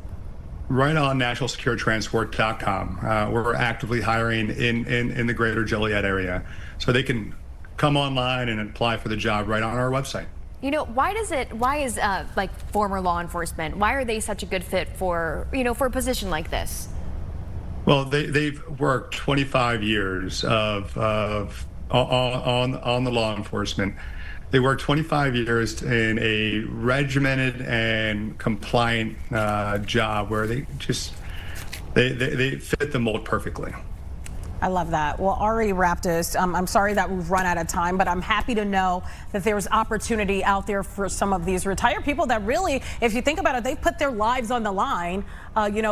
E: Right on nationalsecuretransport.com. We're actively hiring in the greater Joliet area. So they can come online and apply for the job right on our website.
R: You know, why is like former law enforcement, why are they such a good fit for, for a position like this?
E: Well, they've worked 25 years on the law enforcement. They worked 25 years in a regimented and compliant job where they fit the mold perfectly.
S: I love that. Well, Ari Raptis, I'm sorry that we've run out of time, but I'm happy to know that there's opportunity out there for some of these retired people that really, if you think about it, they've put their lives on the line,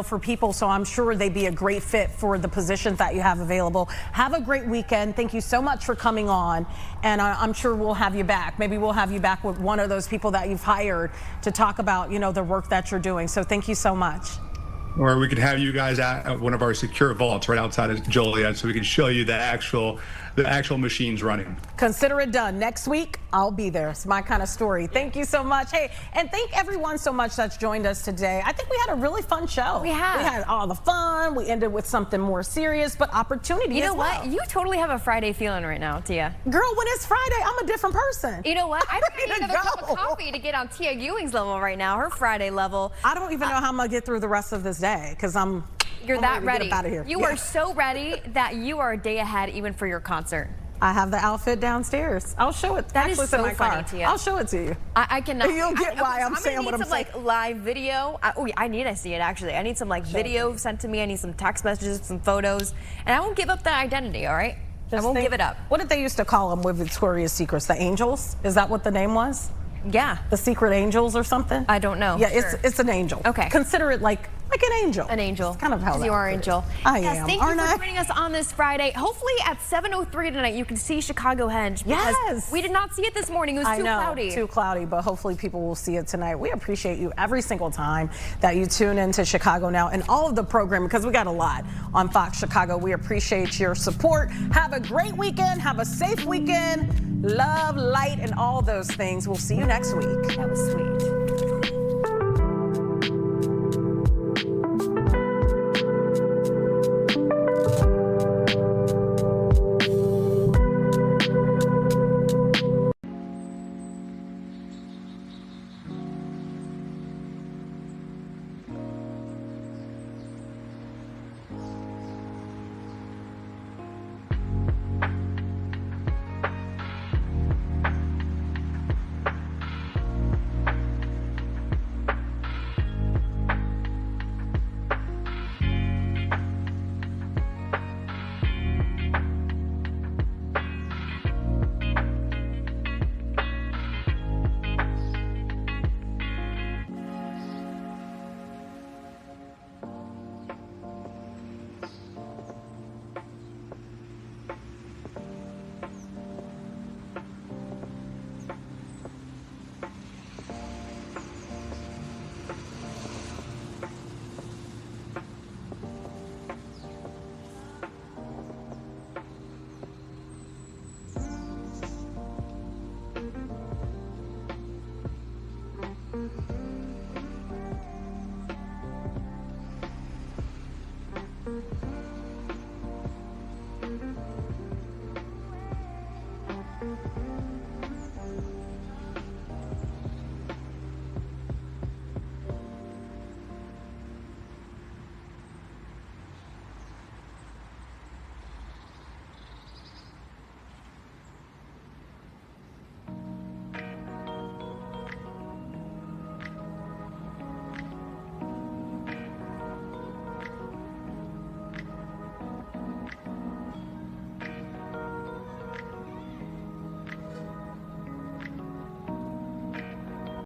S: for people. So I'm sure they'd be a great fit for the positions that you have available. Have a great weekend. Thank you so much for coming on. And I'm sure we'll have you back. Maybe we'll have you back with one of those people that you've hired to talk about, the work that you're doing. So thank you so much.
E: or we could have you guys at one of our secure vaults right outside of Joliet, so we can show you the actual machines running.
S: Consider it done. Next week, I'll be there. It's my kind of story. Thank you so much. Hey, and thank everyone so much that's joined us today. I think we had a really fun show. We had all the fun. We ended with something more serious, but opportunity.
R: You know what? You totally have a Friday feeling right now, Tia.
S: Girl, when it's Friday, I'm a different person.
R: You know what? I don't need another cup of coffee to get on Tia Ewing's level right now, her Friday level.
S: I don't even know how I'm going to get through the rest of this day because
R: You're that ready.
S: Out of here.
R: You are so ready that you are a day ahead even for your concert.
S: I have the outfit downstairs. I'll show it.
R: That is so
S: in my
R: funny,
S: car.
R: Tia.
S: I'll show it to you.
R: I cannot.
S: You'll get why I'm saying what I'm saying.
R: I need some live video. I need to see it actually. I need some video sent to me. I need some text messages, some photos, and I won't give up that identity. All right. I won't give it up.
S: What did they used to call them with Victoria's Secrets? The angels? Is that what the name was?
R: Yeah.
S: The secret angels or something?
R: I don't know.
S: Yeah, it's an angel.
R: Okay.
S: Consider it like an angel.
R: An angel.
S: That's kind of how that
R: you are an angel.
S: I
R: yes,
S: am.
R: Thank you for joining us on this Friday. Hopefully at 7:03 tonight you can see Chicago Henge.
S: Yes.
R: We did not see it this morning. It was too cloudy.
S: Too cloudy, but hopefully people will see it tonight. We appreciate you every single time that you tune into Chicago Now and all of the programming because we got a lot on Fox Chicago. We appreciate your support. Have a great weekend. Have a safe weekend. Love, light, and all those things. We'll see you next week.
R: That was sweet.